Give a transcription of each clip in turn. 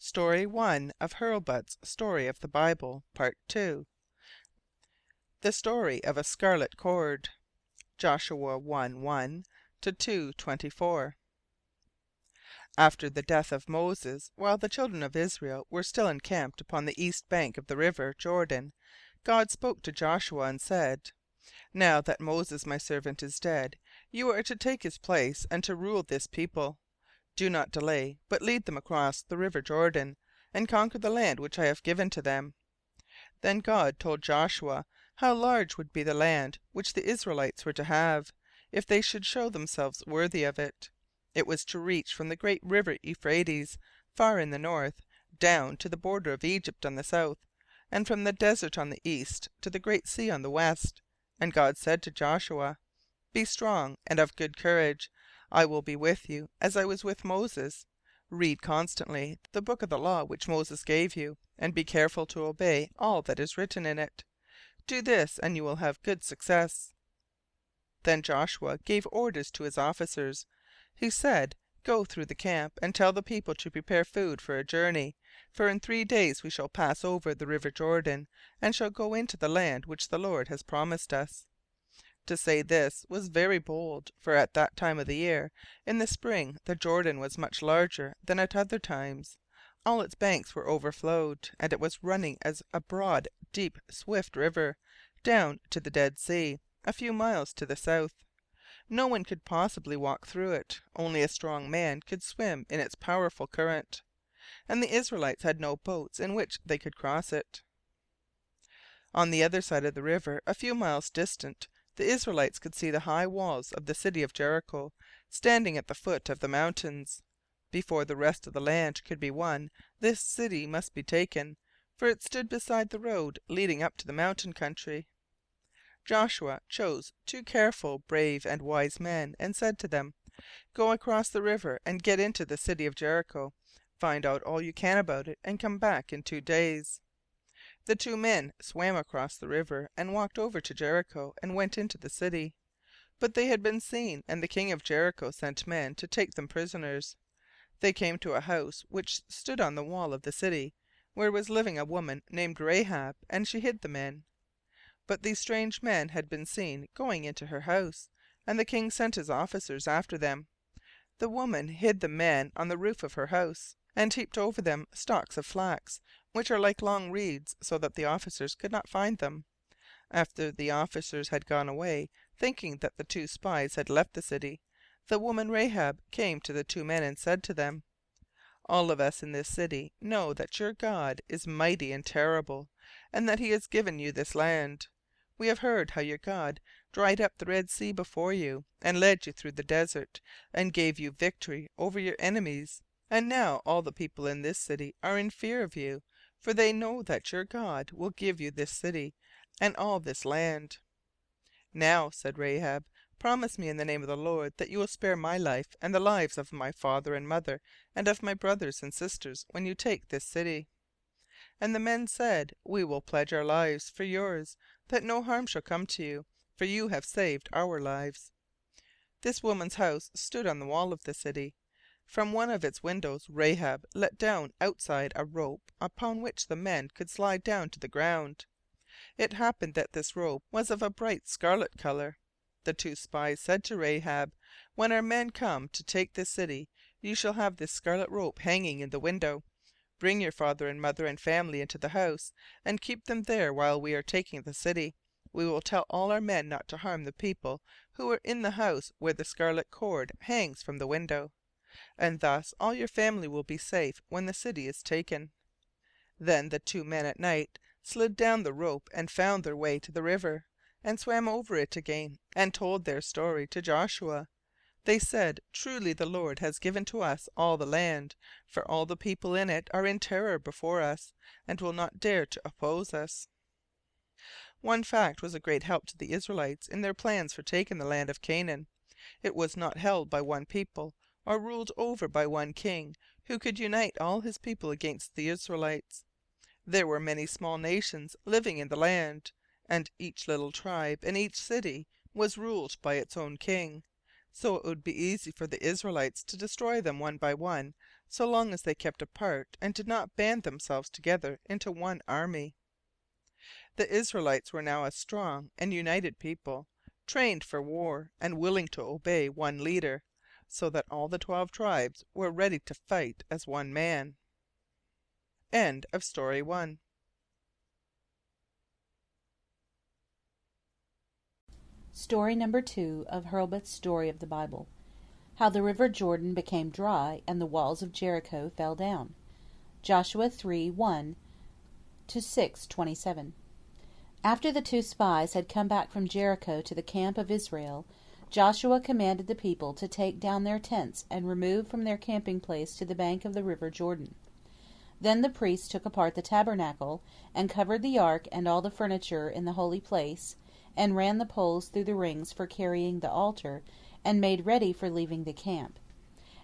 Story 1 of Hurlbut's Story of the Bible, Part 2. The Story of a Scarlet Cord. Joshua 1:1 to 2:24. After the death of Moses, while the children of Israel were still encamped upon the east bank of the river Jordan, God spoke to Joshua and said, Now that Moses my servant is dead, you are to take his place and to rule this people. Do not delay, but lead them across the river Jordan, and conquer the land which I have given to them. Then God told Joshua how large would be the land which the Israelites were to have, if they should show themselves worthy of it. It was to reach from the great river Euphrates, far in the north, down to the border of Egypt on the south, and from the desert on the east to the great sea on the west. And God said to Joshua, Be strong and of good courage. I will be with you, as I was with Moses. Read constantly the book of the law which Moses gave you, and be careful to obey all that is written in it. Do this, and you will have good success. Then Joshua gave orders to his officers. He said, Go through the camp, and tell the people to prepare food for a journey, for in 3 days we shall pass over the river Jordan, and shall go into the land which the Lord has promised us. To say this was very bold, for at that time of the year, in the spring, the Jordan was much larger than at other times. All its banks were overflowed, and it was running as a broad, deep, swift river, down to the Dead Sea, a few miles to the south. No one could possibly walk through it, only a strong man could swim in its powerful current, and the Israelites had no boats in which they could cross it. On the other side of the river, a few miles distant, the Israelites could see the high walls of the city of Jericho, standing at the foot of the mountains. Before the rest of the land could be won, this city must be taken, for it stood beside the road leading up to the mountain country. Joshua chose 2 careful, brave, and wise men, and said to them, Go across the river and get into the city of Jericho. Find out all you can about it, and come back in 2 days. The 2 men swam across the river and walked over to Jericho and went into the city. But they had been seen, and the king of Jericho sent men to take them prisoners. They came to a house which stood on the wall of the city, where was living a woman named Rahab, and she hid the men. But these strange men had been seen going into her house, and the king sent his officers after them. The woman hid the men on the roof of her house, and heaped over them stalks of flax, which are like long reeds, so that the officers could not find them. After the officers had gone away, thinking that the 2 spies had left the city, the woman Rahab came to the 2 men and said to them, All of us in this city know that your God is mighty and terrible, and that he has given you this land. We have heard how your God dried up the Red Sea before you, and led you through the desert, and gave you victory over your enemies. And now all the people in this city are in fear of you, for they know that your God will give you this city and all this land. Now, said Rahab, promise me in the name of the Lord that you will spare my life and the lives of my father and mother and of my brothers and sisters when you take this city. And the men said, We will pledge our lives for yours, that no harm shall come to you, for you have saved our lives. This woman's house stood on the wall of the city. From one of its windows Rahab let down outside a rope upon which the men could slide down to the ground. It happened that this rope was of a bright scarlet color. The 2 spies said to Rahab, When our men come to take this city, you shall have this scarlet rope hanging in the window. Bring your father and mother and family into the house, and keep them there while we are taking the city. We will tell all our men not to harm the people who are in the house where the scarlet cord hangs from the window. And thus all your family will be safe when the city is taken. Then the 2 men at night slid down the rope and found their way to the river, and swam over it again, and told their story to Joshua. They said, Truly the Lord has given to us all the land, for all the people in it are in terror before us, and will not dare to oppose us. One fact was a great help to the Israelites in their plans for taking the land of Canaan. It was not held by one people, or ruled over by one king, who could unite all his people against the Israelites. There were many small nations living in the land, and each little tribe and each city was ruled by its own king, so it would be easy for the Israelites to destroy them one by one so long as they kept apart and did not band themselves together into one army. The Israelites were now a strong and united people, trained for war and willing to obey one leader, so that all the 12 tribes were ready to fight as one man. End of story 1. Story number 2 of Hurlbut's Story of the Bible. How the river Jordan became dry and the walls of Jericho fell down. Joshua 3:1 to 6:27. After the 2 spies had come back from Jericho to the camp of Israel, Joshua commanded the people to take down their tents and remove from their camping place to the bank of the river Jordan. Then the priests took apart the tabernacle, and covered the ark and all the furniture in the holy place, and ran the poles through the rings for carrying the altar, and made ready for leaving the camp.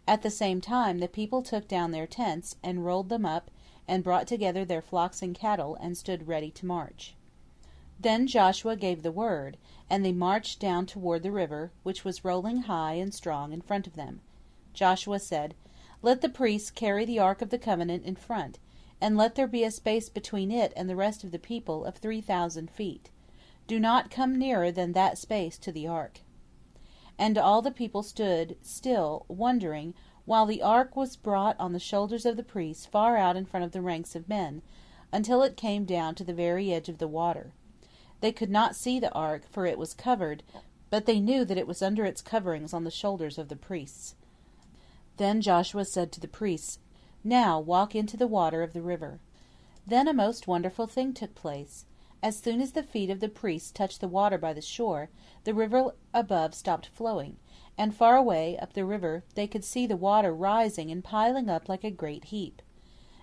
At the same time the people took down their tents, and rolled them up, and brought together their flocks and cattle, and stood ready to march. Then Joshua gave the word, and they marched down toward the river, which was rolling high and strong in front of them. Joshua said, "Let the priests carry the ark of the covenant in front, and let there be a space between it and the rest of the people of 3,000 feet. Do not come nearer than that space to the ark." And all the people stood still, wondering, while the ark was brought on the shoulders of the priests far out in front of the ranks of men, until it came down to the very edge of the water. They could not see the ark, for it was covered, but they knew that it was under its coverings on the shoulders of the priests. Then Joshua said to the priests, "Now walk into the water of the river." Then a most wonderful thing took place. As soon as the feet of the priests touched the water by the shore, the river above stopped flowing, and far away up the river they could see the water rising and piling up like a great heap.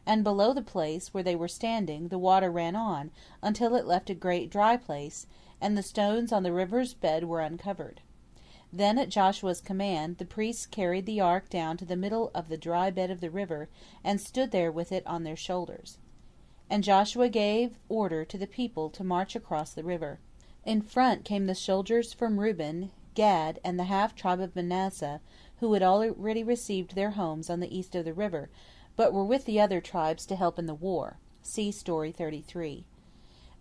And below the place where they were standing the water ran on until it left a great dry place, and the stones on the river's bed were uncovered. Then at Joshua's command the priests carried the ark down to the middle of the dry bed of the river, and stood there with it on their shoulders. And Joshua gave order to the people to march across the river. In front came the soldiers from Reuben, Gad, and the half-tribe of Manasseh, who had already received their homes on the east of the river, but were with the other tribes to help in the war. See Story 33.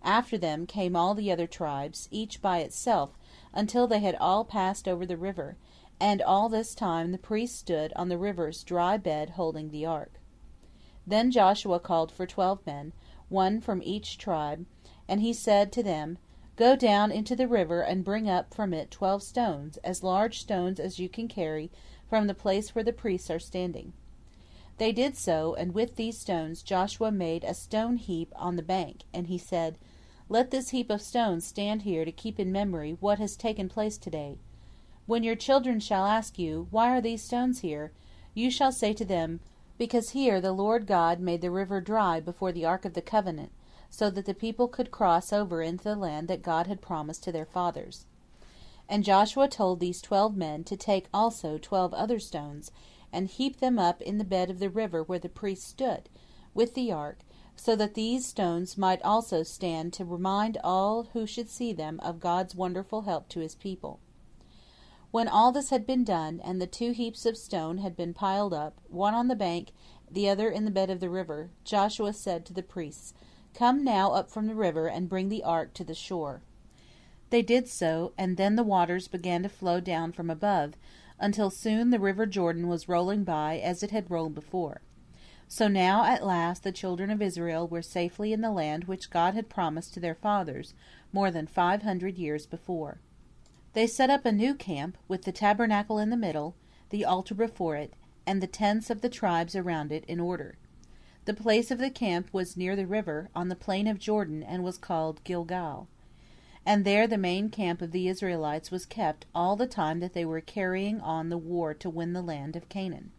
After them came all the other tribes, each by itself, until they had all passed over the river, and all this time the priests stood on the river's dry bed holding the ark. Then Joshua called for 12 men, one from each tribe, and he said to them, "Go down into the river and bring up from it 12 stones, as large stones as you can carry, from the place where the priests are standing." They did so, and with these stones Joshua made a stone heap on the bank, and he said, "Let this heap of stones stand here to keep in memory what has taken place today. When your children shall ask you, 'Why are these stones here?' you shall say to them, 'Because here the Lord God made the river dry before the ark of the covenant, so that the people could cross over into the land that God had promised to their fathers.'" And Joshua told these 12 men to take also 12 other stones, and heap them up in the bed of the river where the priests stood, with the ark, so that these stones might also stand to remind all who should see them of God's wonderful help to his people. When all this had been done, and the 2 heaps of stone had been piled up, one on the bank, the other in the bed of the river, Joshua said to the priests, "Come now up from the river and bring the ark to the shore." They did so, and then the waters began to flow down from above, until soon the river Jordan was rolling by as it had rolled before. So now at last the children of Israel were safely in the land which God had promised to their fathers more than 500 years before. They set up a new camp, with the tabernacle in the middle, the altar before it, and the tents of the tribes around it in order. The place of the camp was near the river, on the plain of Jordan, and was called Gilgal. And there the main camp of the Israelites was kept all the time that they were carrying on the war to win the land of Canaan.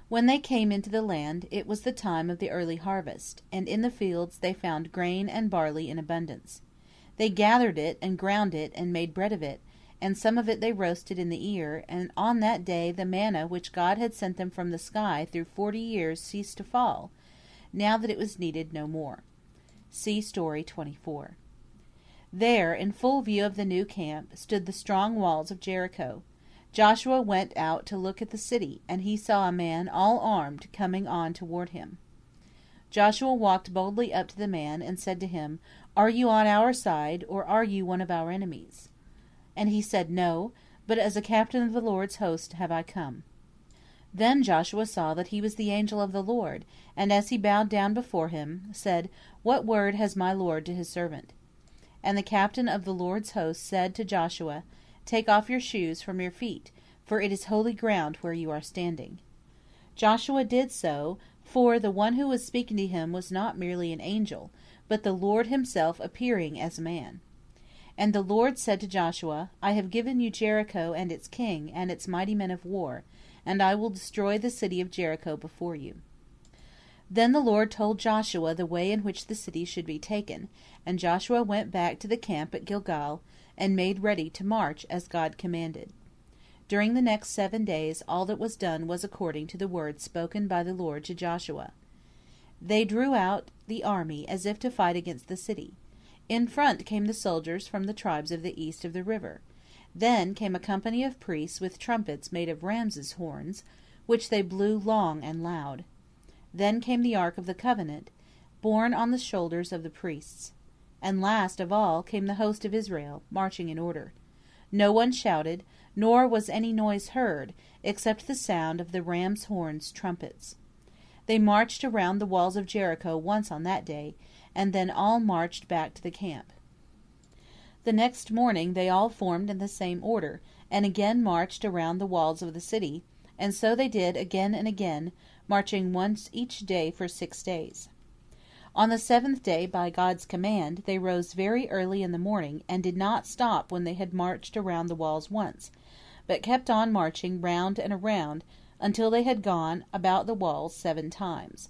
When they came into the land, it was the time of the early harvest, and in the fields they found grain and barley in abundance. They gathered it, and ground it, and made bread of it, and some of it they roasted in the ear, and on that day the manna which God had sent them from the sky through 40 years ceased to fall, now that it was needed no more. See Story 24. There, in full view of the new camp, stood the strong walls of Jericho. Joshua went out to look at the city, and he saw a man all armed coming on toward him. Joshua walked boldly up to the man and said to him, "Are you on our side, or are you one of our enemies?" And he said, "No, but as a captain of the Lord's host have I come." Then Joshua saw that he was the angel of the Lord, and as he bowed down before him, said, "What word has my Lord to his servant?" And the captain of the Lord's host said to Joshua, "Take off your shoes from your feet, for it is holy ground where you are standing." Joshua did so, for the one who was speaking to him was not merely an angel, but the Lord himself appearing as a man. And the Lord said to Joshua, "I have given you Jericho and its king and its mighty men of war, and I will destroy the city of Jericho before you." Then the Lord told Joshua the way in which the city should be taken, and Joshua went back to the camp at Gilgal and made ready to march as God commanded. During the next 7 days all that was done was according to the word spoken by the Lord to Joshua. They drew out the army as if to fight against the city. In front came the soldiers from the tribes of the east of the river. Then came a company of priests with trumpets made of ram's horns, which they blew long and loud. Then came the ark of the covenant, borne on the shoulders of the priests. And last of all came the host of Israel, marching in order. No one shouted, nor was any noise heard, except the sound of the ram's horns' trumpets. They marched around the walls of Jericho once on that day, and then all marched back to the camp. The next morning they all formed in the same order, and again marched around the walls of the city, and so they did again and again, marching once each day for 6 days. On the 7th day, by God's command, they rose very early in the morning, and did not stop when they had marched around the walls once, but kept on marching round and around, until they had gone about the walls 7 times.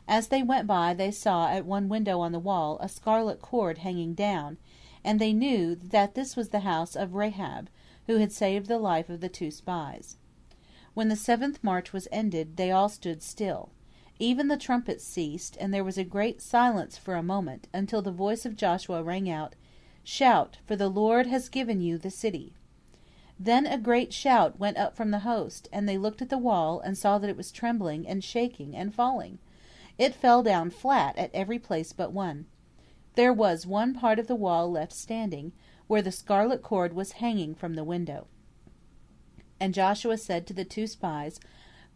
As they went by, they saw at one window on the wall a scarlet cord hanging down, and they knew that this was the house of Rahab, who had saved the life of the 2 spies. When the 7th march was ended, they all stood still. Even the trumpets ceased, and there was a great silence for a moment, until the voice of Joshua rang out, "Shout, for the Lord has given you the city." Then a great shout went up from the host, and they looked at the wall, and saw that it was trembling and shaking and falling. It fell down flat at every place but one. There was one part of the wall left standing, where the scarlet cord was hanging from the window. And Joshua said to the 2 spies,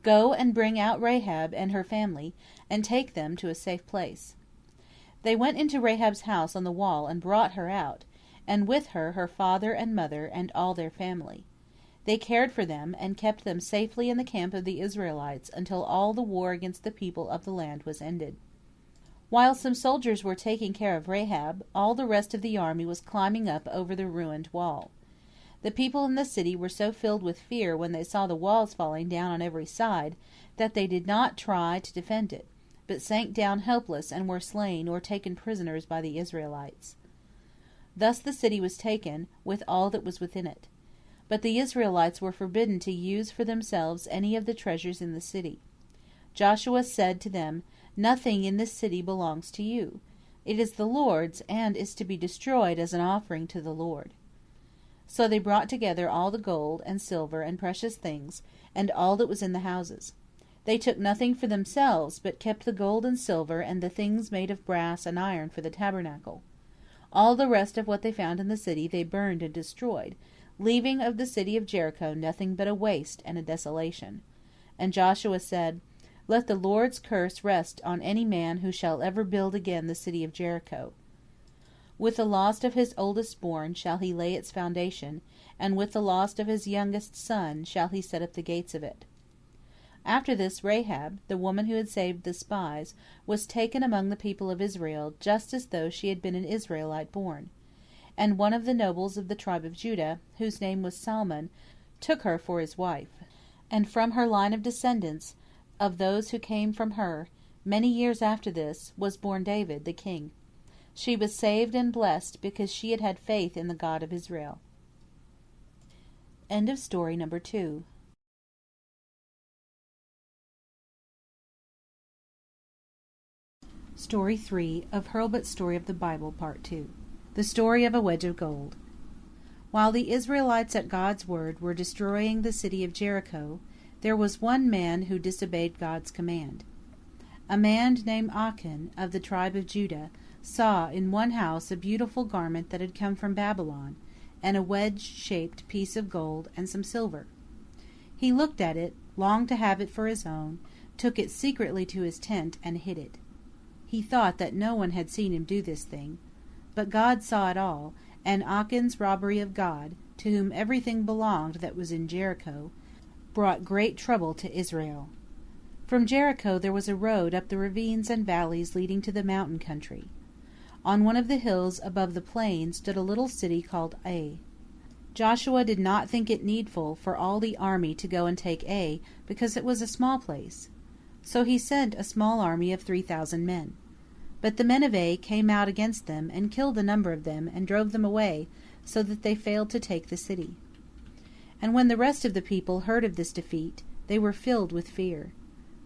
"Go and bring out Rahab and her family, and take them to a safe place." They went into Rahab's house on the wall and brought her out, and with her her father and mother and all their family. They cared for them, and kept them safely in the camp of the Israelites until all the war against the people of the land was ended. While some soldiers were taking care of Rahab, all the rest of the army was climbing up over the ruined wall. The people in the city were so filled with fear when they saw the walls falling down on every side, that they did not try to defend it, but sank down helpless and were slain or taken prisoners by the Israelites. Thus the city was taken, with all that was within it. But the Israelites were forbidden to use for themselves any of the treasures in the city. Joshua said to them, "Nothing in this city belongs to you. It is the Lord's, and is to be destroyed as an offering to the Lord." So they brought together all the gold and silver and precious things, and all that was in the houses. They took nothing for themselves, but kept the gold and silver and the things made of brass and iron for the tabernacle. All the rest of what they found in the city they burned and destroyed, leaving of the city of Jericho nothing but a waste and a desolation. And Joshua said, "Let the Lord's curse rest on any man who shall ever build again the city of Jericho. With the loss of his oldest born shall he lay its foundation, and with the loss of his youngest son shall he set up the gates of it." After this, Rahab, the woman who had saved the spies, was taken among the people of Israel, just as though she had been an Israelite born. And one of the nobles of the tribe of Judah, whose name was Salmon, took her for his wife. And from her line of descendants, of those who came from her, many years after this, was born David the king. She was saved and blessed because she had had faith in the God of Israel. End of story number 2. Story 3 of Hurlbut's Story of the Bible, Part 2. The Story of a Wedge of Gold. While the Israelites at God's word were destroying the city of Jericho, there was one man who disobeyed God's command. A man named Achan, of the tribe of Judah, saw in one house a beautiful garment that had come from Babylon, and a wedge-shaped piece of gold and some silver. He looked at it, longed to have it for his own, took it secretly to his tent, and hid it. He thought that no one had seen him do this thing, but God saw it all, and Achan's robbery of God, to whom everything belonged that was in Jericho, brought great trouble to Israel. From Jericho there was a road up the ravines and valleys leading to the mountain country. On one of the hills above the plain stood a little city called Ai. Joshua did not think it needful for all the army to go and take Ai, because it was a small place. So he sent a small army of 3,000 men. But the men of Ai came out against them, and killed a number of them, and drove them away, so that they failed to take the city. And when the rest of the people heard of this defeat, they were filled with fear.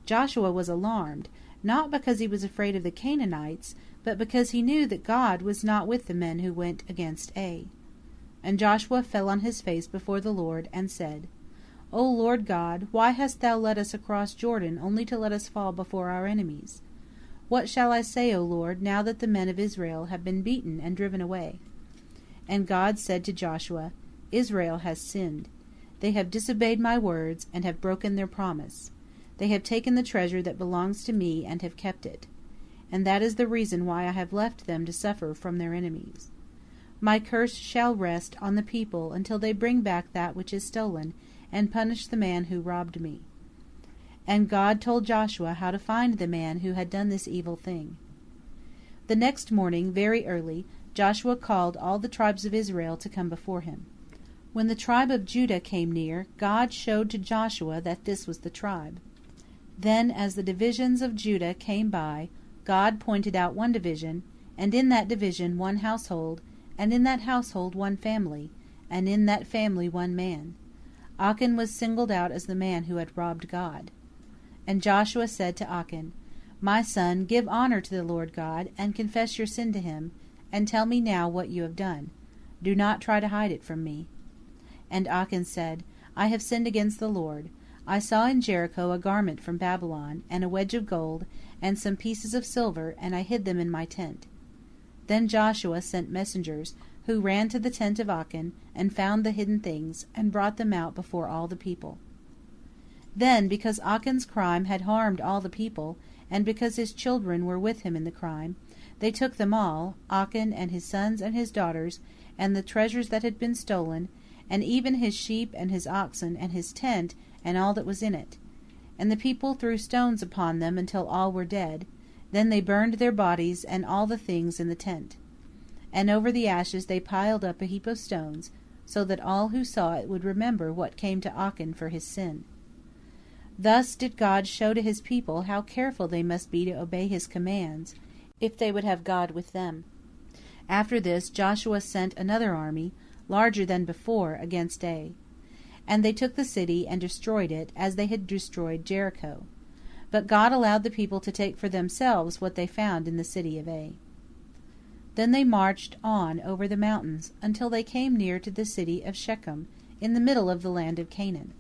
Joshua was alarmed, not because he was afraid of the Canaanites, but because he knew that God was not with the men who went against Ai. And Joshua fell on his face before the Lord, and said, O Lord God, why hast thou led us across Jordan only to let us fall before our enemies? What shall I say, O Lord, now that the men of Israel have been beaten and driven away? And God said to Joshua, Israel has sinned. They have disobeyed my words, and have broken their promise. They have taken the treasure that belongs to me, and have kept it. And that is the reason why I have left them to suffer from their enemies. My curse shall rest on the people until they bring back that which is stolen, and punish the man who robbed me. And God told Joshua how to find the man who had done this evil thing. The next morning, very early, Joshua called all the tribes of Israel to come before him. When the tribe of Judah came near, God showed to Joshua that this was the tribe. Then, as the divisions of Judah came by, God pointed out one division, and in that division one household, and in that household one family, and in that family one man. Achan was singled out as the man who had robbed God. And Joshua said to Achan, My son, give honor to the Lord God, and confess your sin to him, and tell me now what you have done. Do not try to hide it from me. And Achan said, I have sinned against the Lord. I saw in Jericho a garment from Babylon, and a wedge of gold, and some pieces of silver, and I hid them in my tent. Then Joshua sent messengers, who ran to the tent of Achan, and found the hidden things, and brought them out before all the people. Then, because Achan's crime had harmed all the people, and because his children were with him in the crime, they took them all, Achan and his sons and his daughters, and the treasures that had been stolen, and even his sheep and his oxen and his tent and all that was in it. And the people threw stones upon them until all were dead. Then they burned their bodies and all the things in the tent. And over the ashes they piled up a heap of stones, so that all who saw it would remember what came to Achan for his sin. Thus did God show to his people how careful they must be to obey his commands, if they would have God with them. After this Joshua sent another army, larger than before, against Ai. And they took the city and destroyed it, as they had destroyed Jericho. But God allowed the people to take for themselves what they found in the city of Ai. Then they marched on over the mountains, until they came near to the city of Shechem, in the middle of the land of Canaan.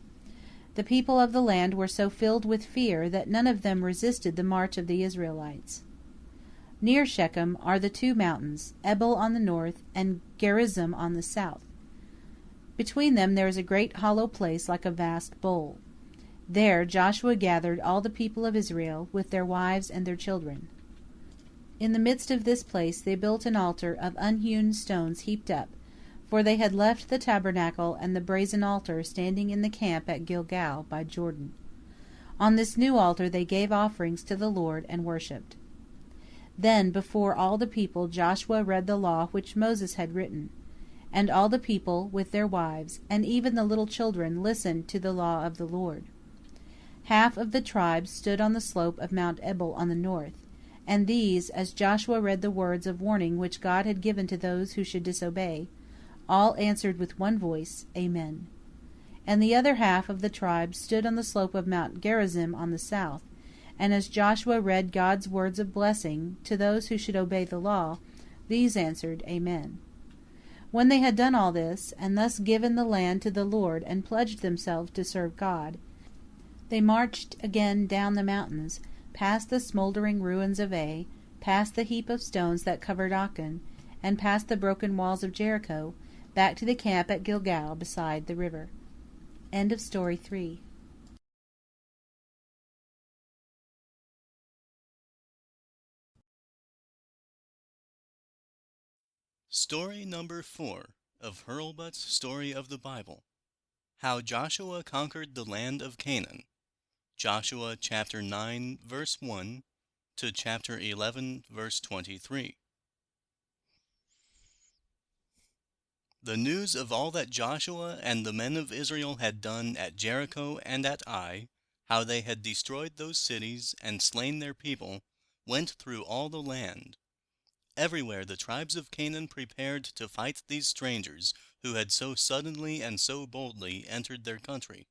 The people of the land were so filled with fear that none of them resisted the march of the Israelites. Near Shechem are the two mountains, Ebal on the north, and Gerizim on the south. Between them there is a great hollow place like a vast bowl. There Joshua gathered all the people of Israel, with their wives and their children. In the midst of this place they built an altar of unhewn stones heaped up, for they had left the tabernacle and the brazen altar standing in the camp at Gilgal by Jordan. On this new altar they gave offerings to the Lord and worshipped. Then before all the people Joshua read the law which Moses had written. And all the people, with their wives, and even the little children, listened to the law of the Lord. Half of the tribes stood on the slope of Mount Ebal on the north, and these, as Joshua read the words of warning which God had given to those who should disobey, all answered with one voice, Amen. And the other half of the tribes stood on the slope of Mount Gerizim on the south, and as Joshua read God's words of blessing to those who should obey the law, these answered, Amen. When they had done all this, and thus given the land to the Lord and pledged themselves to serve God, they marched again down the mountains, past the smoldering ruins of Ai, past the heap of stones that covered Achan, and past the broken walls of Jericho, back to the camp at Gilgal beside the river. End of story 3. Story number 4 of Hurlbut's Story of the Bible. How Joshua Conquered the Land of Canaan. Joshua chapter 9 verse 1 to chapter 11 verse 23. The news of all that Joshua and the men of Israel had done at Jericho and at Ai, how they had destroyed those cities and slain their people, went through all the land. Everywhere the tribes of Canaan prepared to fight these strangers who had so suddenly and so boldly entered their country.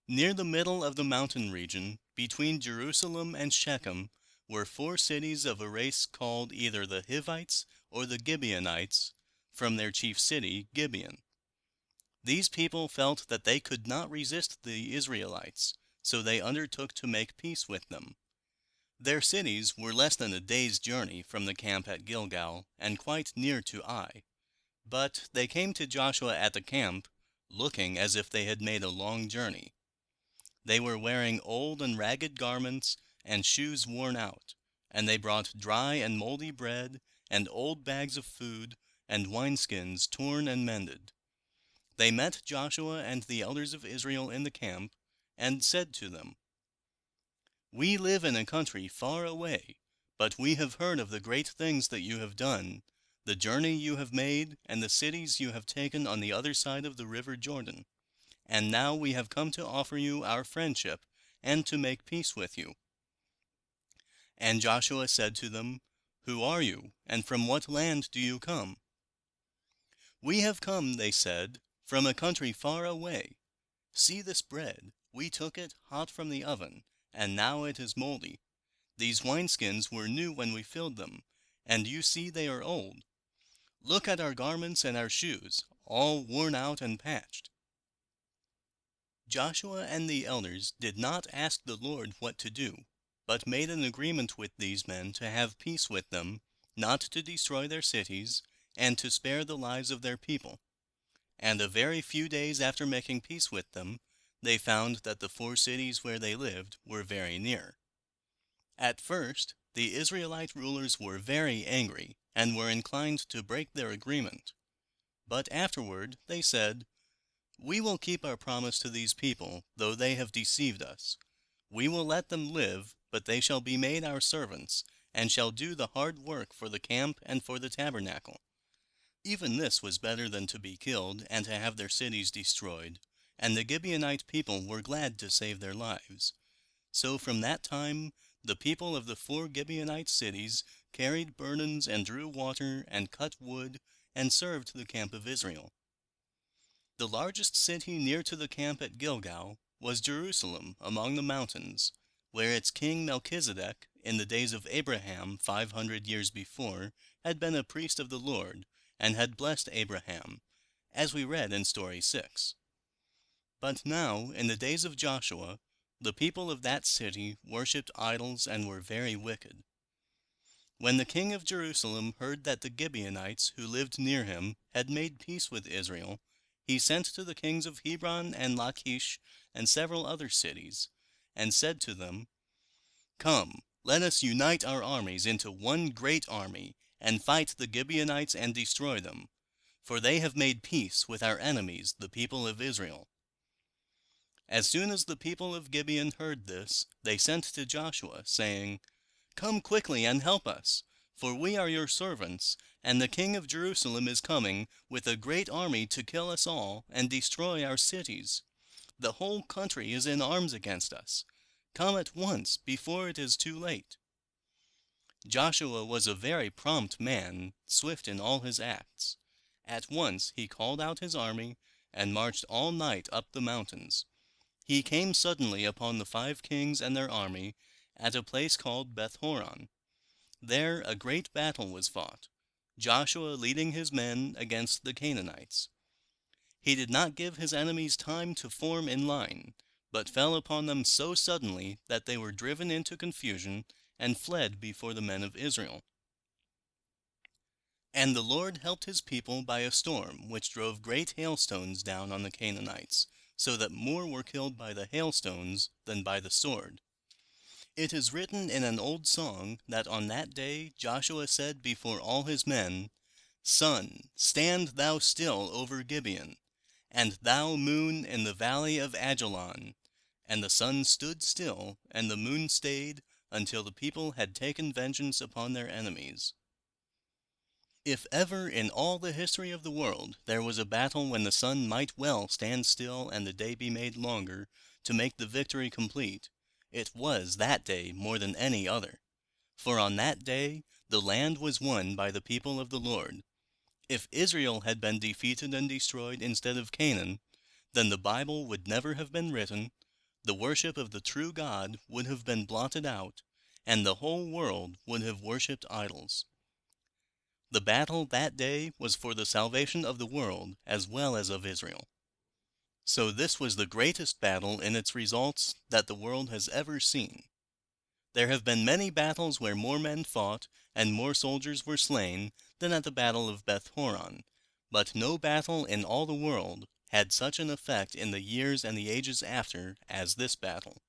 Near the middle of the mountain region, between Jerusalem and Shechem, were 4 cities of a race called either the Hivites or the Gibeonites, from their chief city, Gibeon. These people felt that they could not resist the Israelites, so they undertook to make peace with them. Their cities were less than a day's journey from the camp at Gilgal, and quite near to Ai. But they came to Joshua at the camp, looking as if they had made a long journey. They were wearing old and ragged garments, and shoes worn out, and they brought dry and moldy bread, and old bags of food, and wineskins torn and mended. They met Joshua and the elders of Israel in the camp, and said to them, "We live in a country far away, but we have heard of the great things that you have done, the journey you have made, and the cities you have taken on the other side of the river Jordan. And now we have come to offer you our friendship, and to make peace with you." And Joshua said to them, "Who are you, and from what land do you come?" "We have come," they said, "from a country far away. See this bread, we took it hot from the oven, and now it is moldy. These wineskins were new when we filled them, and you see they are old. Look at our garments and our shoes, all worn out and patched." Joshua and the elders did not ask the Lord what to do, but made an agreement with these men to have peace with them, not to destroy their cities, and to spare the lives of their people. And a very few days after making peace with them, they found that the 4 cities where they lived were very near. At first, the Israelite rulers were very angry, and were inclined to break their agreement. But afterward they said, "We will keep our promise to these people, though they have deceived us. We will let them live, but they shall be made our servants, and shall do the hard work for the camp and for the tabernacle." Even this was better than to be killed and to have their cities destroyed, and the Gibeonite people were glad to save their lives. So from that time the people of the 4 Gibeonite cities carried burdens and drew water and cut wood and served the camp of Israel. The largest city near to the camp at Gilgal was Jerusalem among the mountains, where its king Melchizedek, in the days of Abraham 500 years before, had been a priest of the Lord, and had blessed Abraham, as we read in Story 6. But now, in the days of Joshua, the people of that city worshipped idols and were very wicked. When the king of Jerusalem heard that the Gibeonites who lived near him had made peace with Israel, he sent to the kings of Hebron and Lachish and several other cities, and said to them, "Come, let us unite our armies into one great army, and fight the Gibeonites and destroy them, for they have made peace with our enemies, the people of Israel." As soon as the people of Gibeon heard this, they sent to Joshua, saying, "Come quickly and help us, for we are your servants, and the king of Jerusalem is coming with a great army to kill us all and destroy our cities. The whole country is in arms against us. Come at once, before it is too late." Joshua was a very prompt man, swift in all his acts. At once he called out his army, and marched all night up the mountains. He came suddenly upon the 5 kings and their army, at a place called Beth-horon. There a great battle was fought. Joshua leading his men against the Canaanites. He did not give his enemies time to form in line, but fell upon them so suddenly that they were driven into confusion and fled before the men of Israel. And the Lord helped his people by a storm which drove great hailstones down on the Canaanites, so that more were killed by the hailstones than by the sword. It is written in an old song that on that day Joshua said before all his men, "Sun, stand thou still over Gibeon, and thou moon in the valley of Ajalon." And the sun stood still, and the moon stayed, until the people had taken vengeance upon their enemies. If ever in all the history of the world there was a battle when the sun might well stand still and the day be made longer, to make the victory complete, it was that day more than any other. For on that day the land was won by the people of the Lord. If Israel had been defeated and destroyed instead of Canaan, then the Bible would never have been written, the worship of the true God would have been blotted out, and the whole world would have worshipped idols. The battle that day was for the salvation of the world as well as of Israel. So this was the greatest battle in its results that the world has ever seen. There have been many battles where more men fought and more soldiers were slain than at the battle of Beth Horon, but no battle in all the world had such an effect in the years and the ages after as this battle.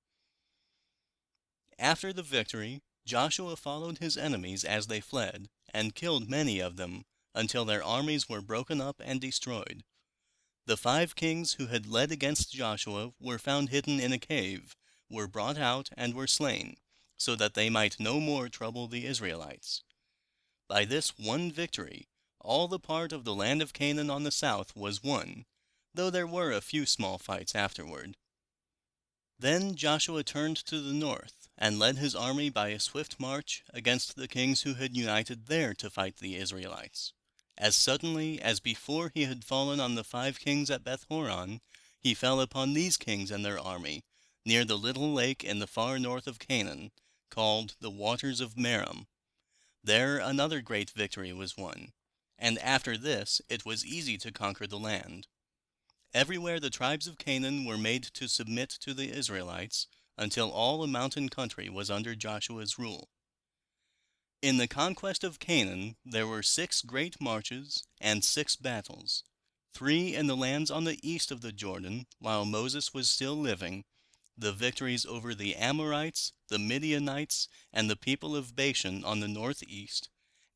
After the victory, Joshua followed his enemies as they fled, and killed many of them, until their armies were broken up and destroyed. The 5 kings who had led against Joshua were found hidden in a cave, were brought out, and were slain, so that they might no more trouble the Israelites. By this one victory, all the part of the land of Canaan on the south was won, though there were a few small fights afterward. Then Joshua turned to the north, and led his army by a swift march against the kings who had united there to fight the Israelites. As suddenly as before he had fallen on the 5 kings at Beth Horon, he fell upon these kings and their army, near the little lake in the far north of Canaan, called the Waters of Merom. There another great victory was won, and after this it was easy to conquer the land. Everywhere the tribes of Canaan were made to submit to the Israelites, until all the mountain country was under Joshua's rule. In the conquest of Canaan there were 6 great marches and 6 battles, 3 in the lands on the east of the Jordan, while Moses was still living, the victories over the Amorites, the Midianites, and the people of Bashan on the northeast,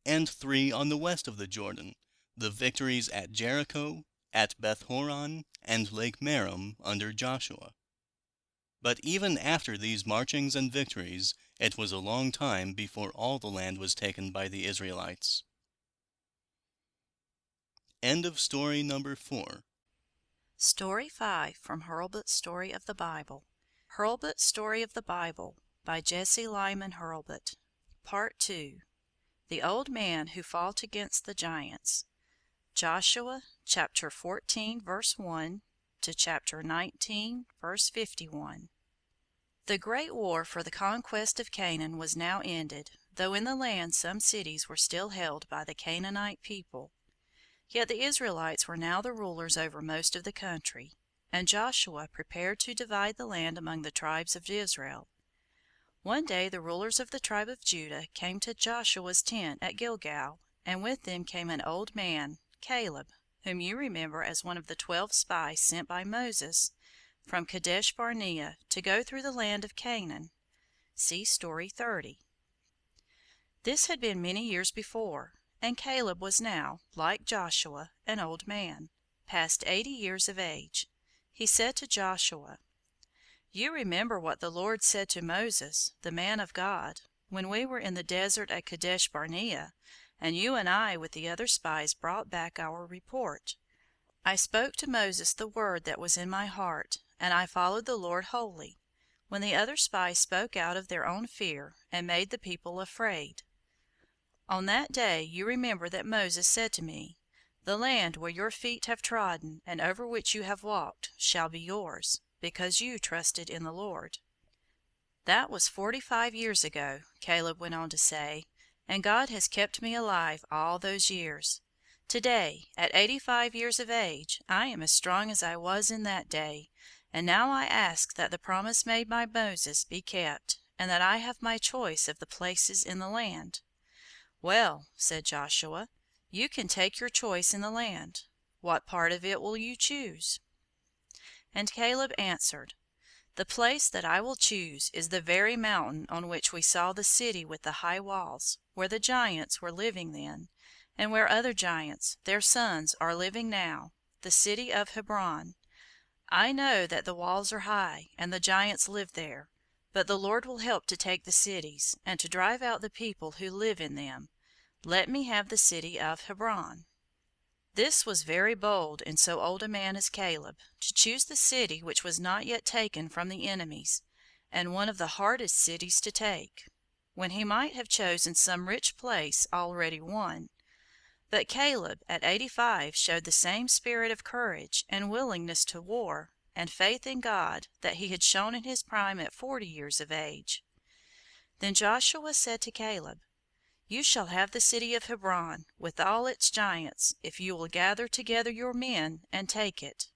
and 3 on the west of the Jordan, the victories at Jericho, at Beth Horon, and Lake Merom under Joshua. But even after these marchings and victories, it was a long time before all the land was taken by the Israelites. End of story number 4. Story 5 from Hurlbut's Story of the Bible. Hurlbut's Story of the Bible by Jesse Lyman Hurlbut. Part 2. The Old Man Who Fought Against the Giants. Joshua chapter 14 verse 1 to chapter 19 verse 51. The great war for the conquest of Canaan was now ended, though in the land some cities were still held by the Canaanite people. Yet the Israelites were now the rulers over most of the country, and Joshua prepared to divide the land among the tribes of Israel. One day the rulers of the tribe of Judah came to Joshua's tent at Gilgal, and with them came an old man, Caleb, whom you remember as one of the 12 spies sent by Moses from Kadesh Barnea to go through the land of Canaan. See Story 30. This had been many years before, and Caleb was now, like Joshua, an old man, past 80 years of age. He said to Joshua, "You remember what the Lord said to Moses, the man of God, when we were in the desert at Kadesh Barnea, and you and I with the other spies brought back our report. I spoke to Moses the word that was in my heart, and I followed the Lord wholly, when the other spies spoke out of their own fear and made the people afraid. On that day you remember that Moses said to me, 'The land where your feet have trodden and over which you have walked shall be yours, because you trusted in the Lord.' That was 45 years ago," Caleb went on to say, and God has kept me alive all those years. Today, at 85 years of age, I am as strong as I was in that day, and now I ask that the promise made by Moses be kept, and that I have my choice of the places in the land." "Well," said Joshua, "you can take your choice in the land. What part of it will you choose?" And Caleb answered, "The place that I will choose is the very mountain on which we saw the city with the high walls, where the giants were living then, and where other giants, their sons, are living now, the city of Hebron. I know that the walls are high, and the giants live there, but the Lord will help to take the cities, and to drive out the people who live in them. Let me have the city of Hebron." This was very bold in so old a man as Caleb, to choose the city which was not yet taken from the enemies, and one of the hardest cities to take, when he might have chosen some rich place already won. But Caleb at 85 showed the same spirit of courage and willingness to war and faith in God that he had shown in his prime at 40 years of age. Then Joshua said to Caleb, "You shall have the city of Hebron, with all its giants, if you will gather together your men and take it."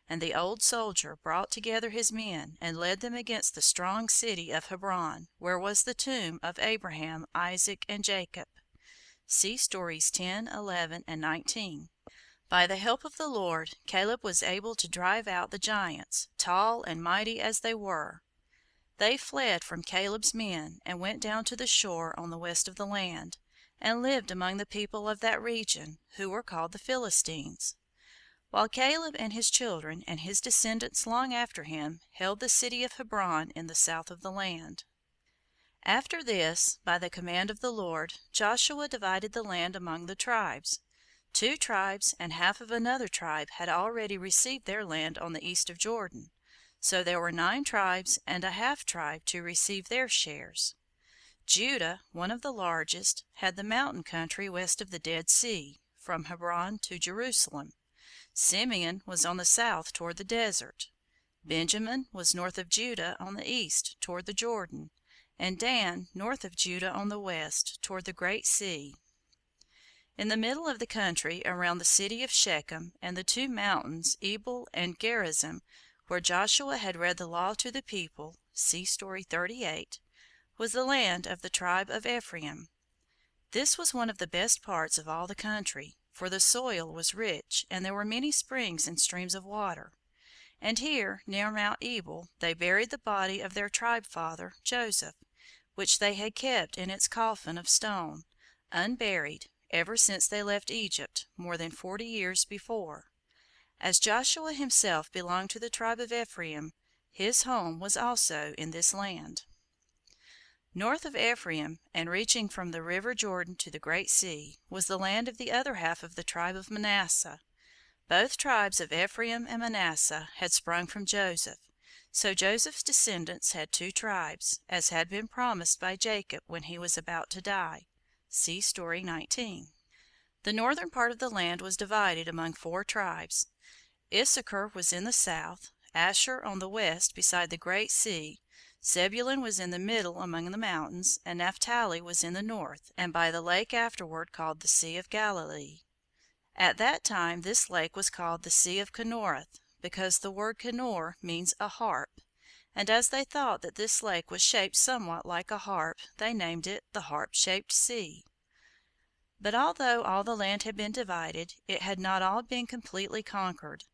And the old soldier brought together his men and led them against the strong city of Hebron, where was the tomb of Abraham, Isaac, and Jacob. See Stories 10, 11, and 19. By the help of the Lord, Caleb was able to drive out the giants, tall and mighty as they were. They fled from Caleb's men and went down to the shore on the west of the land, and lived among the people of that region, who were called the Philistines, while Caleb and his children and his descendants long after him held the city of Hebron in the south of the land. After this, by the command of the Lord, Joshua divided the land among the tribes. 2 tribes and half of another tribe had already received their land on the east of Jordan. So there were 9 tribes and a half tribe to receive their shares. Judah, one of the largest, had the mountain country west of the Dead Sea, from Hebron to Jerusalem. Simeon was on the south toward the desert. Benjamin was north of Judah on the east toward the Jordan, and Dan north of Judah on the west toward the Great Sea. In the middle of the country, around the city of Shechem and the 2 mountains, Ebal and Gerizim, where Joshua had read the law to the people, see Story 38, was the land of the tribe of Ephraim. This was one of the best parts of all the country, for the soil was rich, and there were many springs and streams of water. And here, near Mount Ebal, they buried the body of their tribe father, Joseph, which they had kept in its coffin of stone, unburied, ever since they left Egypt, more than 40 years before. As Joshua himself belonged to the tribe of Ephraim, his home was also in this land. North of Ephraim, and reaching from the river Jordan to the Great Sea, was the land of the other half of the tribe of Manasseh. Both tribes of Ephraim and Manasseh had sprung from Joseph, so Joseph's descendants had 2 tribes, as had been promised by Jacob when he was about to die. See Story 19. The northern part of the land was divided among 4 tribes. Issachar was in the south, Asher on the west beside the Great Sea, Zebulun was in the middle among the mountains, and Naphtali was in the north, and by the lake afterward called the Sea of Galilee. At that time this lake was called the Sea of Kinnoreth, because the word Kinnor means a harp, and as they thought that this lake was shaped somewhat like a harp, they named it the Harp-shaped Sea. But although all the land had been divided, it had not all been completely conquered.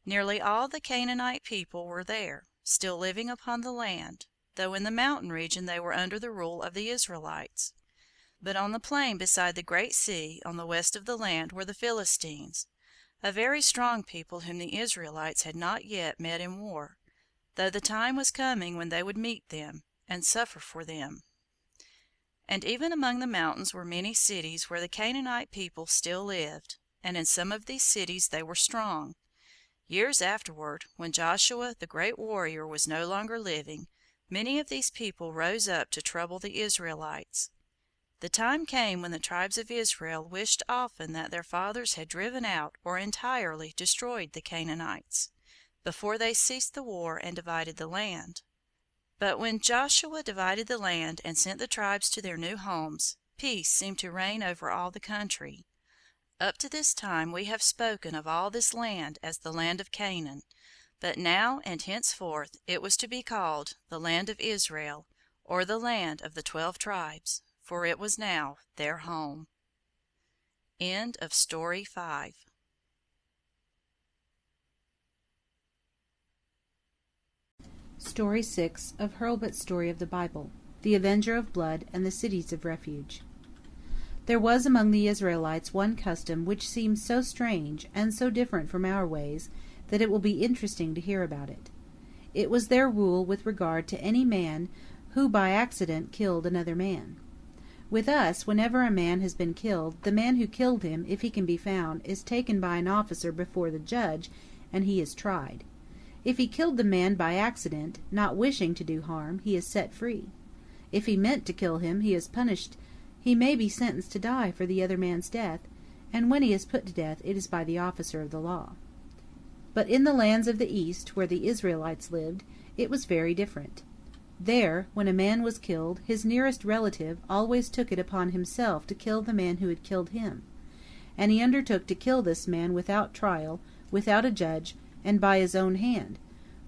Nearly all the Canaanite people were there, still living upon the land, though in the mountain region they were under the rule of the Israelites. But on the plain beside the Great Sea, on the west of the land, were the Philistines, a very strong people whom the Israelites had not yet met in war, though the time was coming when they would meet them, and suffer for them. And even among the mountains were many cities where the Canaanite people still lived, and in some of these cities they were strong. Years afterward, when Joshua the great warrior was no longer living, many of these people rose up to trouble the Israelites. The time came when the tribes of Israel wished often that their fathers had driven out or entirely destroyed the Canaanites, before they ceased the war and divided the land. But when Joshua divided the land and sent the tribes to their new homes, Peace seemed to reign over all the country. Up to this time we have spoken of all this land as the land of Canaan, but now and henceforth it was to be called the land of Israel, or the land of the 12 tribes, for it was now their home. End of Story 5. Story 6 of Hurlbut's Story of the Bible, The Avenger of Blood and the Cities of Refuge. There was among the Israelites one custom which seems so strange and so different from our ways that it will be interesting to hear about it. It was their rule with regard to any man who by accident killed another man. With us, whenever a man has been killed, the man who killed him, if he can be found, is taken by an officer before the judge, and he is tried. If he killed the man by accident, not wishing to do harm, he is set free. If he meant to kill him, he is punished. He may be sentenced to die for the other man's death, and when he is put to death, it is by the officer of the law. But in the lands of the east, where the Israelites lived, it was very different. There, when a man was killed, his nearest relative always took it upon himself to kill the man who had killed him, and he undertook to kill this man without trial, without a judge, and by his own hand,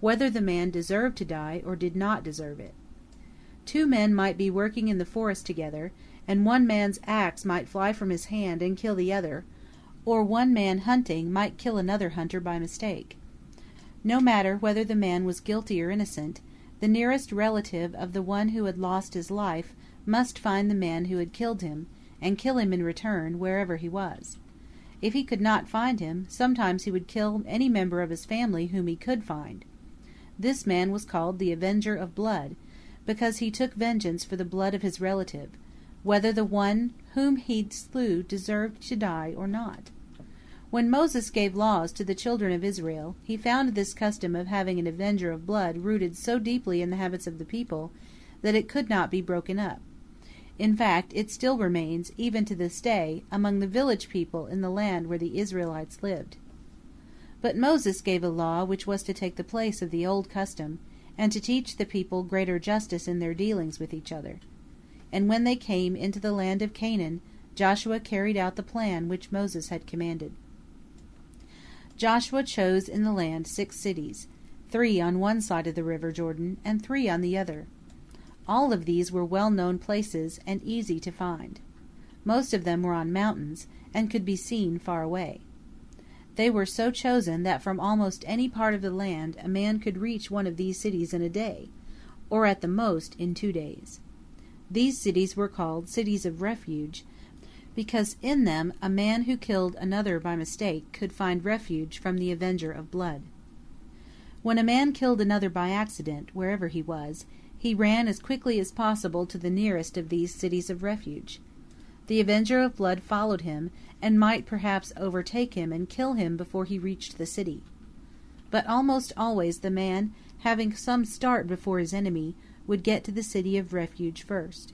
whether the man deserved to die or did not deserve it. 2 men might be working in the forest together, and one man's axe might fly from his hand and kill the other, or one man hunting might kill another hunter by mistake. No matter whether the man was guilty or innocent, the nearest relative of the one who had lost his life must find the man who had killed him, and kill him in return, wherever he was. If he could not find him, sometimes he would kill any member of his family whom he could find. This man was called the Avenger of Blood, because he took vengeance for the blood of his relative, whether the one whom he slew deserved to die or not. When Moses gave laws to the children of Israel, he found this custom of having an avenger of blood rooted so deeply in the habits of the people that it could not be broken up. In fact, it still remains, even to this day, among the village people in the land where the Israelites lived. But Moses gave a law which was to take the place of the old custom, and to teach the people greater justice in their dealings with each other. And when they came into the land of Canaan, Joshua carried out the plan which Moses had commanded. Joshua chose in the land 6 cities, 3 on one side of the river Jordan, and 3 on the other. All of these were well-known places and easy to find. Most of them were on mountains, and could be seen far away. They were so chosen that from almost any part of the land a man could reach one of these cities in a day, or at the most in 2 days. These cities were called cities of refuge, because in them a man who killed another by mistake could find refuge from the avenger of blood. When a man killed another by accident, wherever he was, he ran as quickly as possible to the nearest of these cities of refuge. The avenger of blood followed him, and might perhaps overtake him and kill him before he reached the city. But almost always the man, having some start before his enemy, would get to the city of refuge first.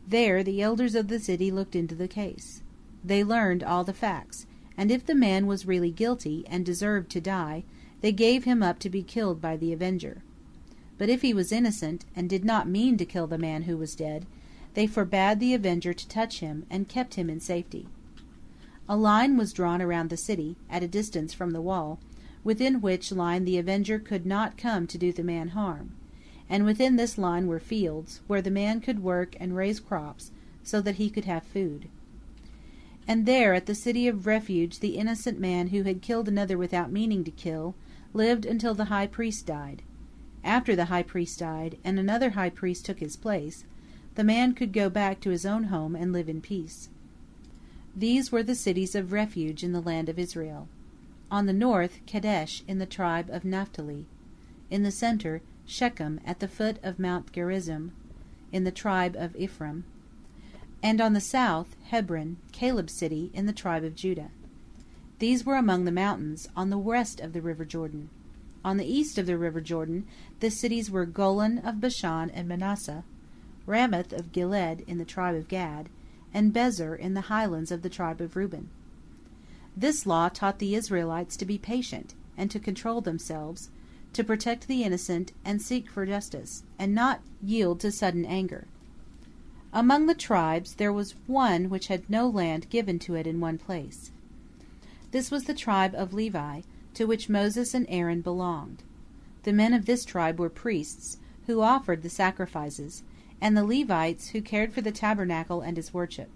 There the elders of the city looked into the case. They learned all the facts, and if the man was really guilty and deserved to die, they gave him up to be killed by the avenger. But if he was innocent, and did not mean to kill the man who was dead, they forbade the avenger to touch him, and kept him in safety. A line was drawn around the city, at a distance from the wall, within which line the avenger could not come to do the man harm, and within this line were fields, where the man could work and raise crops, so that he could have food. And there, at the city of refuge, the innocent man who had killed another without meaning to kill, lived until the high priest died. After the high priest died, and another high priest took his place, the man could go back to his own home and live in peace. These were the cities of refuge in the land of Israel. On the north, Kadesh in the tribe of Naphtali. In the center, Shechem at the foot of Mount Gerizim, in the tribe of Ephraim. And on the south, Hebron, Caleb's city, in the tribe of Judah. These were among the mountains, on the west of the river Jordan. On the east of the river Jordan, the cities were Golan of Bashan and Manasseh, Ramoth of Gilead in the tribe of Gad, and Bezer in the highlands of the tribe of Reuben. This law taught the Israelites to be patient, and to control themselves, to protect the innocent and seek for justice, and not yield to sudden anger. Among the tribes there was one which had no land given to it in one place. This was the tribe of Levi, to which Moses and Aaron belonged. The men of this tribe were priests, who offered the sacrifices, and the Levites, who cared for the tabernacle and its worship.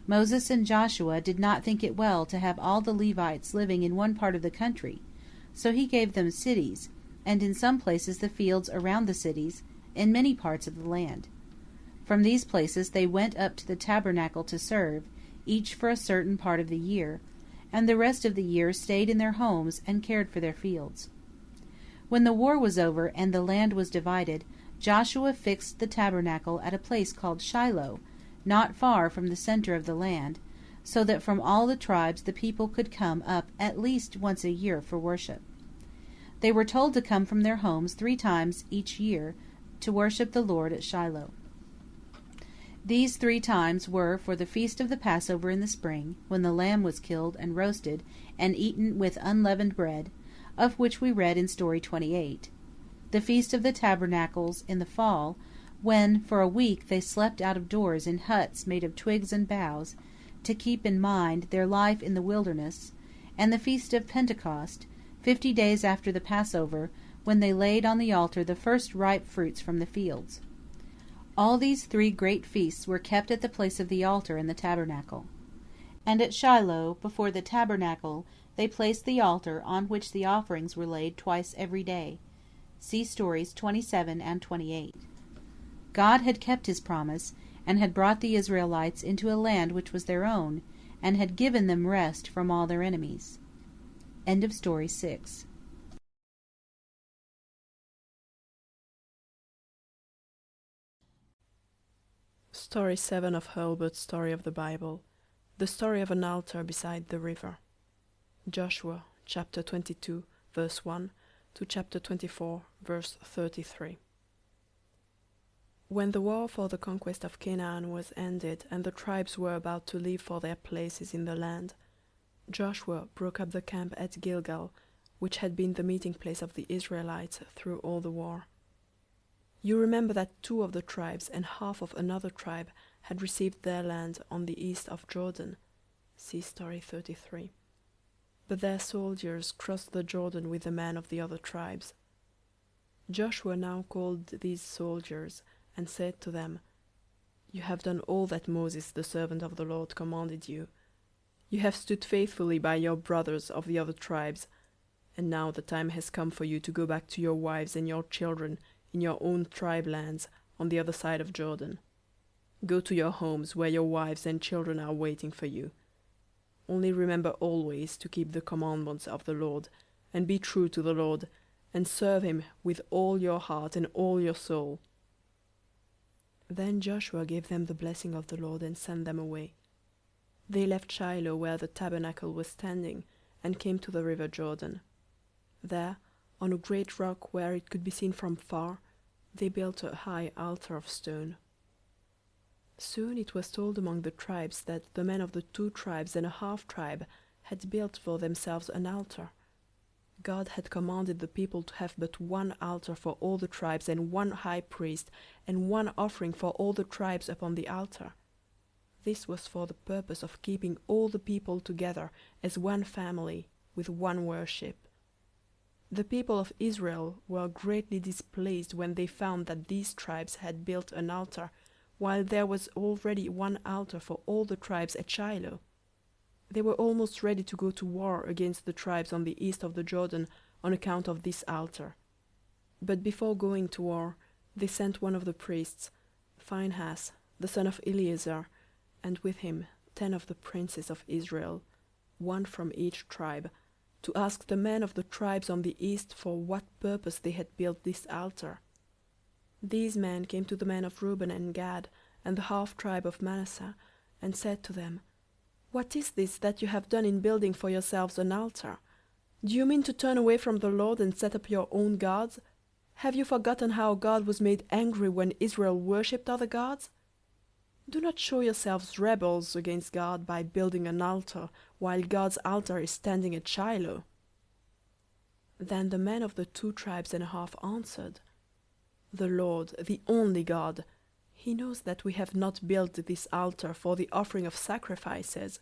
Moses and Joshua did not think it well to have all the Levites living in one part of the country, so he gave them cities, and in some places the fields around the cities, in many parts of the land. From these places they went up to the tabernacle to serve, each for a certain part of the year, and the rest of the year stayed in their homes and cared for their fields. When the war was over and the land was divided, Joshua fixed the tabernacle at a place called Shiloh, not far from the center of the land, so that from all the tribes the people could come up at least once a year for worship. They were told to come from their homes 3 times each year to worship the Lord at Shiloh. These 3 times were for the feast of the Passover in the spring, when the lamb was killed and roasted and eaten with unleavened bread, of which we read in Story 28, the feast of the tabernacles in the fall, when for a week they slept out of doors in huts made of twigs and boughs, to keep in mind their life in the wilderness, and the feast of Pentecost, 50 days after the Passover, when they laid on the altar the first ripe fruits from the fields. All these 3 great feasts were kept at the place of the altar in the tabernacle. And at Shiloh, before the tabernacle, they placed the altar on which the offerings were laid twice every day. See Stories 27 and 28. God had kept his promise, and had brought the Israelites into a land which was their own, and had given them rest from all their enemies. End of Story 6. Story 7 of Hurlbut's Story of the Bible. The story of an altar beside the river. Joshua, chapter 22, verse 1 to chapter 24, verse 33. When the war for the conquest of Canaan was ended and the tribes were about to leave for their places in the land, Joshua broke up the camp at Gilgal, which had been the meeting place of the Israelites through all the war. You remember that 2 of the tribes and half of another tribe had received their land on the east of Jordan. See Story 33. But their soldiers crossed the Jordan with the men of the other tribes. Joshua now called these soldiers and said to them, "You have done all that Moses the servant of the Lord commanded you. You have stood faithfully by your brothers of the other tribes, and now the time has come for you to go back to your wives and your children in your own tribe lands on the other side of Jordan. Go to your homes where your wives and children are waiting for you. Only remember always to keep the commandments of the Lord, and be true to the Lord, and serve him with all your heart and all your soul." Then Joshua gave them the blessing of the Lord and sent them away. They left Shiloh where the tabernacle was standing, and came to the river Jordan. There, on a great rock where it could be seen from far, they built a high altar of stone. Soon it was told among the tribes that the men of the 2 tribes and a half tribe had built for themselves an altar. God had commanded the people to have but 1 altar for all the tribes, and 1 high priest, and 1 offering for all the tribes upon the altar. This was for the purpose of keeping all the people together as 1 family, with 1 worship. The people of Israel were greatly displeased when they found that these tribes had built an altar, while there was already 1 altar for all the tribes at Shiloh. They were almost ready to go to war against the tribes on the east of the Jordan on account of this altar. But before going to war, they sent one of the priests, Phinehas, the son of Eleazar, and with him 10 of the princes of Israel, 1 from each tribe, to ask the men of the tribes on the east for what purpose they had built this altar. These men came to the men of Reuben and Gad and the half-tribe of Manasseh, and said to them, "What is this that you have done in building for yourselves an altar? Do you mean to turn away from the Lord and set up your own gods? Have you forgotten how God was made angry when Israel worshipped other gods? Do not show yourselves rebels against God by building an altar while God's altar is standing at Shiloh." Then the men of the 2 tribes and a half answered, "The Lord, the only God, He knows that we have not built this altar for the offering of sacrifices.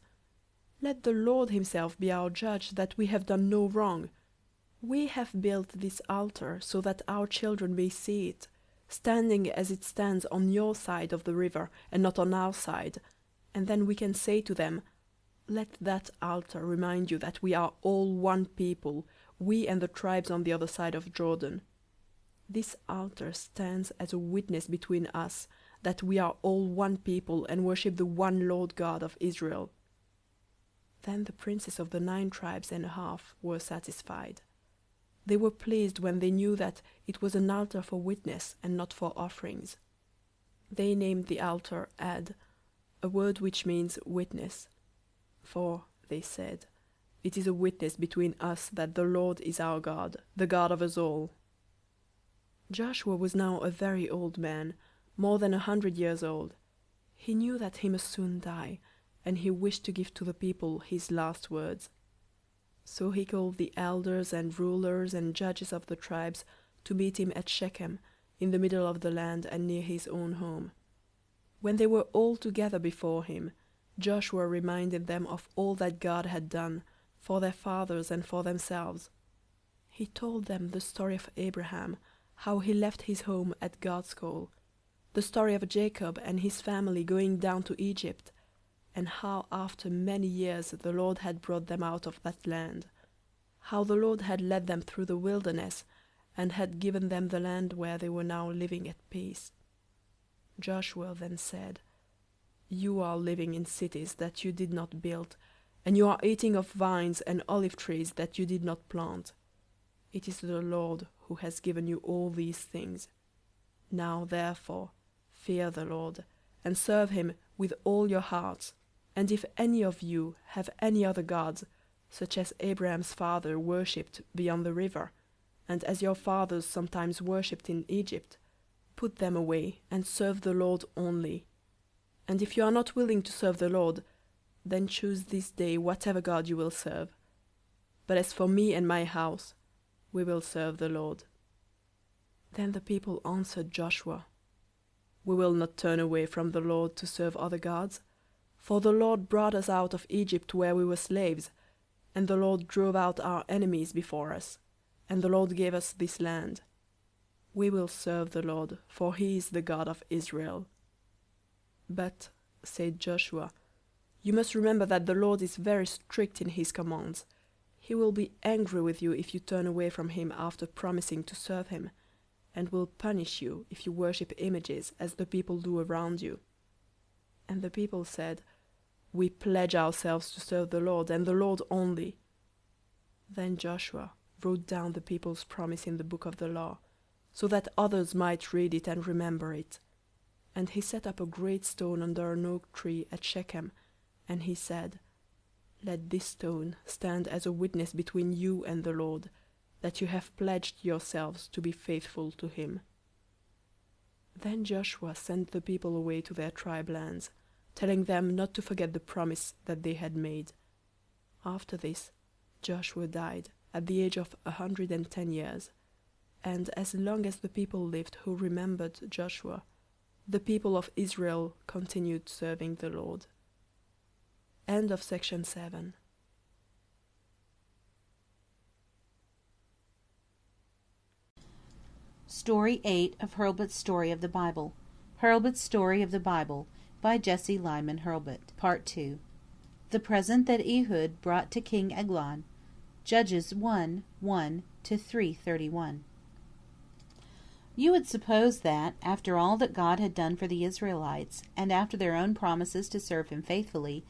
Let the Lord himself be our judge that we have done no wrong. We have built this altar so that our children may see it, standing as it stands on your side of the river and not on our side, and then we can say to them, 'Let that altar remind you that we are all one people, we and the tribes on the other side of Jordan.' This altar stands as a witness between us that we are all one people and worship the one Lord God of Israel." Then the princes of the 9 tribes and a half were satisfied. They were pleased when they knew that it was an altar for witness and not for offerings. They named the altar Ad, a word which means witness. "For," they said, "it is a witness between us that the Lord is our God, the God of us all." Joshua was now a very old man, more than 100 years old. He knew that he must soon die, and he wished to give to the people his last words. So he called the elders and rulers and judges of the tribes to meet him at Shechem, in the middle of the land and near his own home. When they were all together before him, Joshua reminded them of all that God had done for their fathers and for themselves. He told them the story of Abraham, how he left his home at God's call, the story of Jacob and his family going down to Egypt, and how after many years the Lord had brought them out of that land, how the Lord had led them through the wilderness and had given them the land where they were now living at peace. Joshua then said, "You are living in cities that you did not build, and you are eating of vines and olive trees that you did not plant. It is the Lord who has given you all these things. Now therefore fear the Lord, and serve him with all your hearts. And if any of you have any other gods, such as Abraham's father worshipped beyond the river, and as your fathers sometimes worshipped in Egypt, put them away and serve the Lord only. And if you are not willing to serve the Lord, then choose this day whatever God you will serve. But as for me and my house, we will serve the Lord." Then the people answered Joshua, "We will not turn away from the Lord to serve other gods. For the Lord brought us out of Egypt where we were slaves, and the Lord drove out our enemies before us, and the Lord gave us this land. We will serve the Lord, for he is the God of Israel." "But," said Joshua, "you must remember that the Lord is very strict in his commands. He will be angry with you if you turn away from him after promising to serve him, and will punish you if you worship images as the people do around you." And the people said, "We pledge ourselves to serve the Lord, and the Lord only." Then Joshua wrote down the people's promise in the book of the law, so that others might read it and remember it. And he set up a great stone under an oak tree at Shechem, and he said, "Let this stone stand as a witness between you and the Lord, that you have pledged yourselves to be faithful to him." Then Joshua sent the people away to their tribe lands, telling them not to forget the promise that they had made. After this, Joshua died at the age of 110 years, and as long as the people lived who remembered Joshua, the people of Israel continued serving the Lord. End of section 7. Story 8 of Hurlbut's Story of the Bible. Hurlbut's Story of the Bible by Jesse Lyman Hurlbut. Part 2. The present that Ehud brought to King Eglon. Judges 1:1-3:31. You would suppose that, after all that God had done for the Israelites, and after their own promises to serve him faithfully,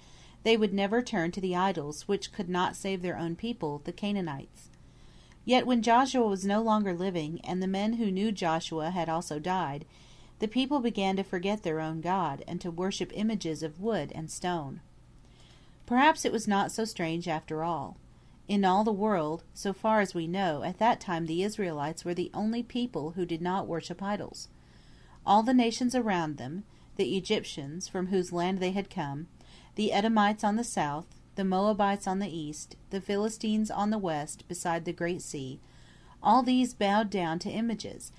they would never turn to the idols which could not save their own people, the Canaanites. Yet when Joshua was no longer living, and the men who knew Joshua had also died, the people began to forget their own God, and to worship images of wood and stone. Perhaps it was not so strange after all. In all the world, so far as we know, at that time the Israelites were the only people who did not worship idols. All the nations around them, the Egyptians, from whose land they had come, the Edomites on the south, the Moabites on the east, the Philistines on the west beside the great sea, all these bowed down to images,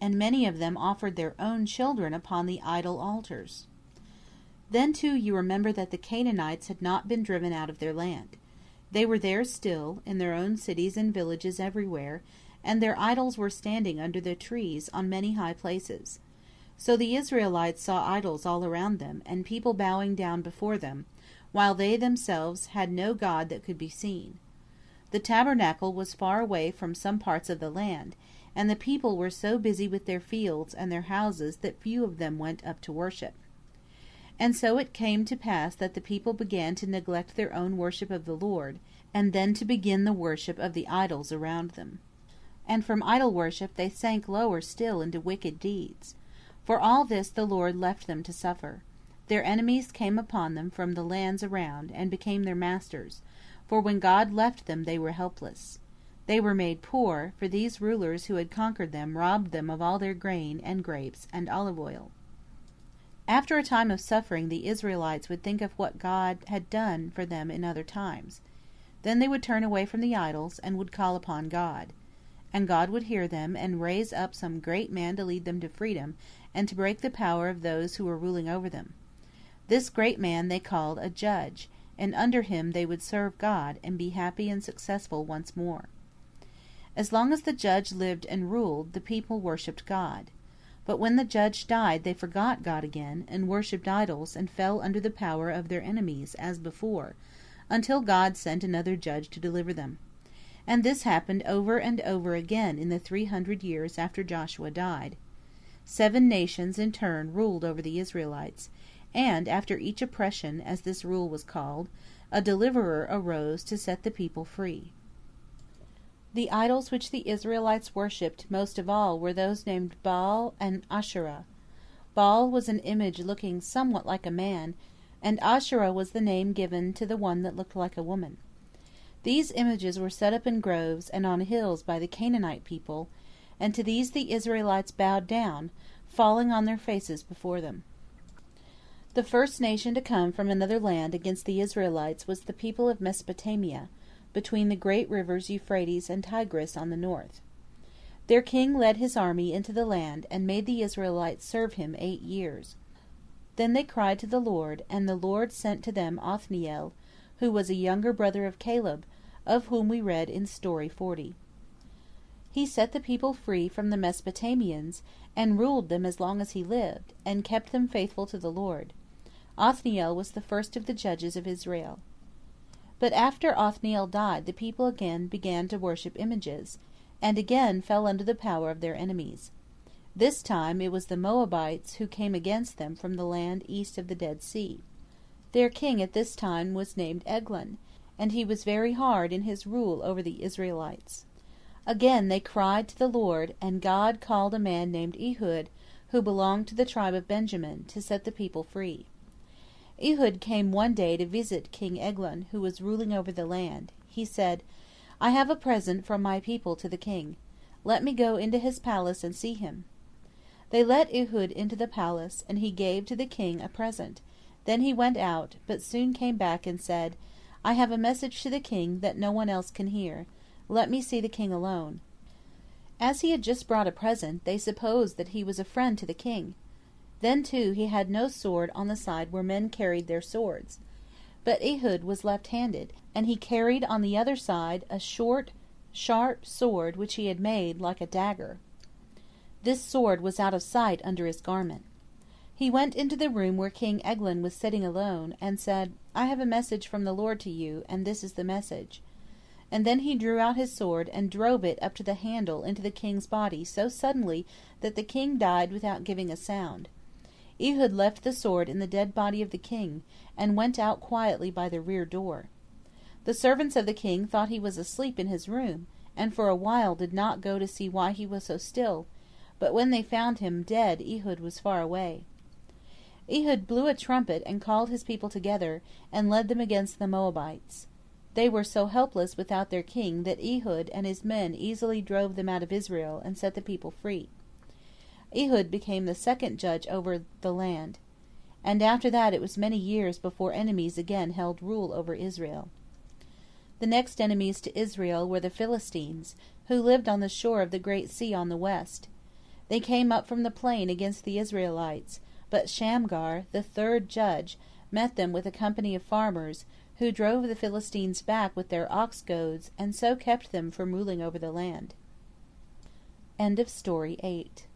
and many of them offered their own children upon the idol altars. Then too you remember that the Canaanites had not been driven out of their land. They were there still, in their own cities and villages everywhere, and their idols were standing under the trees on many high places. So the Israelites saw idols all around them, and people bowing down before them, while they themselves had no God that could be seen. The tabernacle was far away from some parts of the land, and the people were so busy with their fields and their houses that few of them went up to worship. And so it came to pass that the people began to neglect their own worship of the Lord, and then to begin the worship of the idols around them. And from idol worship they sank lower still into wicked deeds. For all this the Lord left them to suffer. Their enemies came upon them from the lands around, and became their masters, for when God left them they were helpless. They were made poor, for these rulers who had conquered them robbed them of all their grain and grapes and olive oil. After a time of suffering the Israelites would think of what God had done for them in other times. Then they would turn away from the idols, and would call upon God. And God would hear them, and raise up some great man to lead them to freedom, and to break the power of those who were ruling over them. This great man they called a judge, and under him they would serve God, and be happy and successful once more. As long as the judge lived and ruled, the people worshipped God. But when the judge died, they forgot God again, and worshipped idols, and fell under the power of their enemies, as before, until God sent another judge to deliver them. And this happened over and over again in the 300 years after Joshua died. 7 nations in turn ruled over the Israelites, and after each oppression, as this rule was called, a deliverer arose to set the people free. The idols which the Israelites worshipped most of all were those named Baal and Asherah. Baal was an image looking somewhat like a man, and Asherah was the name given to the one that looked like a woman. These images were set up in groves and on hills by the Canaanite people, and to these the Israelites bowed down, falling on their faces before them. The first nation to come from another land against the Israelites was the people of Mesopotamia, between the great rivers Euphrates and Tigris on the north. Their king led his army into the land, and made the Israelites serve him 8 years. Then they cried to the Lord, and the Lord sent to them Othniel, who was a younger brother of Caleb, of whom we read in Story 40. He set the people free from the Mesopotamians, and ruled them as long as he lived, and kept them faithful to the Lord. Othniel was the first of the judges of Israel. But after Othniel died, the people again began to worship images, and again fell under the power of their enemies. This time it was the Moabites who came against them from the land east of the Dead Sea. Their king at this time was named Eglon, and he was very hard in his rule over the Israelites. Again they cried to the Lord, and God called a man named Ehud, who belonged to the tribe of Benjamin, to set the people free. Ehud came one day to visit King Eglon, who was ruling over the land. He said, "I have a present from my people to the king. Let me go into his palace and see him." They let Ehud into the palace, and he gave to the king a present. Then he went out, but soon came back and said, "I have a message to the king that no one else can hear. Let me see the king alone." As he had just brought a present, they supposed that he was a friend to the king. Then too he had no sword on the side where men carried their swords. But Ehud was left-handed, and he carried on the other side a short, sharp sword which he had made like a dagger. This sword was out of sight under his garment. He went into the room where King Eglon was sitting alone, and said, "I have a message from the Lord to you, and this is the message." And then he drew out his sword, and drove it up to the handle into the king's body so suddenly that the king died without giving a sound. Ehud left the sword in the dead body of the king, and went out quietly by the rear door. The servants of the king thought he was asleep in his room, and for a while did not go to see why he was so still, but when they found him dead, Ehud was far away. Ehud blew a trumpet and called his people together, and led them against the Moabites. They were so helpless without their king that Ehud and his men easily drove them out of Israel and set the people free. Ehud became the second judge over the land, and after that it was many years before enemies again held rule over Israel. The next enemies to Israel were the Philistines, who lived on the shore of the great sea on the west. They came up from the plain against the Israelites, but Shamgar, the third judge, met them with a company of farmers, who drove the Philistines back with their ox goads, and so kept them from ruling over the land. End of Story 8.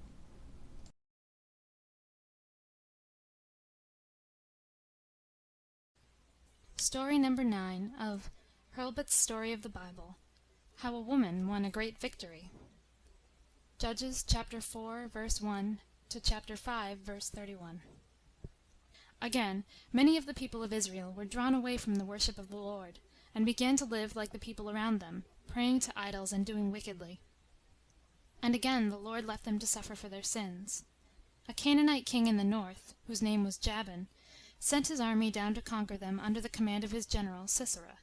Story number 9 of Hurlbut's Story of the Bible. How a Woman Won a Great Victory. Judges chapter 4, verse 1 to chapter 5, verse 31. Again, many of the people of Israel were drawn away from the worship of the Lord, and began to live like the people around them, praying to idols and doing wickedly. And again the Lord left them to suffer for their sins. A Canaanite king in the north, whose name was Jabin, sent his army down to conquer them under the command of his general Sisera.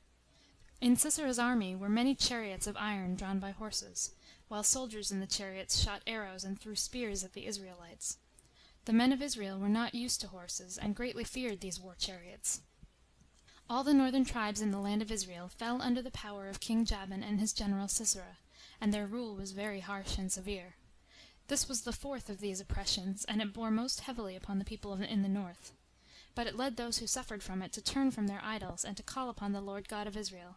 In Sisera's army were many chariots of iron drawn by horses, while soldiers in the chariots shot arrows and threw spears at the Israelites. The men of Israel were not used to horses, and greatly feared these war chariots. All the northern tribes in the land of Israel fell under the power of King Jabin and his general Sisera, and their rule was very harsh and severe. This was the fourth of these oppressions, and it bore most heavily upon the people in the north. But it led those who suffered from it to turn from their idols, and to call upon the Lord God of Israel.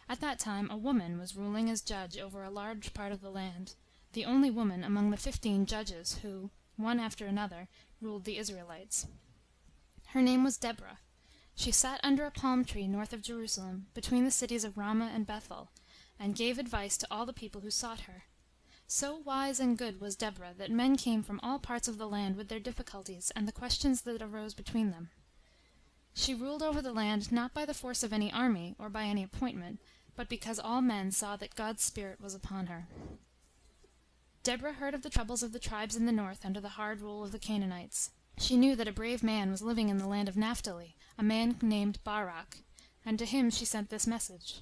At that time a woman was ruling as judge over a large part of the land, the only woman among the 15 judges who, one after another, ruled the Israelites. Her name was Deborah. She sat under a palm tree north of Jerusalem, between the cities of Ramah and Bethel, and gave advice to all the people who sought her. So wise and good was Deborah that men came from all parts of the land with their difficulties and the questions that arose between them. She ruled over the land not by the force of any army or by any appointment, but because all men saw that God's Spirit was upon her. Deborah heard of the troubles of the tribes in the north under the hard rule of the Canaanites. She knew that a brave man was living in the land of Naphtali, a man named Barak, and to him she sent this message: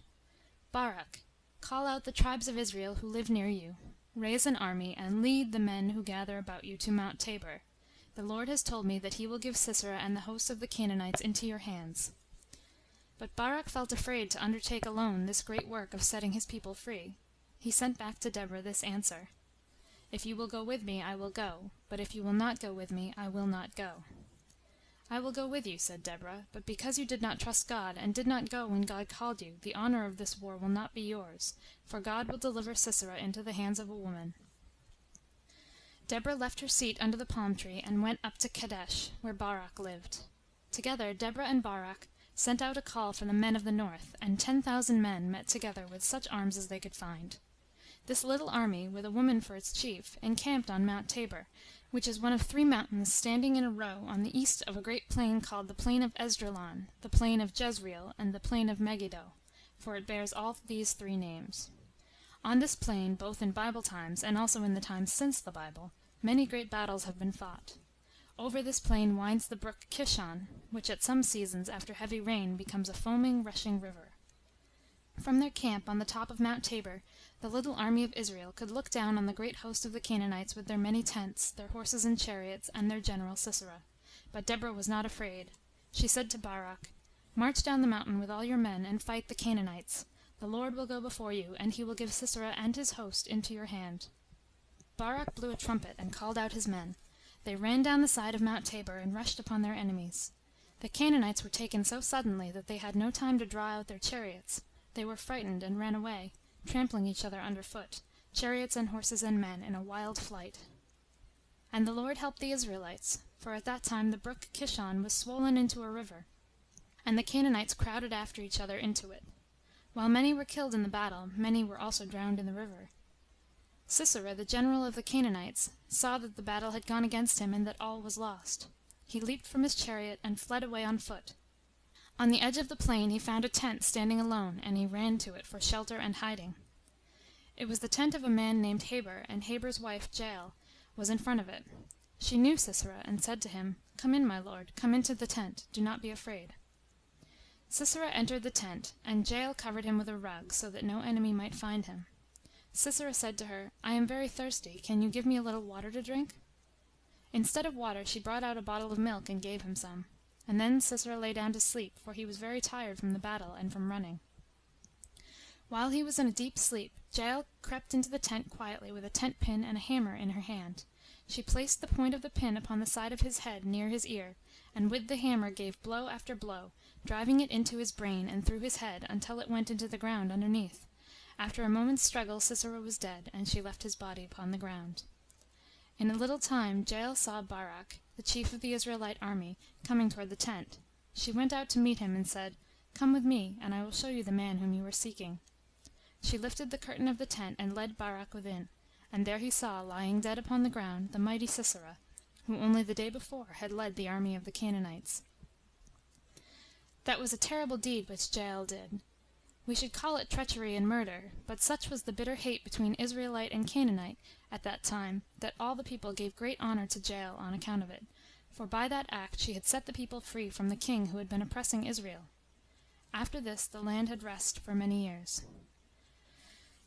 Barak, call out the tribes of Israel who live near you. Raise an army, and lead the men who gather about you to Mount Tabor. The Lord has told me that he will give Sisera and the hosts of the Canaanites into your hands. But Barak felt afraid to undertake alone this great work of setting his people free. He sent back to Deborah this answer: If you will go with me, I will go, but if you will not go with me, I will not go. I will go with you, said Deborah, but because you did not trust God, and did not go when God called you, the honor of this war will not be yours, for God will deliver Sisera into the hands of a woman. Deborah left her seat under the palm tree, and went up to Kadesh, where Barak lived. Together Deborah and Barak sent out a call for the men of the north, and 10,000 men met together with such arms as they could find. This little army, with a woman for its chief, encamped on Mount Tabor, which is one of 3 mountains standing in a row on the east of a great plain called the plain of Esdraelon, the plain of Jezreel, and the plain of Megiddo, for it bears all these 3 names. On this plain, both in Bible times and also in the times since the Bible, many great battles have been fought. Over this plain winds the brook Kishon, which at some seasons after heavy rain becomes a foaming, rushing river. From their camp on the top of Mount Tabor, the little army of Israel could look down on the great host of the Canaanites with their many tents, their horses and chariots, and their general Sisera. But Deborah was not afraid. She said to Barak, March down the mountain with all your men, and fight the Canaanites. The Lord will go before you, and he will give Sisera and his host into your hand. Barak blew a trumpet, and called out his men. They ran down the side of Mount Tabor, and rushed upon their enemies. The Canaanites were taken so suddenly that they had no time to draw out their chariots. They were frightened, and ran away, trampling each other under foot, chariots and horses and men, in a wild flight. And the Lord helped the Israelites, for at that time the brook Kishon was swollen into a river, and the Canaanites crowded after each other into it. While many were killed in the battle, many were also drowned in the river. Sisera, the general of the Canaanites, saw that the battle had gone against him, and that all was lost. He leaped from his chariot, and fled away on foot. On the edge of the plain he found a tent standing alone, and he ran to it for shelter and hiding. It was the tent of a man named Heber, and Heber's wife Jael was in front of it. She knew Sisera, and said to him, Come in, my lord, come into the tent, do not be afraid. Sisera entered the tent, and Jael covered him with a rug, so that no enemy might find him. Sisera said to her, I am very thirsty, can you give me a little water to drink? Instead of water she brought out a bottle of milk and gave him some. And then Sisera lay down to sleep, for he was very tired from the battle and from running. While he was in a deep sleep, Jael crept into the tent quietly with a tent pin and a hammer in her hand. She placed the point of the pin upon the side of his head near his ear, and with the hammer gave blow after blow, driving it into his brain and through his head until it went into the ground underneath. After a moment's struggle Sisera was dead, and she left his body upon the ground. In a little time Jael saw Barak, the chief of the Israelite army, coming toward the tent. She went out to meet him and said, "Come with me, and I will show you the man whom you are seeking." She lifted the curtain of the tent and led Barak within, and there he saw, lying dead upon the ground, the mighty Sisera, who only the day before had led the army of the Canaanites. That was a terrible deed which Jael did. We should call it treachery and murder, but such was the bitter hate between Israelite and Canaanite at that time that all the people gave great honor to Jael on account of it, for by that act she had set the people free from the king who had been oppressing Israel. After this the land had rest for many years.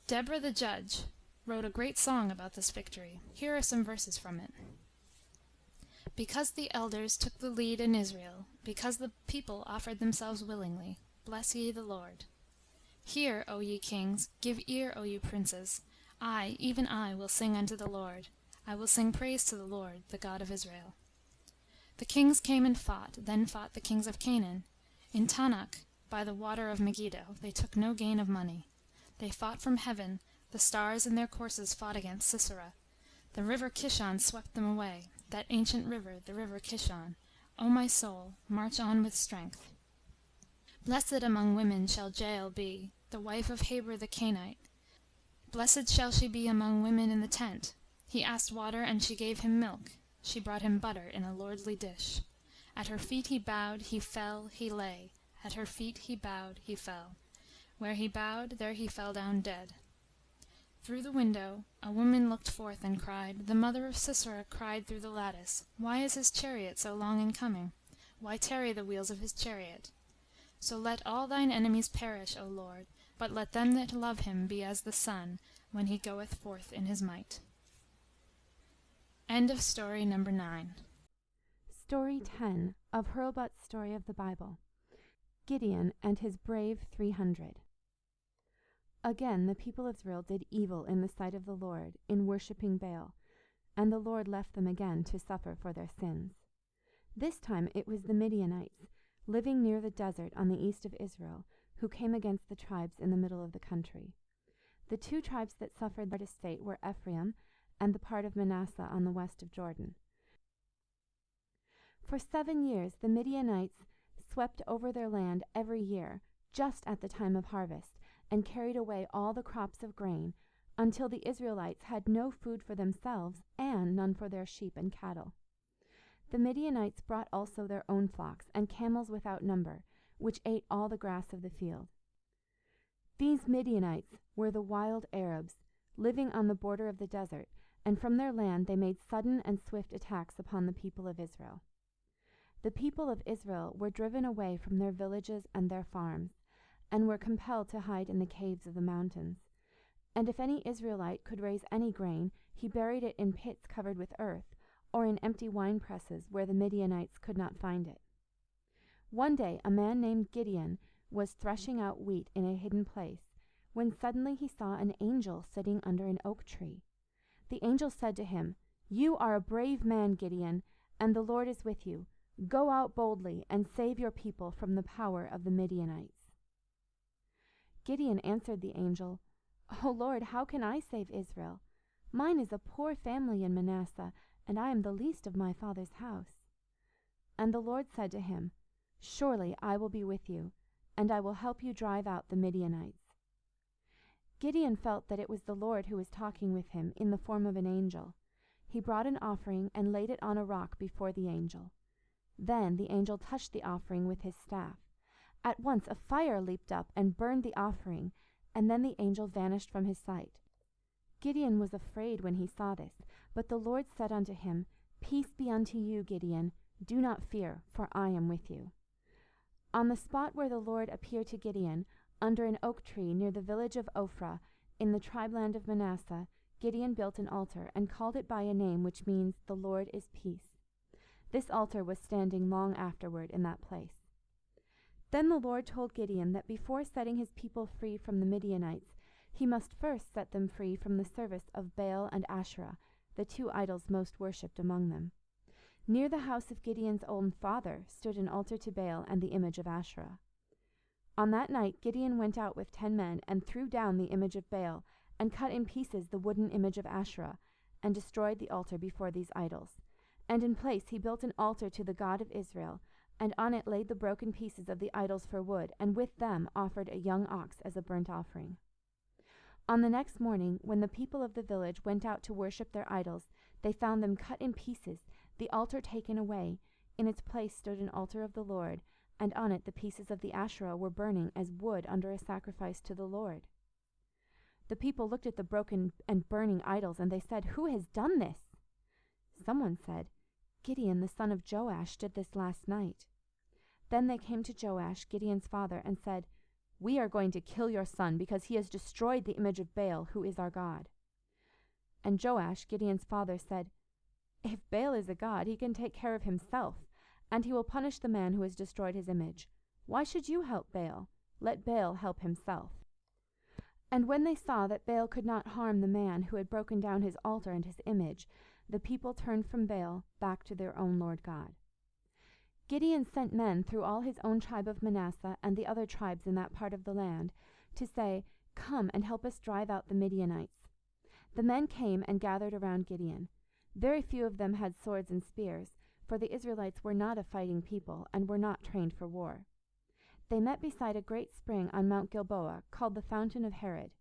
Deborah the judge wrote a great song about this victory. Here are some verses from it. Because the elders took the lead in Israel, because the people offered themselves willingly, bless ye the Lord. Hear, O ye kings, give ear, O ye princes. I, even I, will sing unto the Lord. I will sing praise to the Lord, the God of Israel. The kings came and fought, then fought the kings of Canaan. In Tanakh, by the water of Megiddo, they took no gain of money. They fought from heaven, the stars in their courses fought against Sisera. The river Kishon swept them away, that ancient river, the river Kishon. O my soul, march on with strength. Blessed among women shall Jael be, the wife of Heber the Kenite. Blessed shall she be among women in the tent. He asked water, and she gave him milk. She brought him butter in a lordly dish. At her feet he bowed, he fell, he lay. At her feet he bowed, he fell. Where he bowed, there he fell down dead. Through the window a woman looked forth and cried, the mother of Sisera cried through the lattice, Why is his chariot so long in coming? Why tarry the wheels of his chariot? So let all thine enemies perish, O Lord, but let them that love him be as the sun, when he goeth forth in his might. End of story number 9. Story 10 of Hurlbut's Story of the Bible. Gideon and his brave 300. Again the people of Israel did evil in the sight of the Lord, in worshipping Baal, and the Lord left them again to suffer for their sins. This time it was the Midianites, living near the desert on the east of Israel, who came against the tribes in the middle of the country. The two tribes that suffered the hardest fate were Ephraim and the part of Manasseh on the west of Jordan. For 7 years the Midianites swept over their land every year, just at the time of harvest, and carried away all the crops of grain, until the Israelites had no food for themselves and none for their sheep and cattle. The Midianites brought also their own flocks and camels without number, which ate all the grass of the field. These Midianites were the wild Arabs, living on the border of the desert, and from their land they made sudden and swift attacks upon the people of Israel. The people of Israel were driven away from their villages and their farms, and were compelled to hide in the caves of the mountains. And if any Israelite could raise any grain, he buried it in pits covered with earth, or in empty wine presses where the Midianites could not find it. One day a man named Gideon was threshing out wheat in a hidden place, when suddenly he saw an angel sitting under an oak tree. The angel said to him, "You are a brave man, Gideon, and the Lord is with you. Go out boldly and save your people from the power of the Midianites." Gideon answered the angel, "O Lord, how can I save Israel? Mine is a poor family in Manasseh, and I am the least of my father's house." And the Lord said to him, "Surely I will be with you, and I will help you drive out the Midianites." Gideon felt that it was the Lord who was talking with him in the form of an angel. He brought an offering and laid it on a rock before the angel. Then the angel touched the offering with his staff. At once a fire leaped up and burned the offering, and then the angel vanished from his sight. Gideon was afraid when he saw this, but the Lord said unto him, "Peace be unto you, Gideon. Do not fear, for I am with you." On the spot where the Lord appeared to Gideon, under an oak tree near the village of Ophrah, in the tribeland of Manasseh, Gideon built an altar and called it by a name which means "The Lord is peace." This altar was standing long afterward in that place. Then the Lord told Gideon that before setting his people free from the Midianites, he must first set them free from the service of Baal and Asherah, the two idols most worshipped among them. Near the house of Gideon's own father stood an altar to Baal and the image of Asherah. On that night Gideon went out with 10 men and threw down the image of Baal and cut in pieces the wooden image of Asherah and destroyed the altar before these idols. And in place he built an altar to the God of Israel, and on it laid the broken pieces of the idols for wood, and with them offered a young ox as a burnt offering. On the next morning, when the people of the village went out to worship their idols, they found them cut in pieces, the altar taken away. In its place stood an altar of the Lord, and on it the pieces of the Asherah were burning as wood under a sacrifice to the Lord. The people looked at the broken and burning idols, and they said, "Who has done this?" Someone said, "Gideon the son of Joash did this last night." Then they came to Joash, Gideon's father, and said, "We are going to kill your son because he has destroyed the image of Baal, who is our God." And Joash, Gideon's father, said, "If Baal is a god, he can take care of himself, and he will punish the man who has destroyed his image. Why should you help Baal? Let Baal help himself." And when they saw that Baal could not harm the man who had broken down his altar and his image, the people turned from Baal back to their own Lord God. Gideon sent men through all his own tribe of Manasseh and the other tribes in that part of the land to say, "Come and help us drive out the Midianites." The men came and gathered around Gideon. Very few of them had swords and spears, for the Israelites were not a fighting people and were not trained for war. They met beside a great spring on Mount Gilboa, called the Fountain of Herod.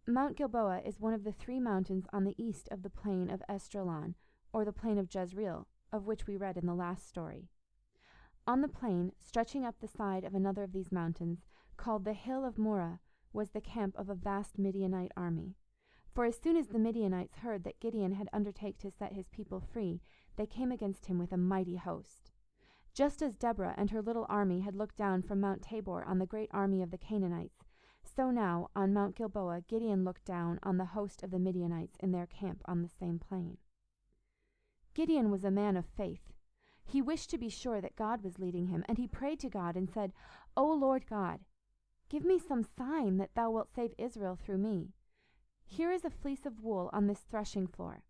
Mount Gilboa is one of the 3 mountains on the east of the plain of Esdraelon, or the plain of Jezreel, of which we read in the last story. On the plain, stretching up the side of another of these mountains, called the Hill of Moreh, was the camp of a vast Midianite army. For as soon as the Midianites heard that Gideon had undertaken to set his people free, they came against him with a mighty host. Just as Deborah and her little army had looked down from Mount Tabor on the great army of the Canaanites, so now on Mount Gilboa Gideon looked down on the host of the Midianites in their camp on the same plain. Gideon was a man of faith. He wished to be sure that God was leading him, and he prayed to God and said, "O Lord God, give me some sign that thou wilt save Israel through me. Here is a fleece of wool on this threshing floor.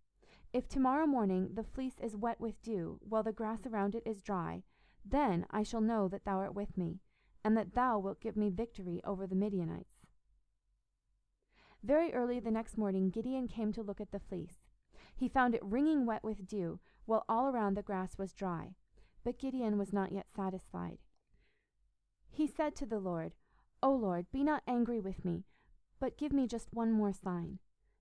If tomorrow morning the fleece is wet with dew, while the grass around it is dry, then I shall know that thou art with me, and that thou wilt give me victory over the Midianites." Very early the next morning Gideon came to look at the fleece. He found it wringing wet with dew, while all around the grass was dry. But Gideon was not yet satisfied. He said to the Lord, "O Lord, be not angry with me, but give me just one more sign.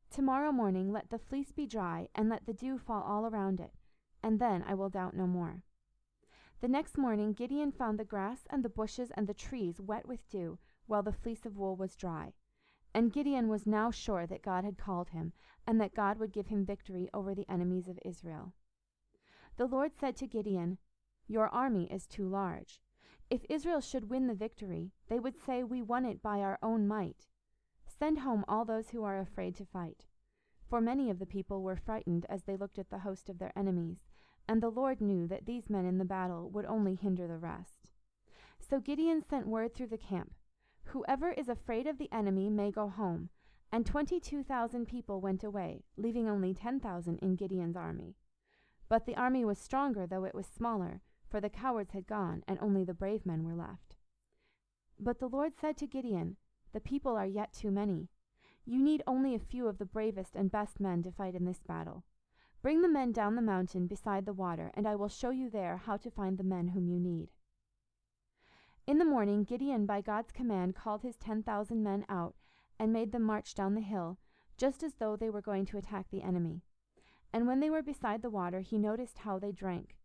Tomorrow morning let the fleece be dry, and let the dew fall all around it, and then I will doubt no more." The next morning Gideon found the grass and the bushes and the trees wet with dew, while the fleece of wool was dry. And Gideon was now sure that God had called him, and that God would give him victory over the enemies of Israel. The Lord said to Gideon, "Your army is too large. If Israel should win the victory, they would say, 'We won it by our own might.' Send home all those who are afraid to fight." For many of the people were frightened as they looked at the host of their enemies, and the Lord knew that these men in the battle would only hinder the rest. So Gideon sent word through the camp, "Whoever is afraid of the enemy may go home," and 22,000 people went away, leaving only 10,000 in Gideon's army. But the army was stronger, though it was smaller, for the cowards had gone, and only the brave men were left. But the Lord said to Gideon, "The people are yet too many. You need only a few of the bravest and best men to fight in this battle. Bring the men down the mountain beside the water, and I will show you there how to find the men whom you need." In the morning Gideon by God's command called his 10,000 men out and made them march down the hill, just as though they were going to attack the enemy. And when they were beside the water he noticed how they drank,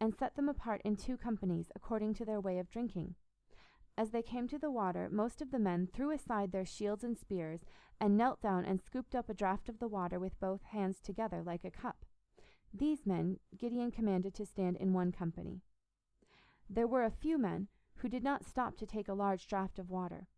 and set them apart in 2 companies according to their way of drinking. As they came to the water, most of the men threw aside their shields and spears, and knelt down and scooped up a draught of the water with both hands together like a cup. These men Gideon commanded to stand in 1 company. There were a few men who did not stop to take a large draught of water.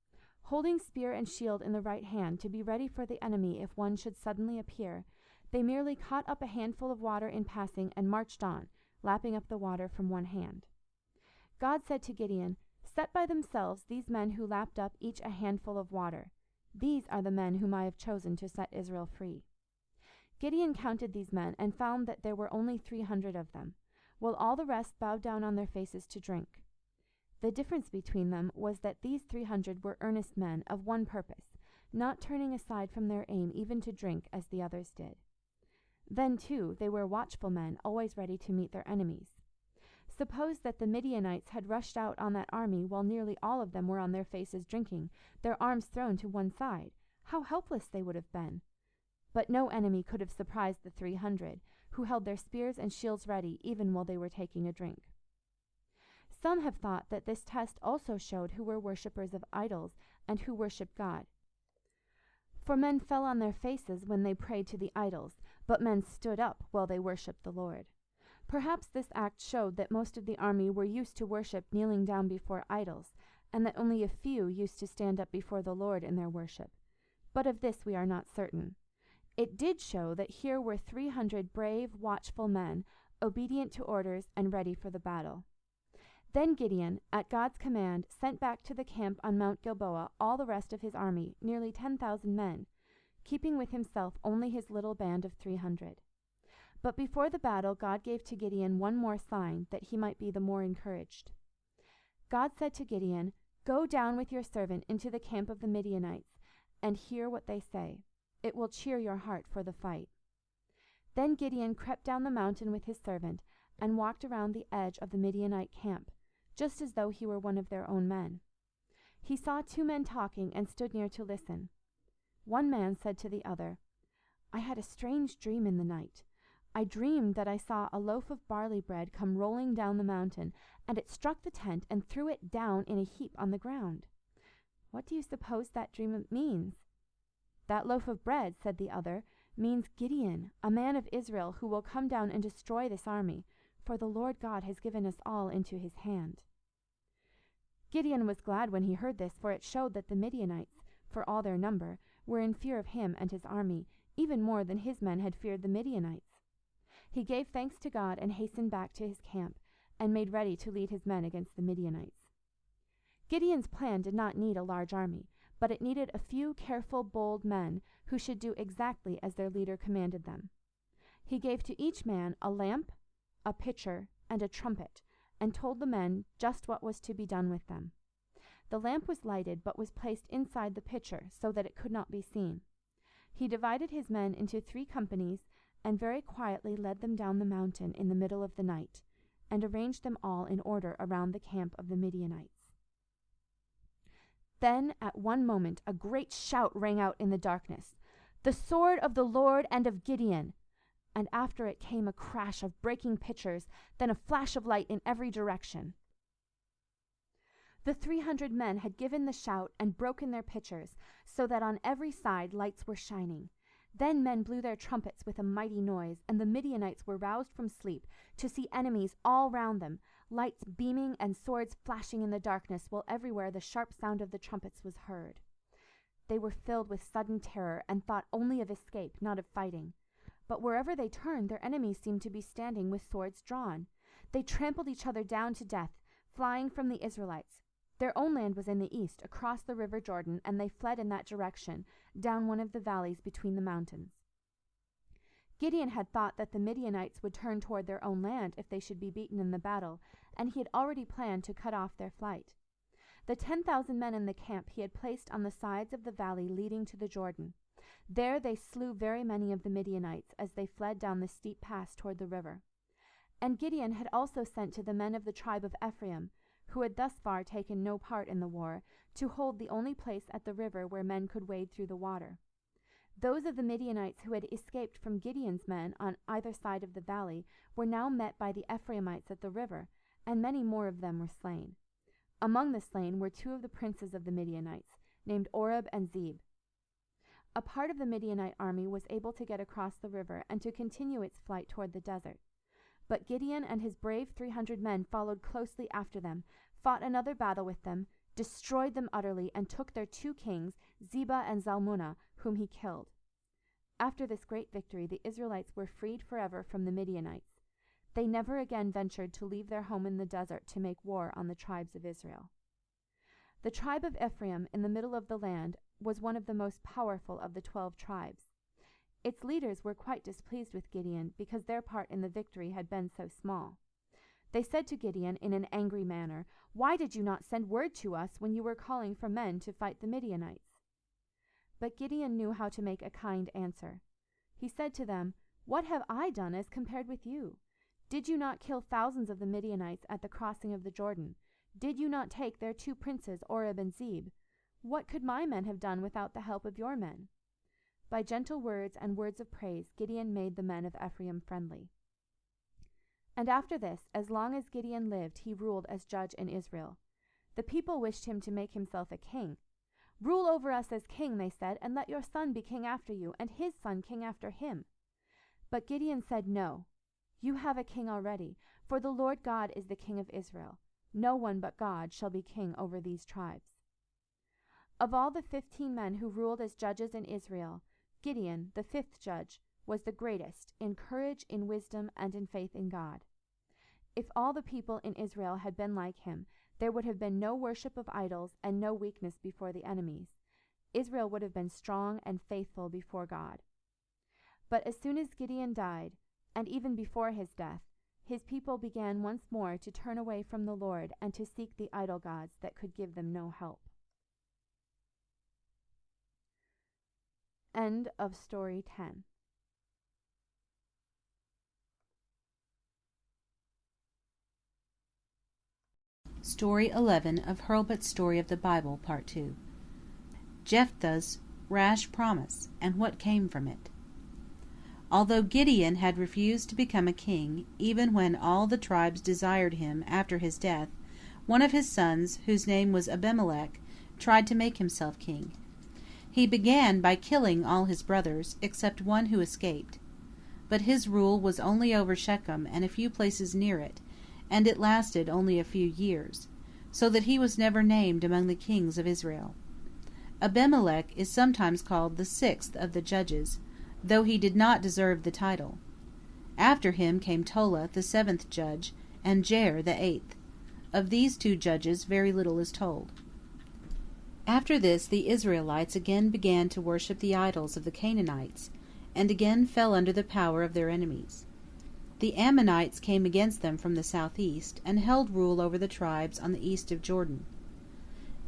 Holding spear and shield in the right hand to be ready for the enemy if one should suddenly appear, they merely caught up a handful of water in passing and marched on, lapping up the water from one hand. God said to Gideon, Set by themselves these men who lapped up each a handful of water. These are the men whom I have chosen to set Israel free." Gideon counted these men and found that there were only 300 of them, while all the rest bowed down on their faces to drink. The difference between them was that these 300 were earnest men of one purpose, not turning aside from their aim even to drink as the others did. Then, too, they were watchful men, always ready to meet their enemies. Suppose that the Midianites had rushed out on that army while nearly all of them were on their faces drinking, their arms thrown to one side. How helpless they would have been! But no enemy could have surprised the 300, who held their spears and shields ready even while they were taking a drink. Some have thought that this test also showed who were worshippers of idols and who worshipped God. For men fell on their faces when they prayed to the idols, but men stood up while they worshipped the Lord. Perhaps this act showed that most of the army were used to worship kneeling down before idols, and that only a few used to stand up before the Lord in their worship. But of this we are not certain. It did show that here were 300 brave, watchful men, obedient to orders and ready for the battle. Then Gideon, at God's command, sent back to the camp on Mount Gilboa all the rest of his army, nearly 10,000 men, keeping with himself only his little band of 300. But before the battle, God gave to Gideon one more sign, that he might be the more encouraged. God said to Gideon, "Go down with your servant into the camp of the Midianites, and hear what they say. It will cheer your heart for the fight." Then Gideon crept down the mountain with his servant, and walked around the edge of the Midianite camp, just as though he were one of their own men. He saw 2 men talking and stood near to listen. One man said to the other, "I had a strange dream in the night. I dreamed that I saw a loaf of barley bread come rolling down the mountain, and it struck the tent and threw it down in a heap on the ground. What do you suppose that dream means?" "That loaf of bread," said the other, "means Gideon, a man of Israel, who will come down and destroy this army, for the Lord God has given us all into his hand." Gideon was glad when he heard this, for it showed that the Midianites, for all their number, were in fear of him and his army, even more than his men had feared the Midianites. He gave thanks to God and hastened back to his camp, and made ready to lead his men against the Midianites. Gideon's plan did not need a large army, but it needed a few careful, bold men who should do exactly as their leader commanded them. He gave to each man a lamp, a pitcher, and a trumpet, and told the men just what was to be done with them. The lamp was lighted, but was placed inside the pitcher, so that it could not be seen. He divided his men into 3 companies, and very quietly led them down the mountain in the middle of the night, and arranged them all in order around the camp of the Midianites. Then at one moment a great shout rang out in the darkness, "The sword of the Lord and of Gideon!" And after it came a crash of breaking pitchers, then a flash of light in every direction. The 300 men had given the shout and broken their pitchers, so that on every side lights were shining. Then men blew their trumpets with a mighty noise, and the Midianites were roused from sleep to see enemies all round them, lights beaming and swords flashing in the darkness, while everywhere the sharp sound of the trumpets was heard. They were filled with sudden terror and thought only of escape, not of fighting. But wherever they turned, their enemies seemed to be standing with swords drawn. They trampled each other down to death, flying from the Israelites. Their own land was in the east, across the river Jordan, and they fled in that direction, down one of the valleys between the mountains. Gideon had thought that the Midianites would turn toward their own land if they should be beaten in the battle, and he had already planned to cut off their flight. The 10,000 men in the camp he had placed on the sides of the valley leading to the Jordan. There they slew very many of the Midianites as they fled down the steep pass toward the river. And Gideon had also sent to the men of the tribe of Ephraim, who had thus far taken no part in the war, to hold the only place at the river where men could wade through the water. Those of the Midianites who had escaped from Gideon's men on either side of the valley were now met by the Ephraimites at the river, and many more of them were slain. Among the slain were 2 of the princes of the Midianites, named Oreb and Zeb. A part of the Midianite army was able to get across the river and to continue its flight toward the desert. But Gideon and his brave 300 men followed closely after them, fought another battle with them, destroyed them utterly, and took their 2 kings, Zebah and Zalmunna, whom he killed. After this great victory, the Israelites were freed forever from the Midianites. They never again ventured to leave their home in the desert to make war on the tribes of Israel. The tribe of Ephraim, in the middle of the land, was one of the most powerful of the 12 tribes. Its leaders were quite displeased with Gideon because their part in the victory had been so small. They said to Gideon in an angry manner, "Why did you not send word to us when you were calling for men to fight the Midianites?" But Gideon knew how to make a kind answer. He said to them, "What have I done as compared with you? Did you not kill thousands of the Midianites at the crossing of the Jordan? Did you not take their 2 princes, Oreb and Zeb? What could my men have done without the help of your men?" By gentle words and words of praise, Gideon made the men of Ephraim friendly. And after this, as long as Gideon lived, he ruled as judge in Israel. The people wished him to make himself a king. "Rule over us as king," they said, "and let your son be king after you, and his son king after him." But Gideon said, "No, you have a king already, for the Lord God is the king of Israel. No one but God shall be king over these tribes." Of all the 15 men who ruled as judges in Israel, Gideon, the 5th judge, was the greatest in courage, in wisdom, and in faith in God. If all the people in Israel had been like him, there would have been no worship of idols and no weakness before the enemies. Israel would have been strong and faithful before God. But as soon as Gideon died, and even before his death, his people began once more to turn away from the Lord and to seek the idol gods that could give them no help. End of story 10. Story 11 of Hurlbut's Story of the Bible, Part 2. Jephthah's rash promise, and what came from it. Although Gideon had refused to become a king, even when all the tribes desired him after his death, one of his sons, whose name was Abimelech, tried to make himself king. He began by killing all his brothers, except one who escaped. But his rule was only over Shechem and a few places near it, and it lasted only a few years, so that he was never named among the kings of Israel. Abimelech is sometimes called the 6th of the judges, though he did not deserve the title. After him came Tola, the 7th judge, and Jair, the 8th. Of these 2 judges very little is told. After this the Israelites again began to worship the idols of the Canaanites, and again fell under the power of their enemies. The Ammonites came against them from the southeast, and held rule over the tribes on the east of Jordan.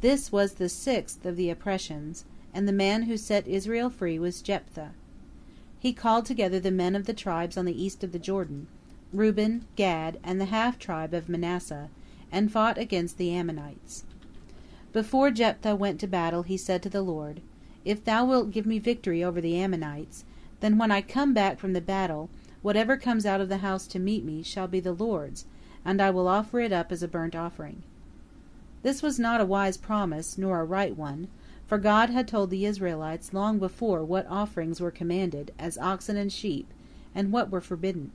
This was the 6th of the oppressions, and the man who set Israel free was Jephthah. He called together the men of the tribes on the east of the Jordan, Reuben, Gad, and the half-tribe of Manasseh, and fought against the Ammonites. Before Jephthah went to battle, he said to the Lord, "If thou wilt give me victory over the Ammonites, then when I come back from the battle, whatever comes out of the house to meet me shall be the Lord's, and I will offer it up as a burnt offering." This was not a wise promise, nor a right one, for God had told the Israelites long before what offerings were commanded, as oxen and sheep, and what were forbidden.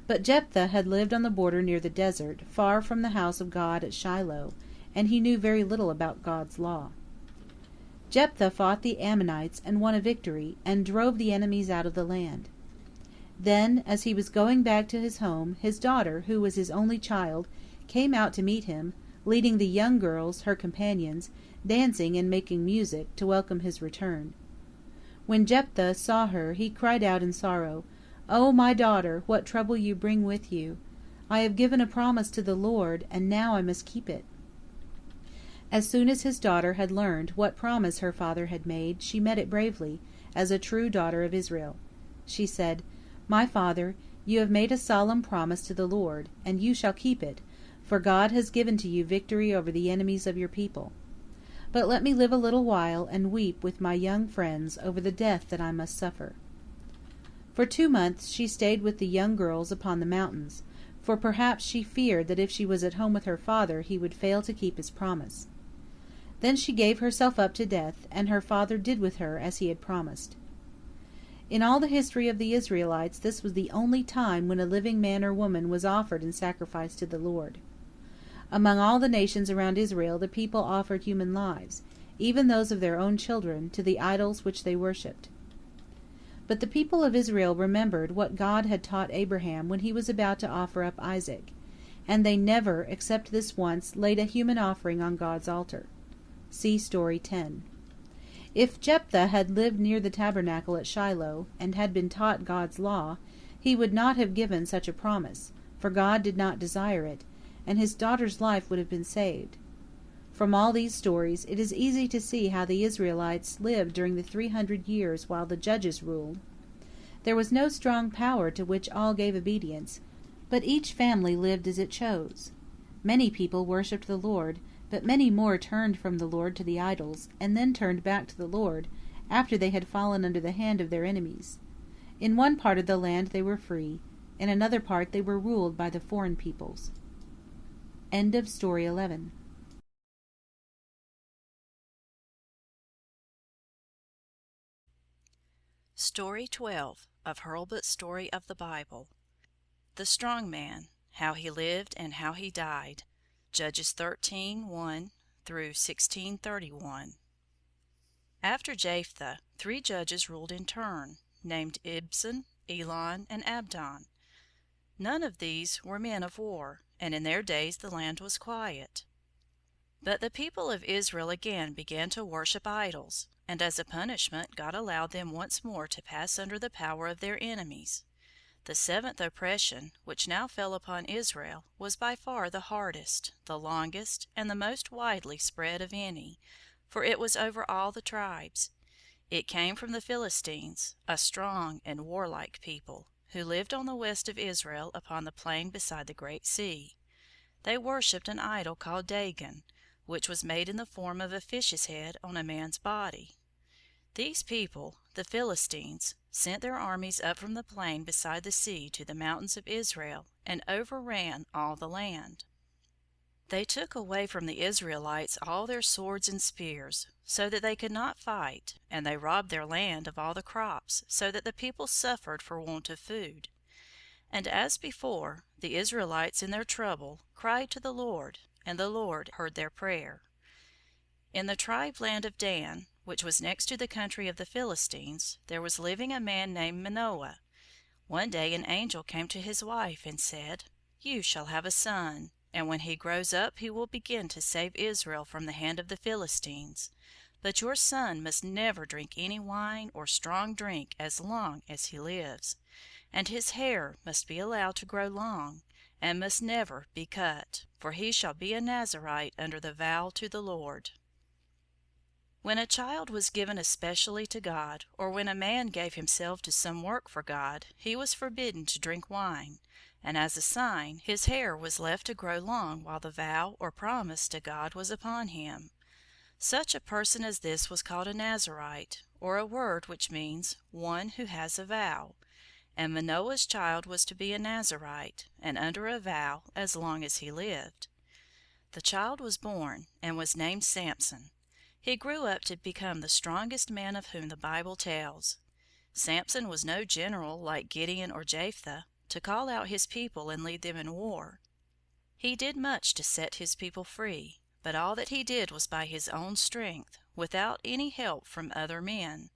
But Jephthah had lived on the border near the desert, far from the house of God at Shiloh, and he knew very little about God's law. Jephthah fought the Ammonites and won a victory, and drove the enemies out of the land. Then, as he was going back to his home, his daughter, who was his only child, came out to meet him, leading the young girls, her companions, dancing and making music, to welcome his return. When Jephthah saw her, he cried out in sorrow, "O my daughter, what trouble you bring with you! I have given a promise to the Lord, and now I must keep it." As soon as his daughter had learned what promise her father had made, she met it bravely, as a true daughter of Israel. She said, "My father, you have made a solemn promise to the Lord, and you shall keep it, for God has given to you victory over the enemies of your people. But let me live a little while and weep with my young friends over the death that I must suffer." For 2 months she stayed with the young girls upon the mountains, for perhaps she feared that if she was at home with her father he would fail to keep his promise. Then she gave herself up to death, and her father did with her as he had promised. In all the history of the Israelites this was the only time when a living man or woman was offered in sacrifice to the Lord. Among all the nations around Israel the people offered human lives, even those of their own children, to the idols which they worshipped. But the people of Israel remembered what God had taught Abraham when he was about to offer up Isaac, and they never, except this once, laid a human offering on God's altar. See Story 10. If Jephthah had lived near the tabernacle at Shiloh, and had been taught God's law, he would not have given such a promise, for God did not desire it, and his daughter's life would have been saved. From all these stories, it is easy to see how the Israelites lived during the 300 years while the judges ruled. There was no strong power to which all gave obedience, but each family lived as it chose. Many people worshipped the Lord, but many more turned from the Lord to the idols, and then turned back to the Lord, after they had fallen under the hand of their enemies. In one part of the land they were free, in another part they were ruled by the foreign peoples. End of Story 11. Story 12 of Hurlbut's Story of the Bible. The Strong Man, How He Lived and How He Died. Judges 13:1 through 16:31. After Jephthah, 3 judges ruled in turn, named Ibzan, Elon, and Abdon. None of these were men of war, and in their days the land was quiet. But the people of Israel again began to worship idols, and as a punishment God allowed them once more to pass under the power of their enemies. The 7th oppression, which now fell upon Israel, was by far the hardest, the longest, and the most widely spread of any, for it was over all the tribes. It came from the Philistines, a strong and warlike people, who lived on the west of Israel upon the plain beside the Great Sea. They worshipped an idol called Dagon, which was made in the form of a fish's head on a man's body. These people, the Philistines, sent their armies up from the plain beside the sea to the mountains of Israel, and overran all the land. They took away from the Israelites all their swords and spears, so that they could not fight, and they robbed their land of all the crops, so that the people suffered for want of food. And as before, the Israelites in their trouble cried to the Lord, and the Lord heard their prayer. In the tribe land of Dan, which was next to the country of the Philistines, there was living a man named Manoah. One day an angel came to his wife and said, "You shall have a son, and when he grows up he will begin to save Israel from the hand of the Philistines. But your son must never drink any wine or strong drink as long as he lives, and his hair must be allowed to grow long, and must never be cut, for he shall be a Nazirite under the vow to the Lord." When a child was given especially to God, or when a man gave himself to some work for God, he was forbidden to drink wine, and as a sign his hair was left to grow long while the vow or promise to God was upon him. Such a person as this was called a Nazirite, or a word which means one who has a vow, and Manoah's child was to be a Nazirite, and under a vow as long as he lived. The child was born, and was named Samson. He grew up to become the strongest man of whom the Bible tells. Samson was no general like Gideon or Jephthah, to call out his people and lead them in war. He did much to set his people free, but all that he did was by his own strength, without any help from other men.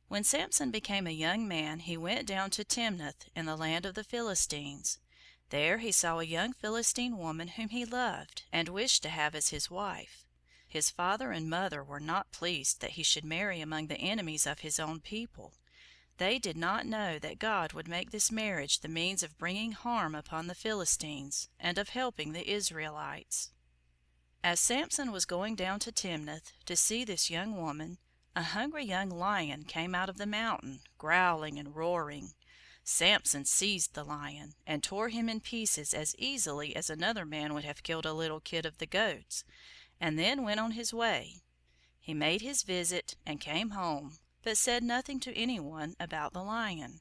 When Samson became a young man, he went down to Timnath in the land of the Philistines. There he saw a young Philistine woman whom he loved and wished to have as his wife. His father and mother were not pleased that he should marry among the enemies of his own people. They did not know that God would make this marriage the means of bringing harm upon the Philistines, and of helping the Israelites. As Samson was going down to Timnath to see this young woman, a hungry young lion came out of the mountain, growling and roaring. Samson seized the lion, and tore him in pieces as easily as another man would have killed a little kid of the goats, and then went on his way. He made his visit and came home, but said nothing to anyone about the lion.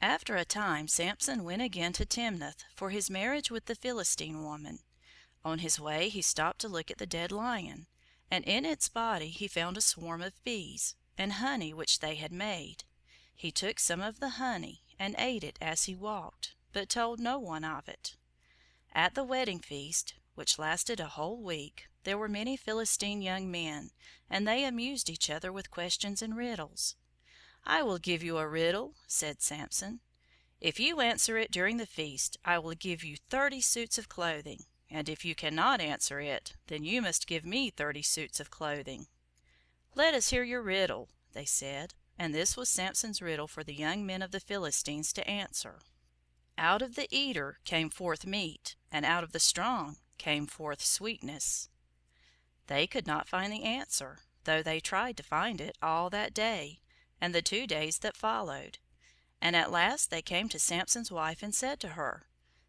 After a time Samson went again to Timnath for his marriage with the Philistine woman. On his way he stopped to look at the dead lion, and in its body he found a swarm of bees, and honey which they had made. He took some of the honey and ate it as he walked, but told no one of it. At the wedding feast, which lasted a whole week, there were many Philistine young men, and they amused each other with questions and riddles. "I will give you a riddle," said Samson. "If you answer it during the feast, I will give you 30 suits of clothing. and if you cannot answer it, then you must give me 30 suits of clothing." "Let us hear your riddle," they said, and this was Samson's riddle for the young men of the Philistines to answer. "Out of the eater came forth meat, and out of the strong came forth sweetness." They could not find the answer, though they tried to find it all that day, and the 2 days that followed. And at last they came to Samson's wife and said to her,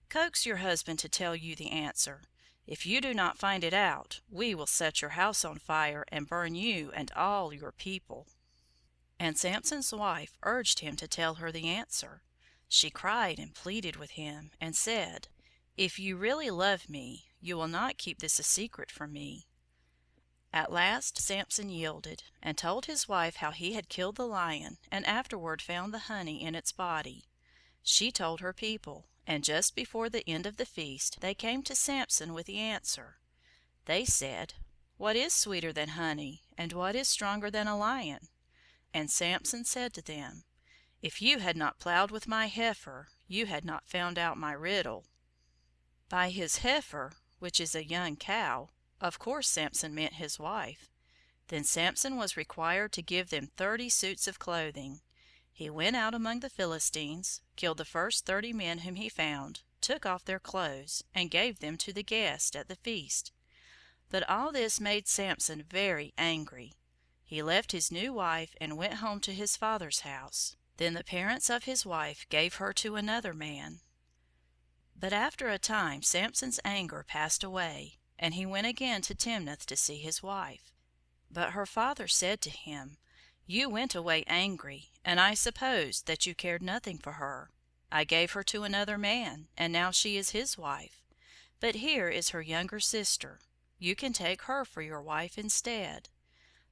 "Coax your husband to tell you the answer. If you do not find it out, we will set your house on fire and burn you and all your people." And Samson's wife urged him to tell her the answer. She cried and pleaded with him, and said, "If you really love me, you will not keep this a secret from me." At last Samson yielded, and told his wife how he had killed the lion, and afterward found the honey in its body. She told her people, and just before the end of the feast they came to Samson with the answer. They said, "What is sweeter than honey, and what is stronger than a lion?" And Samson said to them, "If you had not plowed with my heifer, you had not found out my riddle." By his heifer, which is a young cow, of course Samson meant his wife. Then Samson was required to give them 30 suits of clothing. He went out among the Philistines, killed the first 30 men whom he found, took off their clothes, and gave them to the guests at the feast. But all this made Samson very angry. He left his new wife and went home to his father's house. Then the parents of his wife gave her to another man. But after a time Samson's anger passed away, and he went again to Timnath to see his wife. But her father said to him, "You went away angry, and I supposed that you cared nothing for her. I gave her to another man, and now she is his wife. But here is her younger sister. You can take her for your wife instead."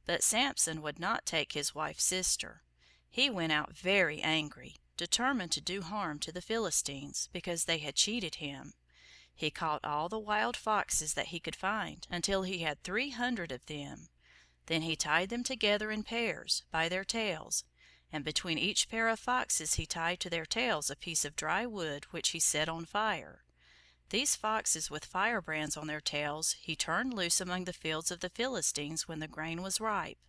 But Samson would not take his wife's sister. He went out very angry, determined to do harm to the Philistines, because they had cheated him. He caught all the wild foxes that he could find, until he had 300 of them. Then he tied them together in pairs, by their tails, and between each pair of foxes he tied to their tails a piece of dry wood which he set on fire. These foxes with firebrands on their tails he turned loose among the fields of the Philistines when the grain was ripe.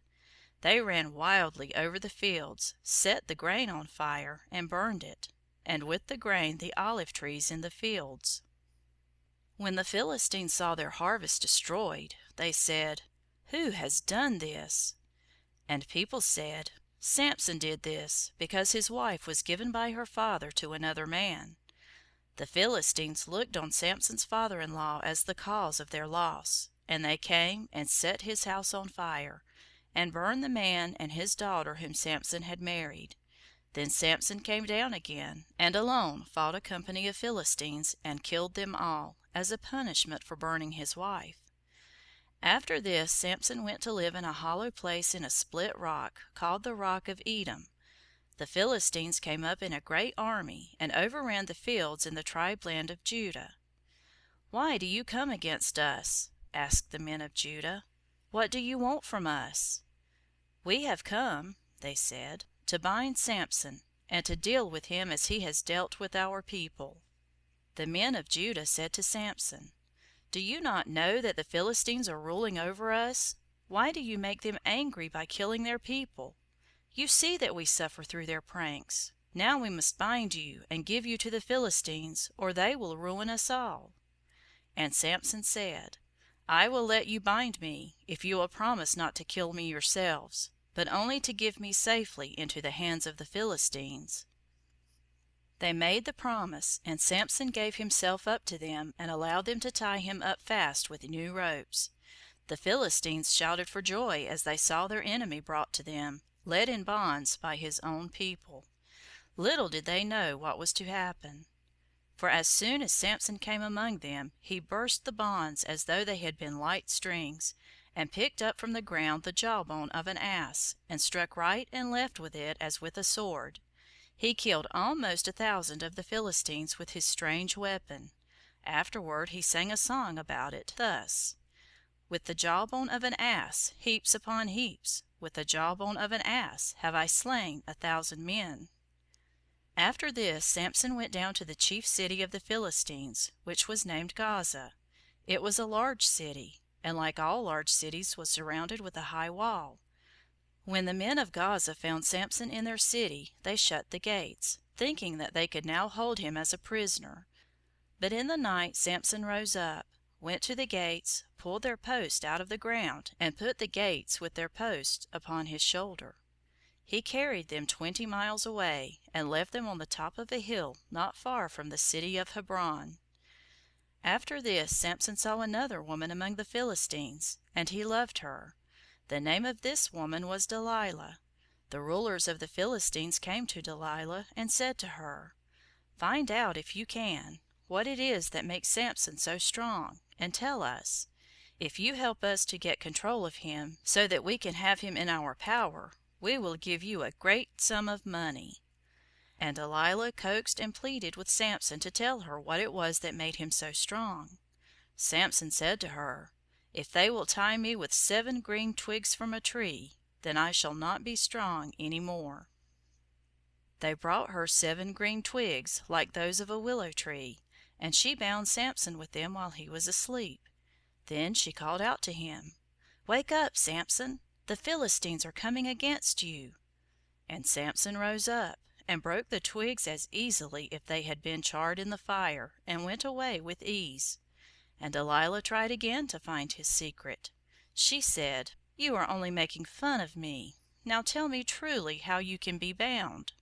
They ran wildly over the fields, set the grain on fire, and burned it, and with the grain the olive trees in the fields. When the Philistines saw their harvest destroyed, they said, "Who has done this?" And people said, "Samson did this, because his wife was given by her father to another man." The Philistines looked on Samson's father-in-law as the cause of their loss, and they came and set his house on fire, and burned the man and his daughter whom Samson had married. Then Samson came down again, and alone fought a company of Philistines, and killed them all, as a punishment for burning his wife. After this Samson went to live in a hollow place in a split rock, called the Rock of Edom. The Philistines came up in a great army, and overran the fields in the tribe land of Judah. "Why do you come against us?" asked the men of Judah. "What do you want from us?" "We have come," they said, "to bind Samson, and to deal with him as he has dealt with our people." The men of Judah said to Samson, "Do you not know that the Philistines are ruling over us? Why do you make them angry by killing their people? You see that we suffer through their pranks. Now we must bind you and give you to the Philistines, or they will ruin us all." And Samson said, "I will let you bind me, if you will promise not to kill me yourselves, but only to give me safely into the hands of the Philistines." They made the promise, and Samson gave himself up to them, and allowed them to tie him up fast with new ropes. The Philistines shouted for joy as they saw their enemy brought to them, led in bonds by his own people. Little did they know what was to happen. For as soon as Samson came among them, he burst the bonds as though they had been light strings, and picked up from the ground the jawbone of an ass, and struck right and left with it as with a sword. He killed almost 1,000 of the Philistines with his strange weapon. Afterward he sang a song about it thus: "With the jawbone of an ass, heaps upon heaps, with the jawbone of an ass have I slain 1,000 men." After this Samson went down to the chief city of the Philistines, which was named Gaza. It was a large city, and like all large cities was surrounded with a high wall. When the men of Gaza found Samson in their city, they shut the gates, thinking that they could now hold him as a prisoner. But in the night Samson rose up, went to the gates, pulled their posts out of the ground, and put the gates with their posts upon his shoulder. He carried them 20 miles away, and left them on the top of a hill not far from the city of Hebron. After this Samson saw another woman among the Philistines, and he loved her. The name of this woman was Delilah. The rulers of the Philistines came to Delilah and said to her, "Find out, if you can, what it is that makes Samson so strong, and tell us. If you help us to get control of him, so that we can have him in our power, we will give you a great sum of money." And Delilah coaxed and pleaded with Samson to tell her what it was that made him so strong. Samson said to her, "If they will tie me with 7 green twigs from a tree, then I shall not be strong any more." They brought her 7 green twigs, like those of a willow tree, and she bound Samson with them while he was asleep. Then she called out to him, "Wake up, Samson! The Philistines are coming against you." And Samson rose up, and broke the twigs as easily if they had been charred in the fire, and went away with ease. And Delilah tried again to find his secret. She said, "You are only making fun of me. Now tell me truly how you can be bound."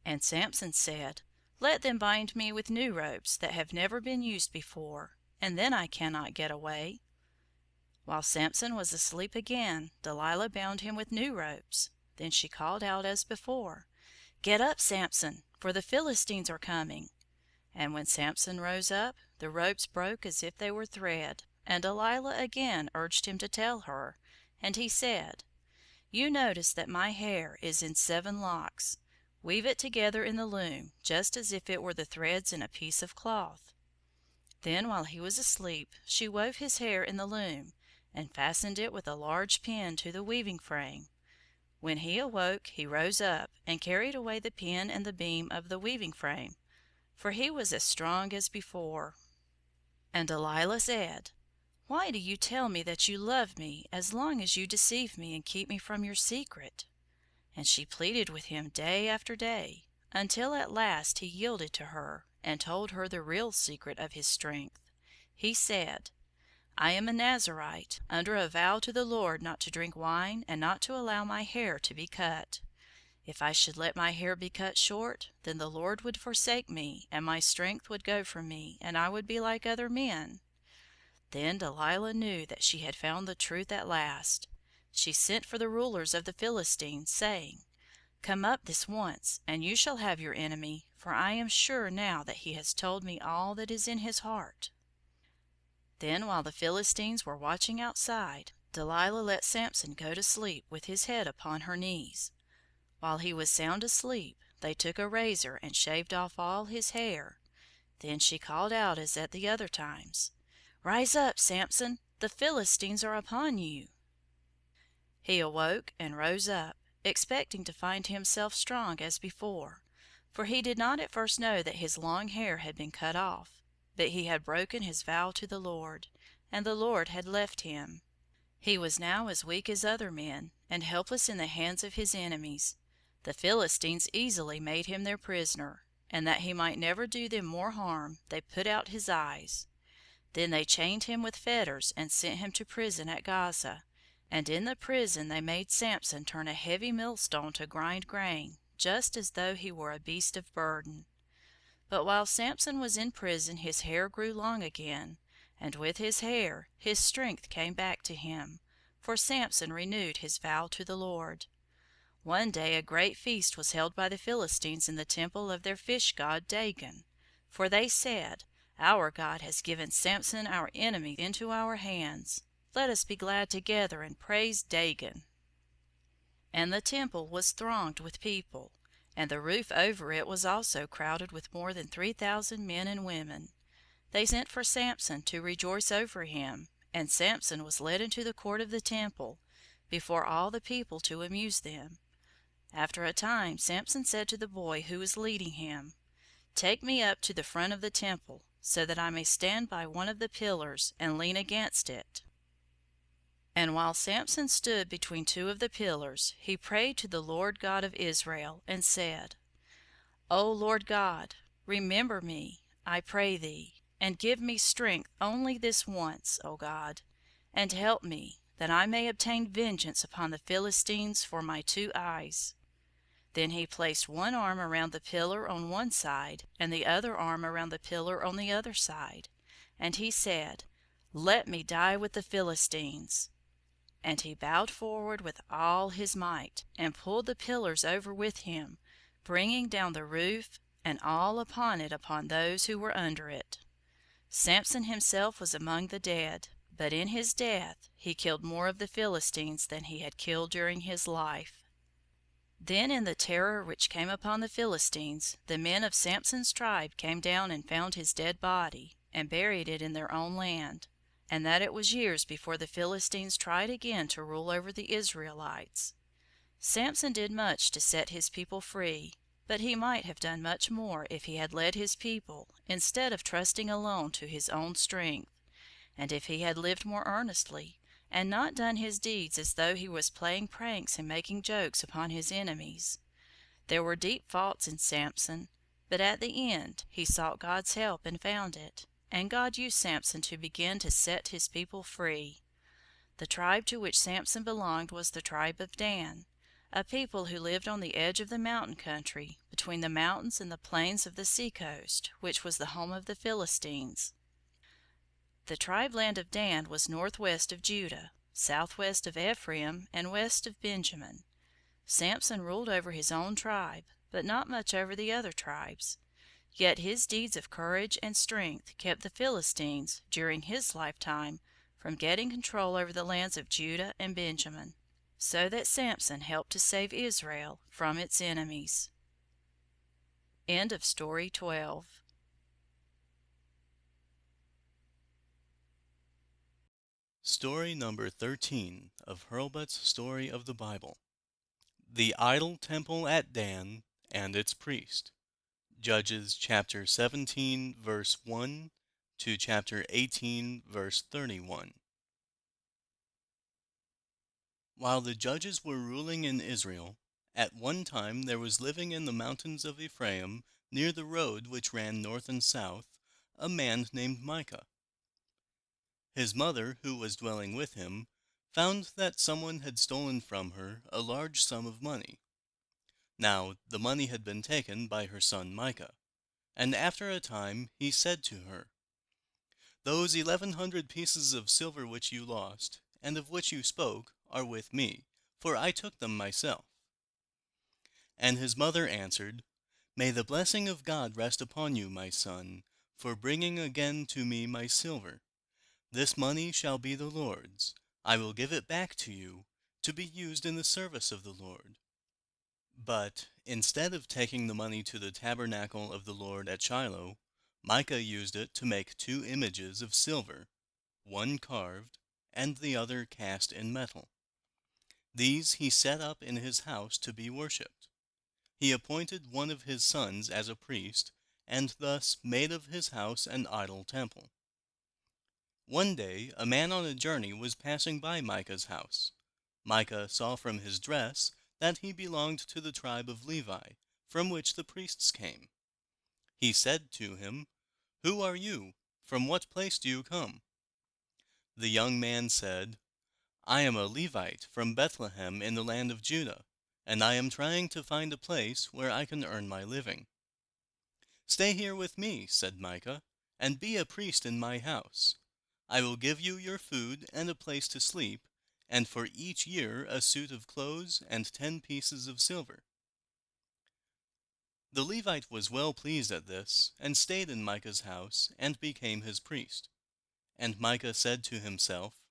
And Samson said, "Let them bind me with new ropes that have never been used before, and then I cannot get away." While Samson was asleep again, Delilah bound him with new ropes. Then she called out as before, "Get up, Samson, for the Philistines are coming." And when Samson rose up, the ropes broke as if they were thread, and Delilah again urged him to tell her, and he said, "You notice that my hair is in 7 locks. Weave it together in the loom, just as if it were the threads in a piece of cloth." Then while he was asleep, she wove his hair in the loom, and fastened it with a large pin to the weaving frame. When he awoke, he rose up, and carried away the pin and the beam of the weaving frame, for he was as strong as before. And Delilah said, "Why do you tell me that you love me as long as you deceive me and keep me from your secret?" And she pleaded with him day after day, until at last he yielded to her, and told her the real secret of his strength. He said, "I am a Nazirite, under a vow to the Lord not to drink wine and not to allow my hair to be cut. If I should let my hair be cut short, then the Lord would forsake me, and my strength would go from me, and I would be like other men." Then Delilah knew that she had found the truth at last. She sent for the rulers of the Philistines, saying, "Come up this once, and you shall have your enemy, for I am sure now that he has told me all that is in his heart." Then while the Philistines were watching outside, Delilah let Samson go to sleep with his head upon her knees. While he was sound asleep, they took a razor and shaved off all his hair. Then she called out as at the other times, "Rise up, Samson! The Philistines are upon you!" He awoke and rose up, expecting to find himself strong as before, for he did not at first know that his long hair had been cut off, but he had broken his vow to the Lord, and the Lord had left him. He was now as weak as other men, and helpless in the hands of his enemies. The Philistines easily made him their prisoner, and that he might never do them more harm, they put out his eyes. Then they chained him with fetters and sent him to prison at Gaza, and in the prison they made Samson turn a heavy millstone to grind grain, just as though he were a beast of burden. But while Samson was in prison his hair grew long again, and with his hair his strength came back to him, for Samson renewed his vow to the Lord. One day a great feast was held by the Philistines in the temple of their fish god Dagon, for they said, "Our God has given Samson our enemy into our hands. Let us be glad together and praise Dagon." And the temple was thronged with people, and the roof over it was also crowded with more than 3,000 men and women. They sent for Samson to rejoice over him, and Samson was led into the court of the temple, before all the people to amuse them. After a time Samson said to the boy who was leading him, "Take me up to the front of the temple, so that I may stand by one of the pillars and lean against it." And while Samson stood between two of the pillars, he prayed to the Lord God of Israel, and said, "O Lord God, remember me, I pray thee, and give me strength only this once, O God, and help me, that I may obtain vengeance upon the Philistines for my 2 eyes." Then he placed one arm around the pillar on one side, and the other arm around the pillar on the other side. And he said, "Let me die with the Philistines." And he bowed forward with all his might, and pulled the pillars over with him, bringing down the roof and all upon it upon those who were under it. Samson himself was among the dead, but in his death he killed more of the Philistines than he had killed during his life. Then in the terror which came upon the Philistines, the men of Samson's tribe came down and found his dead body, and buried it in their own land, and that it was years before the Philistines tried again to rule over the Israelites. Samson did much to set his people free, but he might have done much more if he had led his people, instead of trusting alone to his own strength, and if he had lived more earnestly, and not done his deeds as though he was playing pranks and making jokes upon his enemies. There were deep faults in Samson, but at the end he sought God's help and found it, and God used Samson to begin to set his people free. The tribe to which Samson belonged was the tribe of Dan, a people who lived on the edge of the mountain country, between the mountains and the plains of the seacoast, which was the home of the Philistines. The tribe land of Dan was northwest of Judah, southwest of Ephraim, and west of Benjamin. Samson ruled over his own tribe, but not much over the other tribes. Yet his deeds of courage and strength kept the Philistines, during his lifetime, from getting control over the lands of Judah and Benjamin, so that Samson helped to save Israel from its enemies. End of Story 12. Story number 13 of Hurlbut's Story of the Bible. The Idol Temple at Dan and its Priest. Judges chapter 17 verse 1 to chapter 18 verse 31. While the judges were ruling in Israel, at one time there was living in the mountains of Ephraim, near the road which ran north and south, a man named Micah. His mother, who was dwelling with him, found that someone had stolen from her a large sum of money. Now the money had been taken by her son Micah, and after a time he said to her, "Those 1,100 pieces of silver which you lost, and of which you spoke, are with me, for I took them myself." And his mother answered, "May the blessing of God rest upon you, my son, for bringing again to me my silver. This money shall be the Lord's. I will give it back to you, to be used in the service of the Lord." But instead of taking the money to the tabernacle of the Lord at Shiloh, Micah used it to make 2 images of silver, one carved, and the other cast in metal. These he set up in his house to be worshipped. He appointed one of his sons as a priest, and thus made of his house an idol temple. One day a man on a journey was passing by Micah's house. Micah saw from his dress that he belonged to the tribe of Levi, from which the priests came. He said to him, "Who are you? From what place do you come?" The young man said, "I am a Levite from Bethlehem in the land of Judah, and I am trying to find a place where I can earn my living." "Stay here with me," said Micah, "and be a priest in my house. I will give you your food and a place to sleep, and for each year a suit of clothes and 10 pieces of silver." The Levite was well pleased at this, and stayed in Micah's house, and became his priest. And Micah said to himself,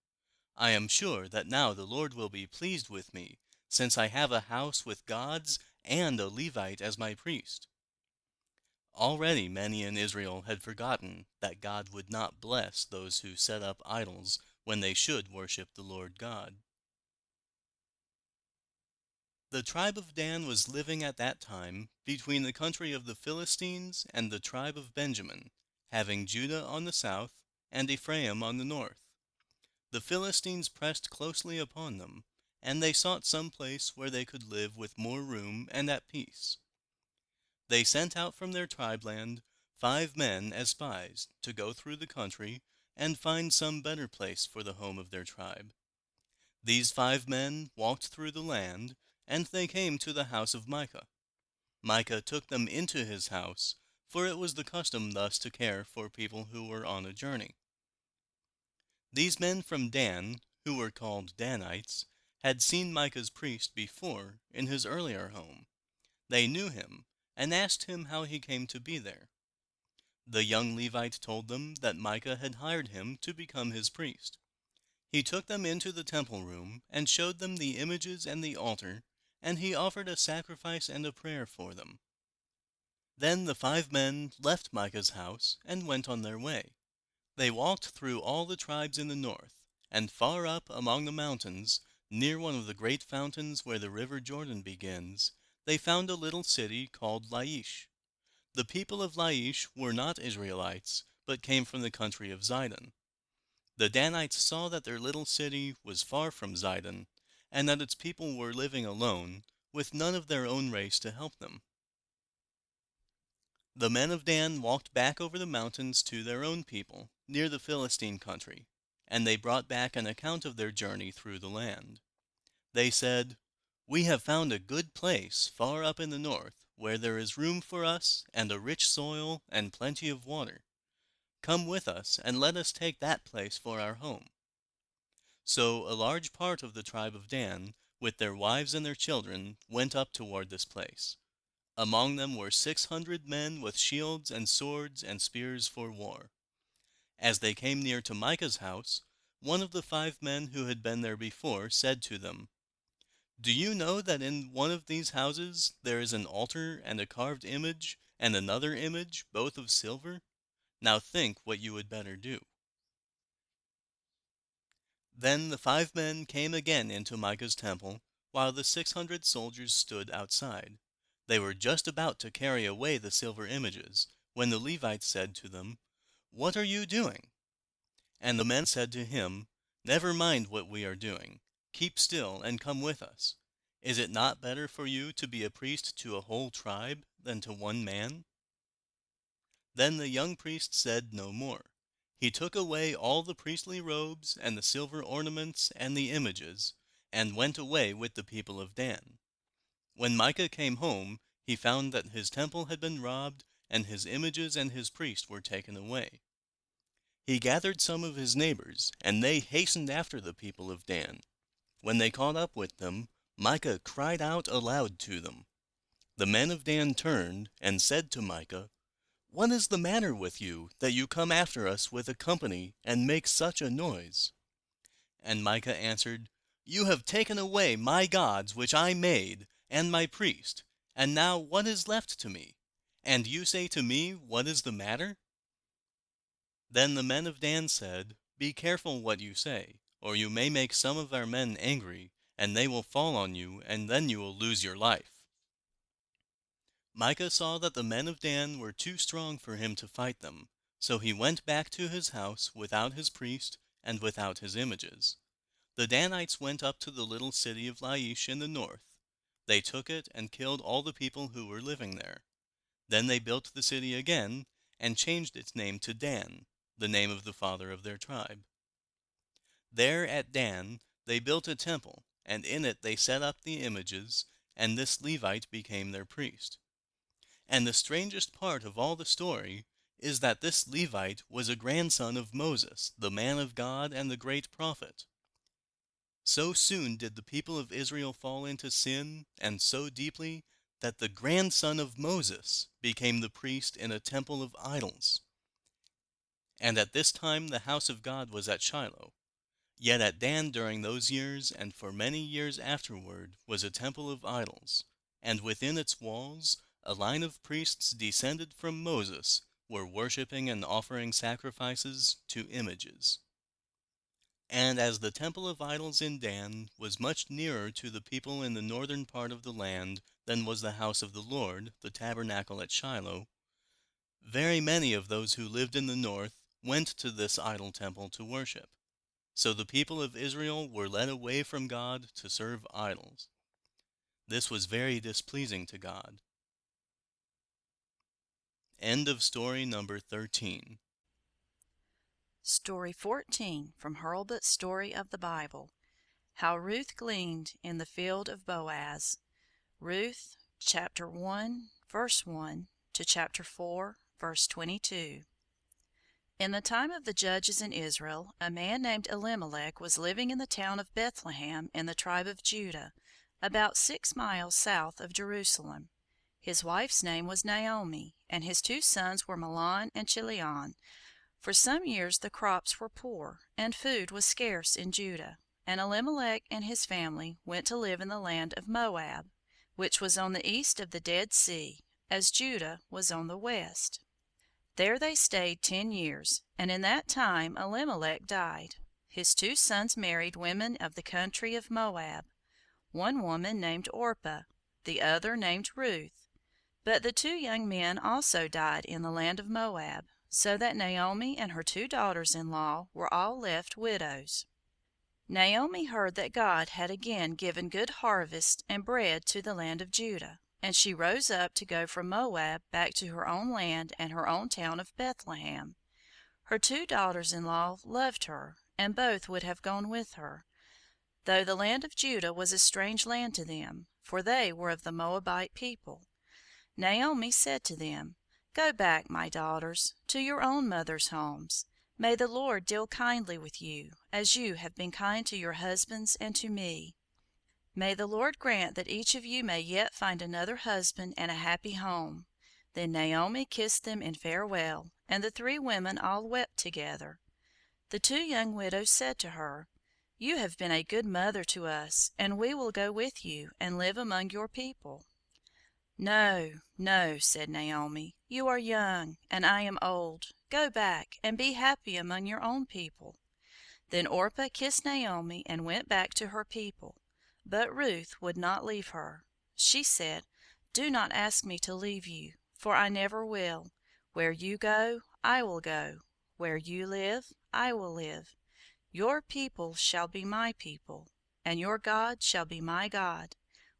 "I am sure that now the Lord will be pleased with me, since I have a house with gods and a Levite as my priest." Already many in Israel had forgotten that God would not bless those who set up idols when they should worship the Lord God. The tribe of Dan was living at that time between the country of the Philistines and the tribe of Benjamin, having Judah on the south and Ephraim on the north. The Philistines pressed closely upon them, and they sought some place where they could live with more room and at peace. They sent out from their tribeland 5 men as spies to go through the country and find some better place for the home of their tribe. These 5 men walked through the land, and they came to the house of Micah. Micah took them into his house, for it was the custom thus to care for people who were on a journey. These men from Dan, who were called Danites, had seen Micah's priest before in his earlier home. They knew him, and asked him how he came to be there. The young Levite told them that Micah had hired him to become his priest. He took them into the temple room, and showed them the images and the altar, and he offered a sacrifice and a prayer for them. Then the 5 men left Micah's house and went on their way. They walked through all the tribes in the north, and far up among the mountains, near one of the great fountains where the river Jordan begins, they found a little city called Laish. The people of Laish were not Israelites, but came from the country of Zidon. The Danites saw that their little city was far from Zidon, and that its people were living alone, with none of their own race to help them. The men of Dan walked back over the mountains to their own people, near the Philistine country, and they brought back an account of their journey through the land. They said, "We have found a good place far up in the north, where there is room for us, and a rich soil, and plenty of water. Come with us, and let us take that place for our home." So a large part of the tribe of Dan, with their wives and their children, went up toward this place. Among them were 600 men with shields and swords and spears for war. As they came near to Micah's house, one of the 5 men who had been there before said to them, "Do you know that in one of these houses there is an altar and a carved image, and another image, both of silver? Now think what you would better do." Then the 5 men came again into Micah's temple, while the 600 soldiers stood outside. They were just about to carry away the silver images, when the Levite said to them, "What are you doing?" And the men said to him, "Never mind what we are doing. Keep still and come with us. Is it not better for you to be a priest to a whole tribe than to one man?" Then the young priest said no more. He took away all the priestly robes and the silver ornaments and the images, and went away with the people of Dan. When Micah came home, he found that his temple had been robbed, and his images and his priest were taken away. He gathered some of his neighbors, and they hastened after the people of Dan. When they caught up with them, Micah cried out aloud to them. The men of Dan turned and said to Micah, "What is the matter with you, that you come after us with a company and make such a noise?" And Micah answered, "You have taken away my gods which I made, and my priest, and now what is left to me? And you say to me, what is the matter?" Then the men of Dan said, "Be careful what you say, or you may make some of our men angry, and they will fall on you, and then you will lose your life." Micah saw that the men of Dan were too strong for him to fight them, so he went back to his house without his priest and without his images. The Danites went up to the little city of Laish in the north. They took it and killed all the people who were living there. Then they built the city again and changed its name to Dan, the name of the father of their tribe. There at Dan they built a temple, and in it they set up the images, and this Levite became their priest. And the strangest part of all the story is that this Levite was a grandson of Moses, the man of God and the great prophet. So soon did the people of Israel fall into sin, and so deeply, that the grandson of Moses became the priest in a temple of idols. And at this time the house of God was at Shiloh. Yet at Dan during those years, and for many years afterward, was a temple of idols, and within its walls a line of priests descended from Moses were worshipping and offering sacrifices to images. And as the temple of idols in Dan was much nearer to the people in the northern part of the land than was the house of the Lord, the tabernacle at Shiloh, Very many of those who lived in the north went to this idol temple to worship. So the people of Israel were led away from God to serve idols. This was very displeasing to God. End of story number 13. Story 14 from Hurlbut's Story of the Bible. How Ruth Gleaned in the Field of Boaz. Ruth, chapter 1, verse 1 to chapter 4, verse 22. In the time of the judges in Israel, a man named Elimelech was living in the town of Bethlehem in the tribe of Judah, about 6 miles south of Jerusalem. His wife's name was Naomi, and his 2 sons were Mahlon and Chilion. For some years the crops were poor, and food was scarce in Judah, and Elimelech and his family went to live in the land of Moab, which was on the east of the Dead Sea, as Judah was on the west. There they stayed 10 years, and in that time Elimelech died. His 2 sons married women of the country of Moab, one woman named Orpah, the other named Ruth. But the 2 young men also died in the land of Moab, so that Naomi and her 2 daughters-in-law were all left widows. Naomi heard that God had again given good harvest and bread to the land of Judah, and she rose up to go from Moab back to her own land and her own town of Bethlehem. Her 2 daughters-in-law loved her, and both would have gone with her, though the land of Judah was a strange land to them, for they were of the Moabite people. Naomi said to them, "Go back, my daughters, to your own mothers' homes. May the Lord deal kindly with you, as you have been kind to your husbands and to me. May the Lord grant that each of you may yet find another husband and a happy home." Then Naomi kissed them in farewell, and the 3 women all wept together. The 2 young widows said to her, "You have been a good mother to us, and we will go with you and live among your people." "No, no," said Naomi, "you are young, and I am old. Go back and be happy among your own people." Then Orpah kissed Naomi and went back to her people, but Ruth would not leave her. She said, "Do not ask me to leave you, for I never will. Where you go, I will go. Where you live, I will live. Your people shall be my people, and your God shall be my God.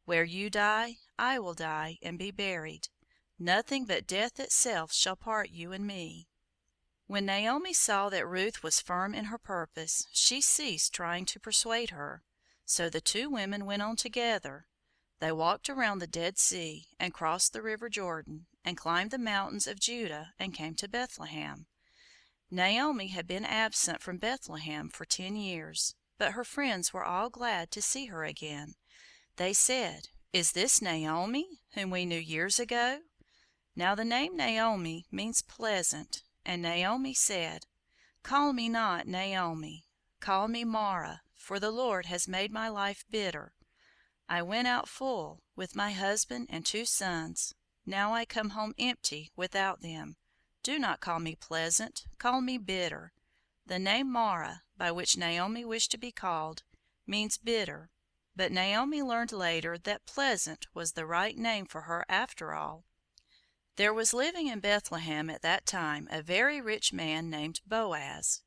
Where you die, I will die and be buried. Nothing but death itself shall part you and me." When Naomi saw that Ruth was firm in her purpose, she ceased trying to persuade her. So the 2 women went on together. They walked around the Dead Sea, and crossed the river Jordan, and climbed the mountains of Judah, and came to Bethlehem. Naomi had been absent from Bethlehem for 10 years, but her friends were all glad to see her again. They said, "Is this Naomi, whom we knew years ago?" Now the name Naomi means pleasant, and Naomi said, "Call me not Naomi, call me Mara, for the Lord has made my life bitter. I went out full, with my husband and 2 sons. Now I come home empty without them. Do not call me pleasant, call me bitter." The name Mara, by which Naomi wished to be called, means bitter, but Naomi learned later that pleasant was the right name for her after all. There was living in Bethlehem at that time a very rich man named Boaz.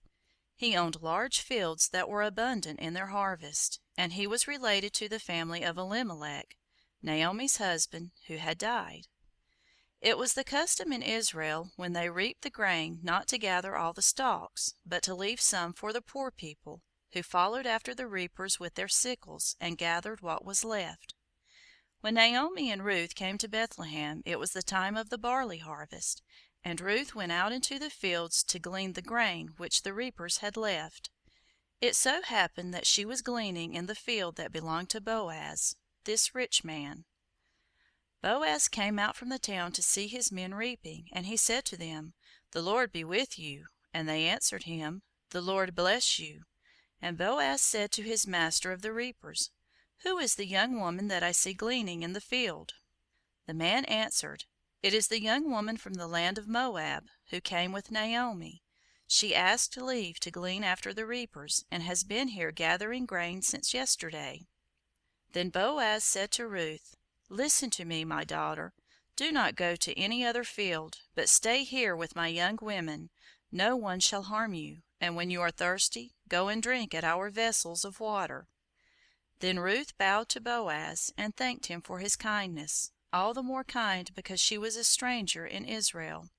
He owned large fields that were abundant in their harvest, and he was related to the family of Elimelech, Naomi's husband, who had died. It was the custom in Israel, when they reaped the grain, not to gather all the stalks, but to leave some for the poor people, who followed after the reapers with their sickles, and gathered what was left. When Naomi and Ruth came to Bethlehem, it was the time of the barley harvest, and Ruth went out into the fields to glean the grain which the reapers had left. It so happened that she was gleaning in the field that belonged to Boaz, this rich man. Boaz came out from the town to see his men reaping, and he said to them, "The Lord be with you." And they answered him, "The Lord bless you." And Boaz said to his master of the reapers, "Who is the young woman that I see gleaning in the field?" The man answered, "It is the young woman from the land of Moab, who came with Naomi. She asked leave to glean after the reapers, and has been here gathering grain since yesterday." Then Boaz said to Ruth, "Listen to me, my daughter. "Do not go to any other field, but stay here with my young women. No one shall harm you, and when you are thirsty, go and drink at our vessels of water." Then Ruth bowed to Boaz and thanked him for his kindness, all the more kind because she was a stranger in Israel.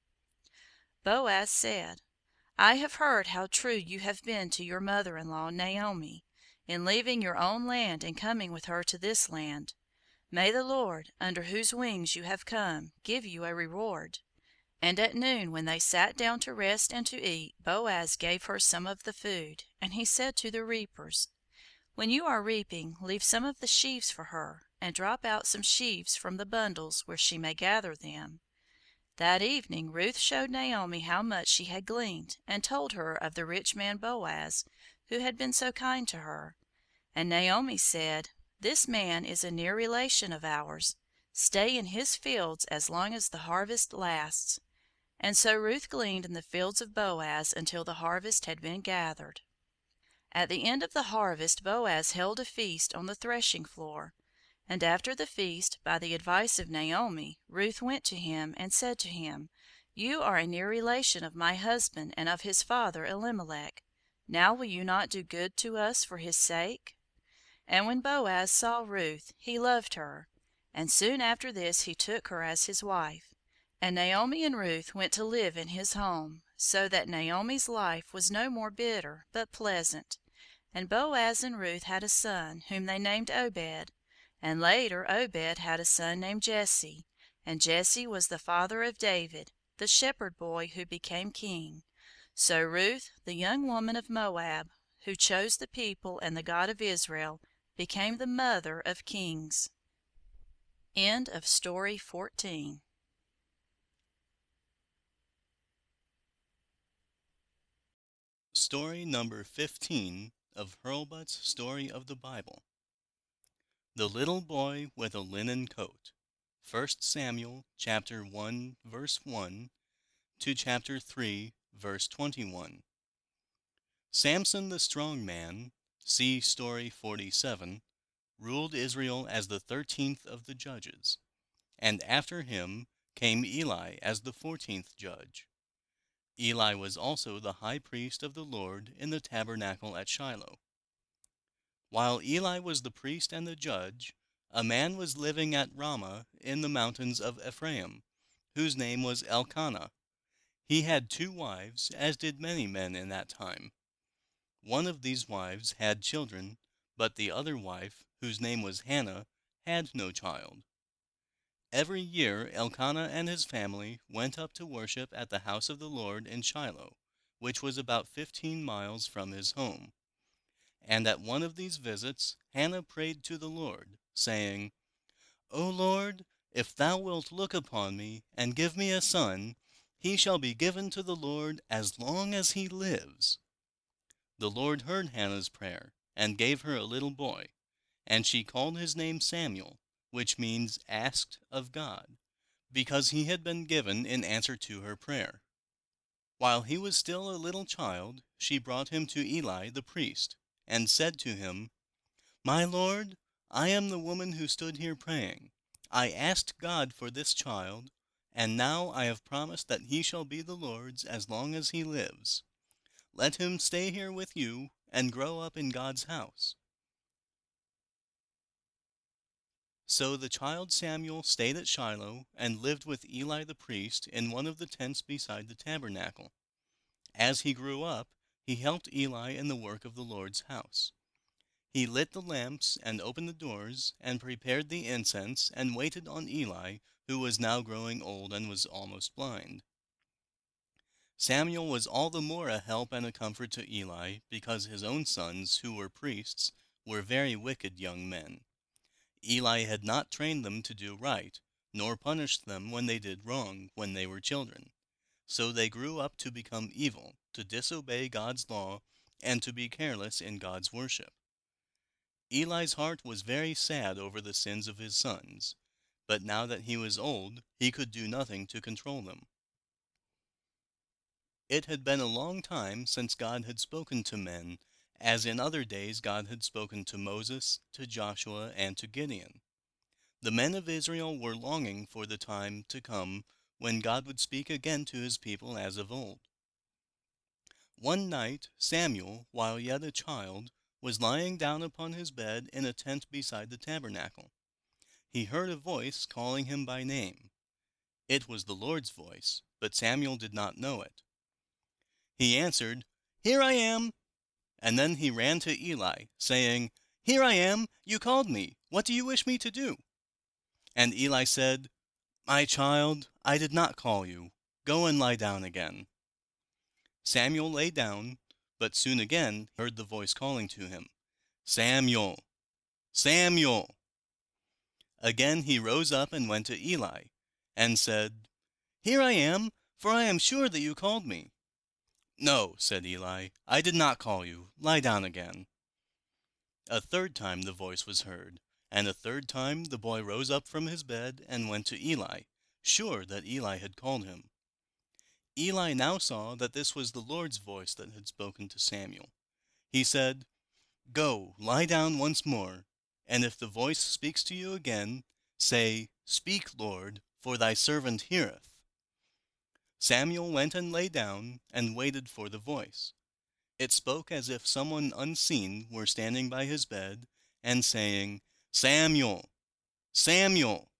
Boaz said, "I have heard how true you have been to your mother-in-law Naomi, in leaving your own land and coming with her to this land. May the Lord, under whose wings you have come, give you a reward." And at noon, when they sat down to rest and to eat, Boaz gave her some of the food, and he said to the reapers, "When you are reaping, leave some of the sheaves for her, and drop out some sheaves from the bundles where she may gather them." That evening Ruth showed Naomi how much she had gleaned, and told her of the rich man Boaz, who had been so kind to her. And Naomi said, "This man is a near relation of ours. Stay in his fields as long as the harvest lasts." And so Ruth gleaned in the fields of Boaz until the harvest had been gathered. At the end of the harvest Boaz held a feast on the threshing floor. And after the feast, by the advice of Naomi, Ruth went to him and said to him, "You are a near relation of my husband and of his father Elimelech. Now will you not do good to us for his sake?" And when Boaz saw Ruth, he loved her, and soon after this he took her as his wife. And Naomi and Ruth went to live in his home, so that Naomi's life was no more bitter, but pleasant. And Boaz and Ruth had a son, whom they named Obed. And later Obed had a son named Jesse, and Jesse was the father of David, the shepherd boy who became king. So Ruth, the young woman of Moab, who chose the people and the God of Israel, became the mother of kings. End of story 14. Story number 15 of Hurlbut's Story of the Bible. The Little Boy with a Linen Coat. 1 Samuel chapter 1 verse 1 to chapter 3 verse 21. Samson the strong man, see story 47, ruled Israel as the 13th of the judges, and after him came Eli as the 14th judge. Eli was also the high priest of the Lord in the tabernacle at Shiloh. While Eli was the priest and the judge, a man was living at Ramah in the mountains of Ephraim, whose name was Elkanah. He had 2 wives, as did many men in that time. One of these wives had children, but the other wife, whose name was Hannah, had no child. Every year Elkanah and his family went up to worship at the house of the Lord in Shiloh, which was about 15 miles from his home. And at one of these visits Hannah prayed to the Lord, saying, "O Lord, if thou wilt look upon me, and give me a son, he shall be given to the Lord as long as he lives." The Lord heard Hannah's prayer, and gave her a little boy, and she called his name Samuel, which means asked of God, because he had been given in answer to her prayer. While he was still a little child, she brought him to Eli the priest, and said to him, "My Lord, I am the woman who stood here praying. I asked God for this child, and now I have promised that he shall be the Lord's as long as he lives. Let him stay here with you, and grow up in God's house." So the child Samuel stayed at Shiloh, and lived with Eli the priest in one of the tents beside the tabernacle. As he grew up, he helped Eli in the work of the Lord's house. He lit the lamps, and opened the doors, and prepared the incense, and waited on Eli, who was now growing old and was almost blind. Samuel was all the more a help and a comfort to Eli, because his own sons, who were priests, were very wicked young men. Eli had not trained them to do right, nor punished them when they did wrong when they were children. So they grew up to become evil, to disobey God's law, and to be careless in God's worship. Eli's heart was very sad over the sins of his sons, but now that he was old, he could do nothing to control them. It had been a long time since God had spoken to men, as in other days God had spoken to Moses, to Joshua, and to Gideon. The men of Israel were longing for the time to come when God would speak again to his people as of old. One night Samuel, while yet a child, was lying down upon his bed in a tent beside the tabernacle. He heard a voice calling him by name. It was the Lord's voice, but Samuel did not know it. He answered, "Here I am." And then he ran to Eli, saying, "Here I am, you called me. What do you wish me to do?" And Eli said, "My child, I did not call you. Go and lie down again." Samuel lay down, but soon again heard the voice calling to him, "Samuel, Samuel." Again he rose up and went to Eli, and said, "Here I am, for I am sure that you called me." "No," said Eli, "I did not call you. Lie down again." A third time the voice was heard, and a third time the boy rose up from his bed and went to Eli, sure that Eli had called him. Eli now saw that this was the Lord's voice that had spoken to Samuel. He said, "Go, lie down once more, and if the voice speaks to you again, say, 'Speak, Lord, for thy servant heareth.'" Samuel went and lay down and waited for the voice. It spoke as if someone unseen were standing by his bed and saying, "Samuel, Samuel."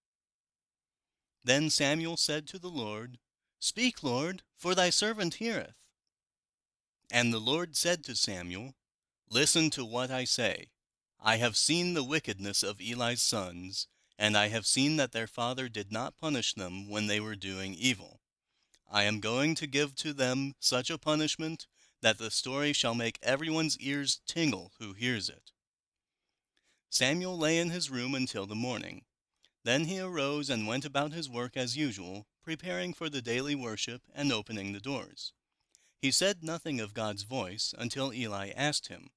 Then Samuel said to the Lord, "Speak, Lord, for thy servant heareth." And the Lord said to Samuel, "Listen to what I say. I have seen the wickedness of Eli's sons, and I have seen that their father did not punish them when they were doing evil. I am going to give to them such a punishment that the story shall make everyone's ears tingle who hears it." Samuel lay in his room until the morning. Then he arose and went about his work as usual, preparing for the daily worship and opening the doors. He said nothing of God's voice until Eli asked him.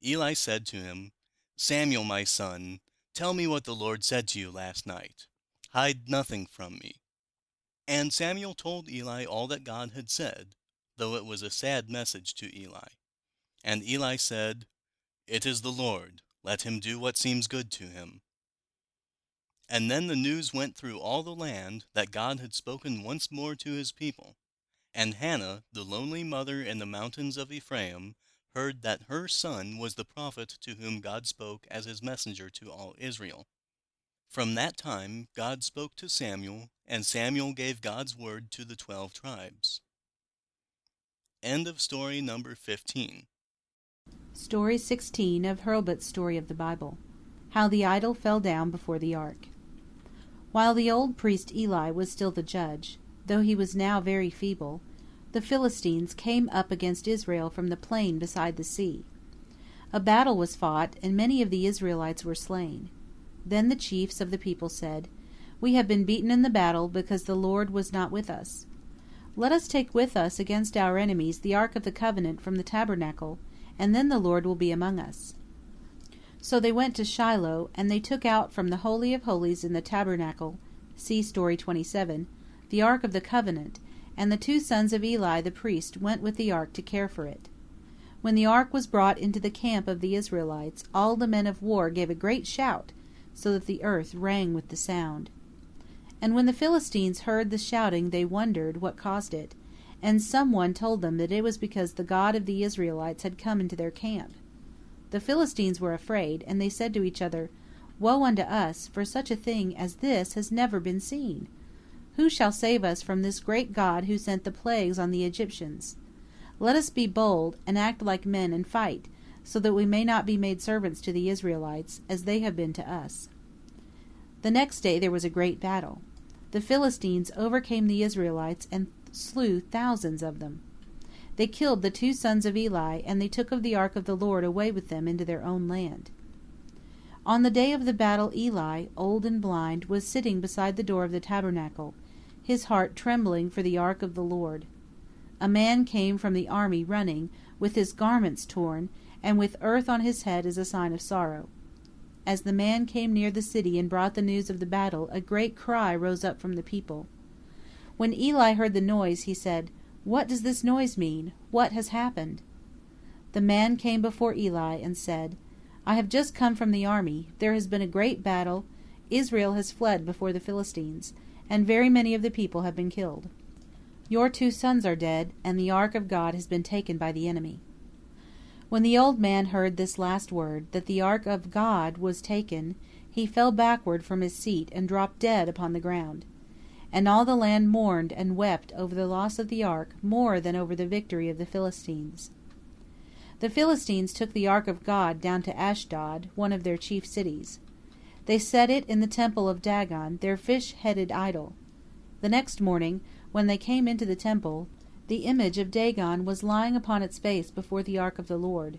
Eli said to him, "Samuel, my son, tell me what the Lord said to you last night. Hide nothing from me." And Samuel told Eli all that God had said, though it was a sad message to Eli. And Eli said, "It is the Lord. Let him do what seems good to him." And then the news went through all the land that God had spoken once more to his people. And Hannah, the lonely mother in the mountains of Ephraim, heard that her son was the prophet to whom God spoke as his messenger to all Israel. From that time God spoke to Samuel, and Samuel gave God's word to the 12 tribes. End of story number 15. Story 16 of Hurlbut's Story of the Bible. How the idol fell down before the ark. While the old priest Eli was still the judge, though he was now very feeble, the Philistines came up against Israel from the plain beside the sea. A battle was fought, and many of the Israelites were slain. Then the chiefs of the people said, "We have been beaten in the battle because the Lord was not with us. Let us take with us against our enemies the ark of the covenant from the tabernacle, and then the Lord will be among us." So they went to Shiloh, and they took out from the Holy of Holies in the tabernacle, see story 27, the ark of the covenant, and the 2 sons of Eli the priest went with the ark to care for it. When the ark was brought into the camp of the Israelites, all the men of war gave a great shout, so that the earth rang with the sound. And when the Philistines heard the shouting, they wondered what caused it, and some one told them that it was because the God of the Israelites had come into their camp. The Philistines were afraid, and they said to each other, "Woe unto us, for such a thing as this has never been seen. Who shall save us from this great God who sent the plagues on the Egyptians? Let us be bold, and act like men, and fight, so that we may not be made servants to the Israelites, as they have been to us." The next day there was a great battle. The Philistines overcame the Israelites and slew thousands of them. They killed the 2 sons of Eli, and they took of the ark of the Lord away with them into their own land. On the day of the battle Eli, old and blind, was sitting beside the door of the tabernacle, his heart trembling for the ark of the Lord. A man came from the army running, with his garments torn, and with earth on his head as a sign of sorrow. As the man came near the city and brought the news of the battle, a great cry rose up from the people. When Eli heard the noise, he said, "What does this noise mean? What has happened?" The man came before Eli and said, "I have just come from the army. There has been a great battle. Israel has fled before the Philistines, and very many of the people have been killed. Your 2 sons are dead, and the ark of God has been taken by the enemy." When the old man heard this last word, that the ark of God was taken, he fell backward from his seat and dropped dead upon the ground. And all the land mourned and wept over the loss of the ark more than over the victory of the Philistines. The Philistines took the ark of God down to Ashdod, one of their chief cities. They set it in the temple of Dagon, their fish-headed idol. The next morning, when they came into the temple, the image of Dagon was lying upon its face before the ark of the Lord.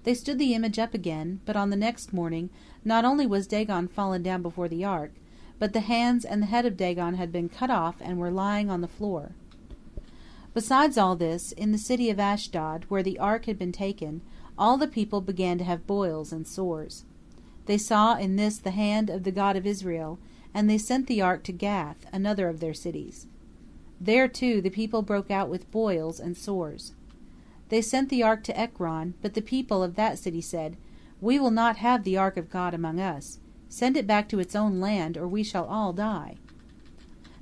They stood the image up again, but on the next morning not only was Dagon fallen down before the ark, but the hands and the head of Dagon had been cut off and were lying on the floor. Besides all this, in the city of Ashdod, where the ark had been taken, all the people began to have boils and sores. They saw in this the hand of the God of Israel, and they sent the ark to Gath, another of their cities. There, too, the people broke out with boils and sores. They sent the ark to Ekron, but the people of that city said, "We will not have the ark of God among us. Send it back to its own land, or we shall all die."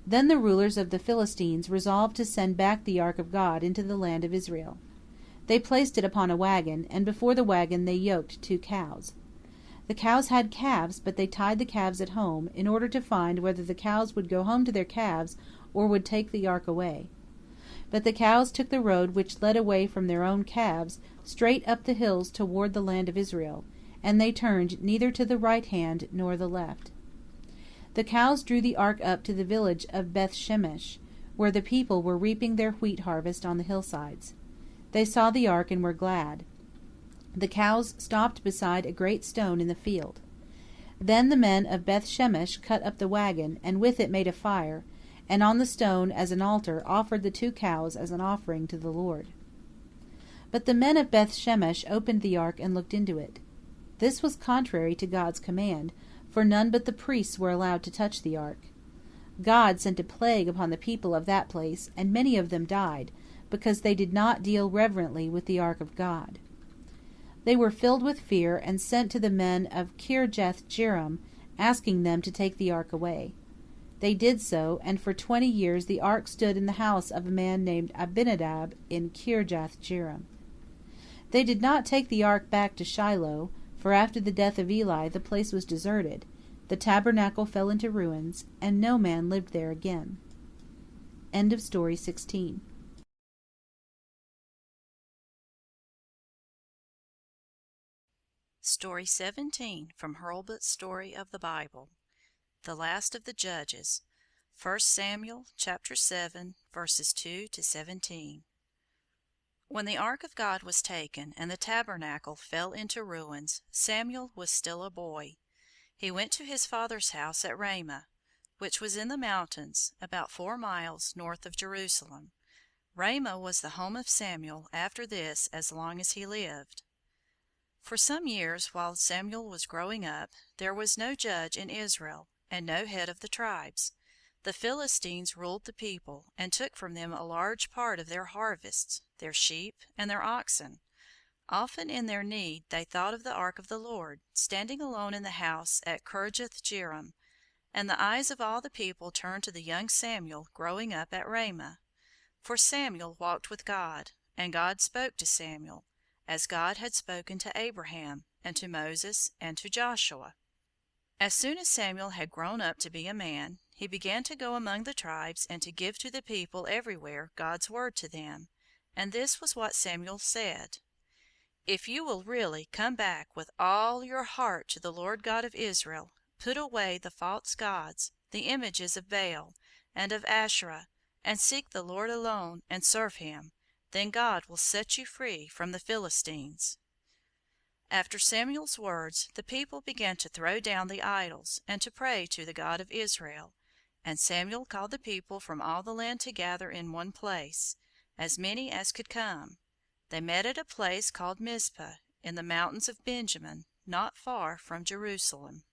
Then the rulers of the Philistines resolved to send back the ark of God into the land of Israel. They placed it upon a wagon, and before the wagon they yoked 2 cows. The cows had calves, but they tied the calves at home, in order to find whether the cows would go home to their calves or would take the ark away. But the cows took the road which led away from their own calves, straight up the hills toward the land of Israel, and they turned neither to the right hand nor the left. The cows drew the ark up to the village of Beth-Shemesh, where the people were reaping their wheat harvest on the hillsides. They saw the ark and were glad. The cows stopped beside a great stone in the field. Then the men of Beth-Shemesh cut up the wagon, and with it made a fire, and on the stone as an altar offered the 2 cows as an offering to the Lord. But the men of Beth-Shemesh opened the ark and looked into it. This was contrary to God's command, for none but the priests were allowed to touch the ark. God sent a plague upon the people of that place, and many of them died, because they did not deal reverently with the ark of God. They were filled with fear and sent to the men of Kirjath-jearim, asking them to take the ark away. They did so, and for 20 years the ark stood in the house of a man named Abinadab in Kirjath-jearim. They did not take the ark back to Shiloh, for after the death of Eli the place was deserted, the tabernacle fell into ruins, and no man lived there again. End of story 16. Story 17 from Hurlbut's Story of the Bible. The Last of the Judges. 1 Samuel chapter 7, verses 2 to 17. When the ark of God was taken and the tabernacle fell into ruins, Samuel was still a boy. He went to his father's house at Ramah, which was in the mountains, about 4 miles north of Jerusalem. Ramah was the home of Samuel after this as long as he lived. For some years while Samuel was growing up, there was no judge in Israel, and no head of the tribes. The Philistines ruled the people, and took from them a large part of their harvests, their sheep, and their oxen. Often in their need they thought of the ark of the Lord, standing alone in the house at Kirjath-jearim, and the eyes of all the people turned to the young Samuel growing up at Ramah. For Samuel walked with God, and God spoke to Samuel, as God had spoken to Abraham, and to Moses, and to Joshua. As soon as Samuel had grown up to be a man, he began to go among the tribes and to give to the people everywhere God's word to them. And this was what Samuel said: "If you will really come back with all your heart to the Lord God of Israel, put away the false gods, the images of Baal and of Asherah, and seek the Lord alone and serve him, then God will set you free from the Philistines." After Samuel's words, the people began to throw down the idols, and to pray to the God of Israel. And Samuel called the people from all the land to gather in one place, as many as could come. They met at a place called Mizpah, in the mountains of Benjamin, not far from Jerusalem.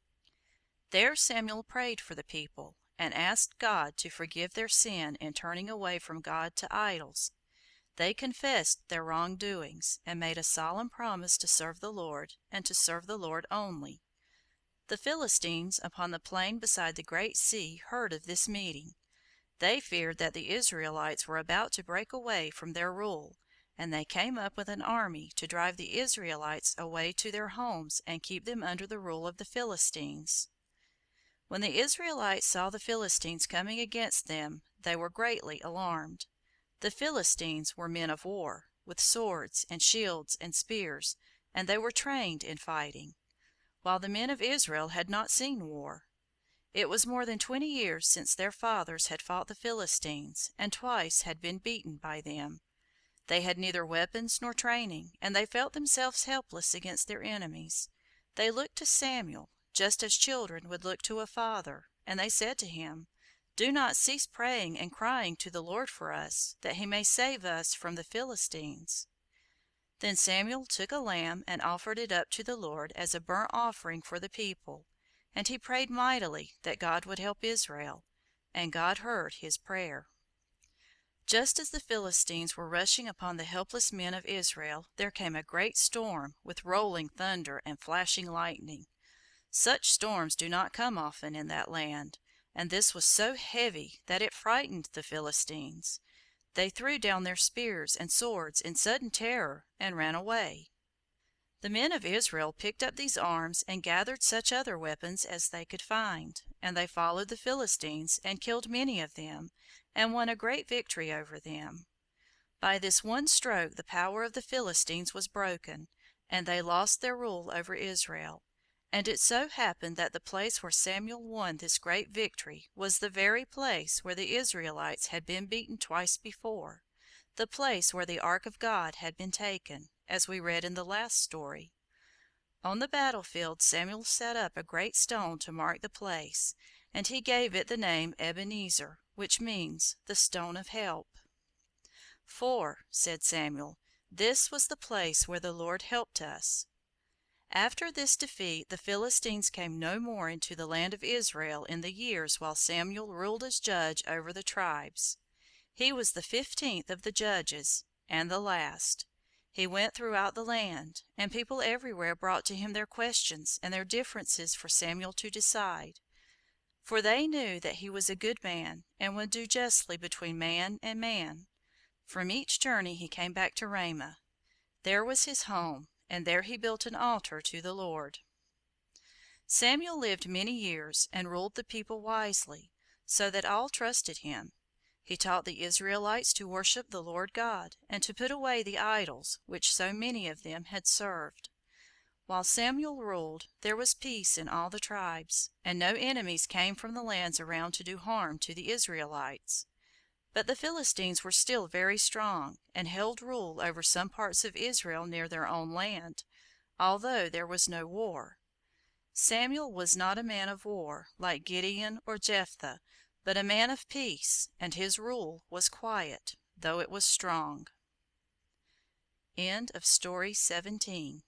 There Samuel prayed for the people, and asked God to forgive their sin in turning away from God to idols. They confessed their wrongdoings, and made a solemn promise to serve the Lord, and to serve the Lord only. The Philistines upon the plain beside the great sea heard of this meeting. They feared that the Israelites were about to break away from their rule, and they came up with an army to drive the Israelites away to their homes and keep them under the rule of the Philistines. When the Israelites saw the Philistines coming against them, they were greatly alarmed. The Philistines were men of war, with swords and shields and spears, and they were trained in fighting, while the men of Israel had not seen war. It was more than 20 years since their fathers had fought the Philistines, and twice had been beaten by them. They had neither weapons nor training, and they felt themselves helpless against their enemies. They looked to Samuel, just as children would look to a father, and they said to him, "Do not cease praying and crying to the Lord for us, that he may save us from the Philistines." Then Samuel took a lamb and offered it up to the Lord as a burnt offering for the people, and he prayed mightily that God would help Israel, and God heard his prayer. Just as the Philistines were rushing upon the helpless men of Israel, there came a great storm with rolling thunder and flashing lightning. Such storms do not come often in that land, and this was so heavy that it frightened the Philistines. They threw down their spears and swords in sudden terror and ran away. The men of Israel picked up these arms and gathered such other weapons as they could find, and they followed the Philistines and killed many of them, and won a great victory over them. By this one stroke the power of the Philistines was broken, and they lost their rule over Israel. And it so happened that the place where Samuel won this great victory was the very place where the Israelites had been beaten twice before, the place where the ark of God had been taken, as we read in the last story. On the battlefield Samuel set up a great stone to mark the place, and he gave it the name Ebenezer, which means the stone of help. "For," said Samuel, "this was the place where the Lord helped us." After this defeat the Philistines came no more into the land of Israel in the years while Samuel ruled as judge over the tribes. He was the 15th of the judges, and the last. He went throughout the land, and people everywhere brought to him their questions and their differences for Samuel to decide. For they knew that he was a good man, and would do justly between man and man. From each journey he came back to Ramah. There was his home, and there he built an altar to the Lord. Samuel lived many years and ruled the people wisely, so that all trusted him. He taught the Israelites to worship the Lord God, and to put away the idols which so many of them had served. While Samuel ruled, there was peace in all the tribes, and no enemies came from the lands around to do harm to the Israelites. But the Philistines were still very strong, and held rule over some parts of Israel near their own land, although there was no war. Samuel was not a man of war, like Gideon or Jephthah, but a man of peace, and his rule was quiet, though it was strong. End of Story 17.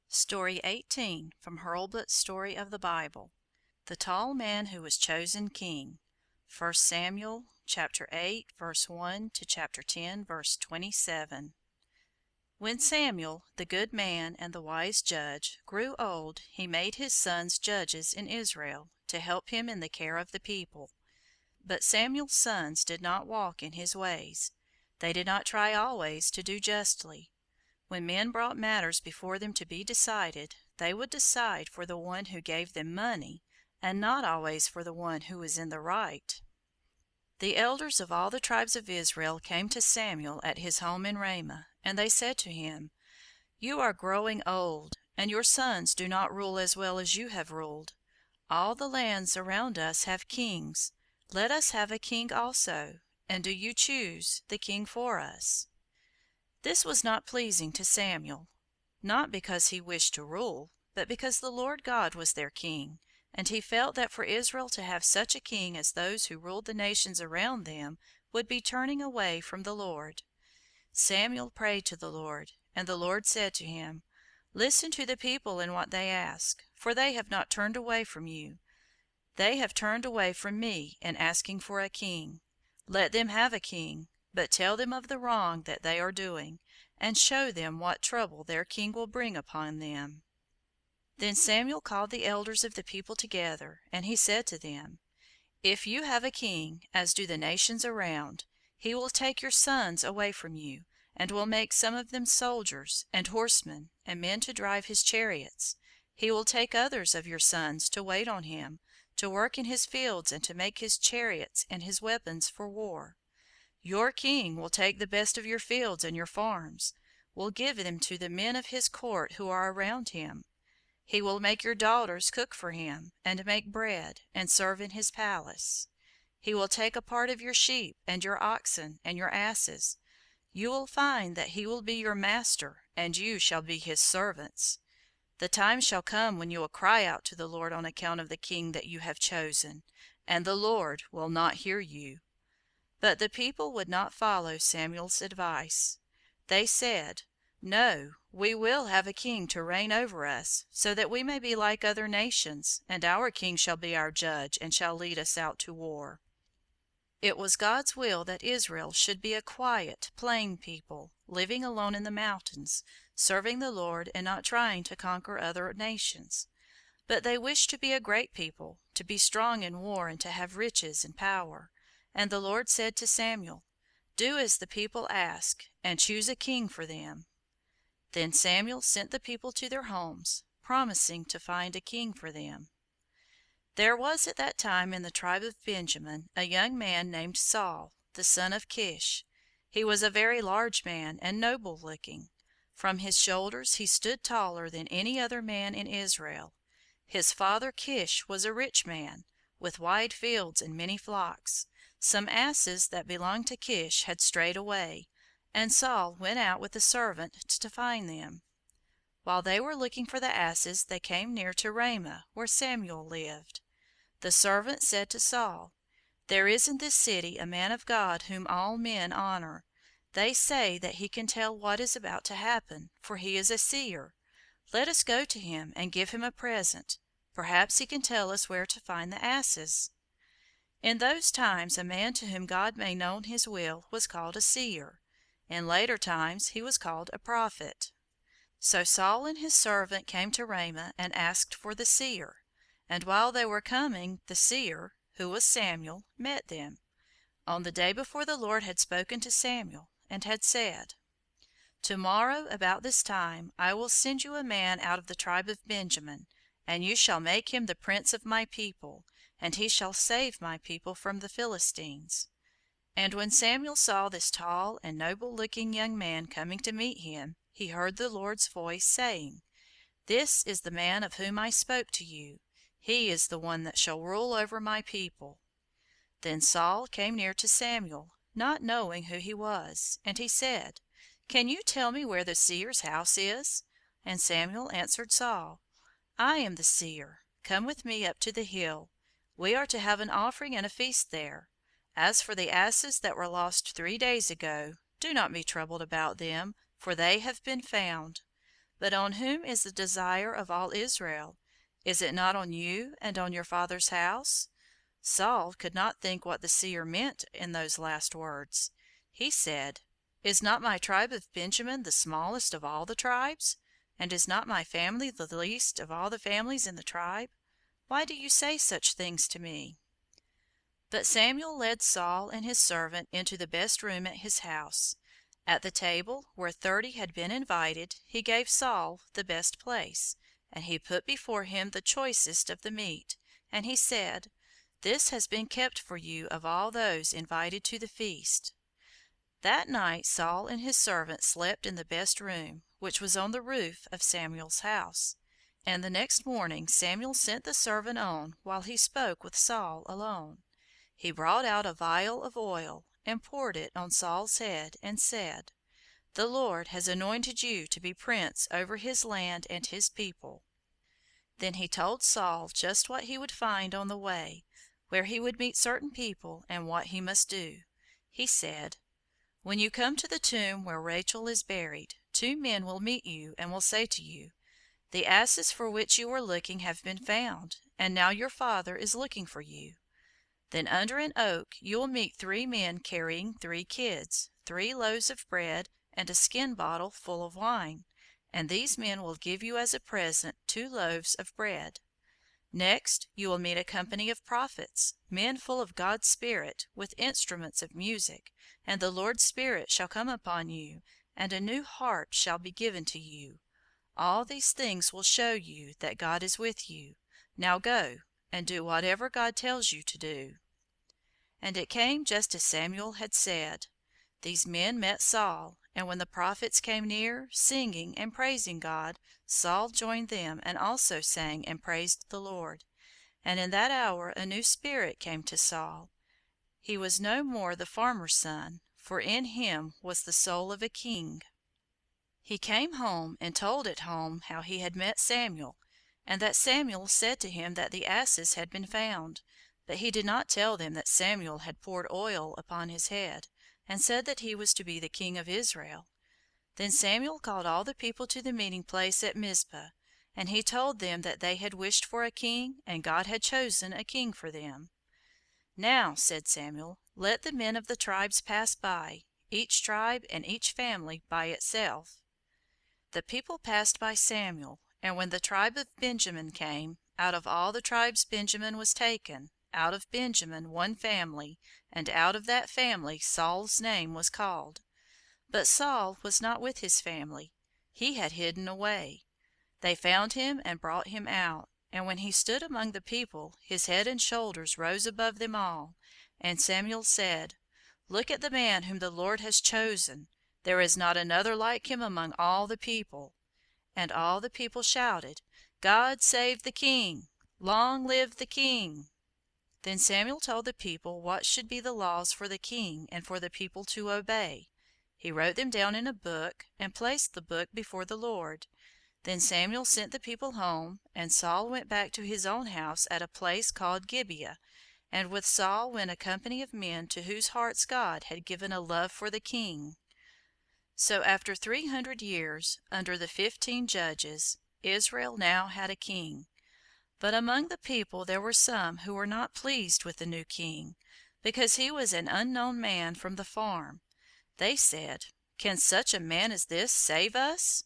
Story 18 from Hurlbut's Story of the Bible. The Tall Man Who Was Chosen King. 1 Samuel chapter 8, verse 1 to chapter 10, verse 27. When Samuel, the good man and the wise judge, grew old, he made his sons judges in Israel, to help him in the care of the people. But Samuel's sons did not walk in his ways. They did not try always to do justly. When men brought matters before them to be decided, they would decide for the one who gave them money, and not always for the one who was in the right. The elders of all the tribes of Israel came to Samuel at his home in Ramah, and they said to him, "You are growing old, and your sons do not rule as well as you have ruled. All the lands around us have kings. Let us have a king also, and do you choose the king for us." This was not pleasing to Samuel, not because he wished to rule, but because the Lord God was their king, and he felt that for Israel to have such a king as those who ruled the nations around them would be turning away from the Lord. Samuel prayed to the Lord, and the Lord said to him, "Listen to the people in what they ask, for they have not turned away from you. They have turned away from me in asking for a king. Let them have a king, but tell them of the wrong that they are doing, and show them what trouble their king will bring upon them." Then Samuel called the elders of the people together, and he said to them, "If you have a king, as do the nations around, he will take your sons away from you, and will make some of them soldiers, and horsemen, and men to drive his chariots. He will take others of your sons to wait on him, to work in his fields, and to make his chariots and his weapons for war. Your king will take the best of your fields and your farms, will give them to the men of his court who are around him. He will make your daughters cook for him, and make bread, and serve in his palace. He will take a part of your sheep, and your oxen, and your asses. You will find that he will be your master, and you shall be his servants. The time shall come when you will cry out to the Lord on account of the king that you have chosen, and the Lord will not hear you." But the people would not follow Samuel's advice. They said, "No, we will have a king to reign over us, so that we may be like other nations, and our king shall be our judge, and shall lead us out to war." It was God's will that Israel should be a quiet, plain people, living alone in the mountains, serving the Lord and not trying to conquer other nations. But they wished to be a great people, to be strong in war, and to have riches and power. And the Lord said to Samuel, "Do as the people ask, and choose a king for them." Then Samuel sent the people to their homes, promising to find a king for them. There was at that time in the tribe of Benjamin a young man named Saul, the son of Kish. He was a very large man and noble-looking. From his shoulders he stood taller than any other man in Israel. His father Kish was a rich man, with wide fields and many flocks. Some asses that belonged to Kish had strayed away, and Saul went out with a servant to find them. While they were looking for the asses, they came near to Ramah, where Samuel lived. The servant said to Saul, "There is in this city a man of God whom all men honor. They say that he can tell what is about to happen, for he is a seer. Let us go to him and give him a present. Perhaps he can tell us where to find the asses." In those times a man to whom God made known his will was called a seer. In later times he was called a prophet. So Saul and his servant came to Ramah and asked for the seer. And while they were coming, the seer, who was Samuel, met them, on the day before the Lord had spoken to Samuel, and had said, "Tomorrow about this time I will send you a man out of the tribe of Benjamin, and you shall make him the prince of my people, and he shall save my people from the Philistines." And when Samuel saw this tall and noble-looking young man coming to meet him, he heard the Lord's voice saying, "This is the man of whom I spoke to you. He is the one that shall rule over my people." Then Saul came near to Samuel, not knowing who he was, and he said, "Can you tell me where the seer's house is?" And Samuel answered Saul, "I am the seer. Come with me up to the hill. We are to have an offering and a feast there. As for the asses that were lost 3 days ago, do not be troubled about them, for they have been found. But on whom is the desire of all Israel? Is it not on you and on your father's house?" Saul could not think what the seer meant in those last words. He said, "Is not my tribe of Benjamin the smallest of all the tribes? And is not my family the least of all the families in the tribe? Why do you say such things to me?" But Samuel led Saul and his servant into the best room at his house. At the table, where 30 had been invited, he gave Saul the best place, and he put before him the choicest of the meat, and he said, "This has been kept for you of all those invited to the feast." That night Saul and his servant slept in the best room, which was on the roof of Samuel's house. And the next morning Samuel sent the servant on while he spoke with Saul alone. He brought out a vial of oil, and poured it on Saul's head, and said, "The Lord has anointed you to be prince over his land and his people." Then he told Saul just what he would find on the way, where he would meet certain people, and what he must do. He said, "When you come to the tomb where Rachel is buried, 2 men will meet you and will say to you, 'The asses for which you were looking have been found, and now your father is looking for you.' Then under an oak you will meet 3 men carrying 3 kids, 3 loaves of bread, and a skin bottle full of wine, and these men will give you as a present 2 loaves of bread. Next, you will meet a company of prophets, men full of God's Spirit, with instruments of music, and the Lord's Spirit shall come upon you, and a new heart shall be given to you. All these things will show you that God is with you. Now go, and do whatever God tells you to do." And it came just as Samuel had said. These men met Saul, and when the prophets came near, singing and praising God, Saul joined them and also sang and praised the Lord. And in that hour a new spirit came to Saul. He was no more the farmer's son, for in him was the soul of a king. He came home and told at home how he had met Samuel, and that Samuel said to him that the asses had been found. But he did not tell them that Samuel had poured oil upon his head, and said that he was to be the king of Israel. Then Samuel called all the people to the meeting place at Mizpah, and he told them that they had wished for a king, and God had chosen a king for them. "Now," said Samuel, "let the men of the tribes pass by, each tribe and each family by itself." The people passed by Samuel, and when the tribe of Benjamin came, out of all the tribes Benjamin was taken, out of Benjamin 1 family, and out of that family Saul's name was called. But Saul was not with his family. He had hidden away. They found him and brought him out, and when he stood among the people, his head and shoulders rose above them all. And Samuel said, "Look at the man whom the Lord has chosen. There is not another like him among all the people." And all the people shouted, "God save the king! Long live the king!" Then Samuel told the people what should be the laws for the king and for the people to obey. He wrote them down in a book, and placed the book before the Lord. Then Samuel sent the people home, and Saul went back to his own house at a place called Gibeah, and with Saul went a company of men to whose hearts God had given a love for the king. So after 300 years, under the 15 judges, Israel now had a king. But among the people there were some who were not pleased with the new king, because he was an unknown man from the farm. They said, "Can such a man as this save us?"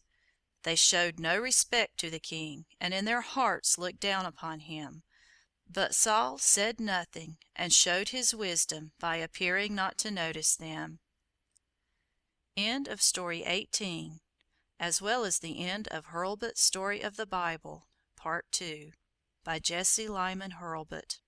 They showed no respect to the king, and in their hearts looked down upon him. But Saul said nothing, and showed his wisdom by appearing not to notice them. End of Story 18, as well as the end of Hurlbut's Story of the Bible, Part 2, by Jesse Lyman Hurlbut.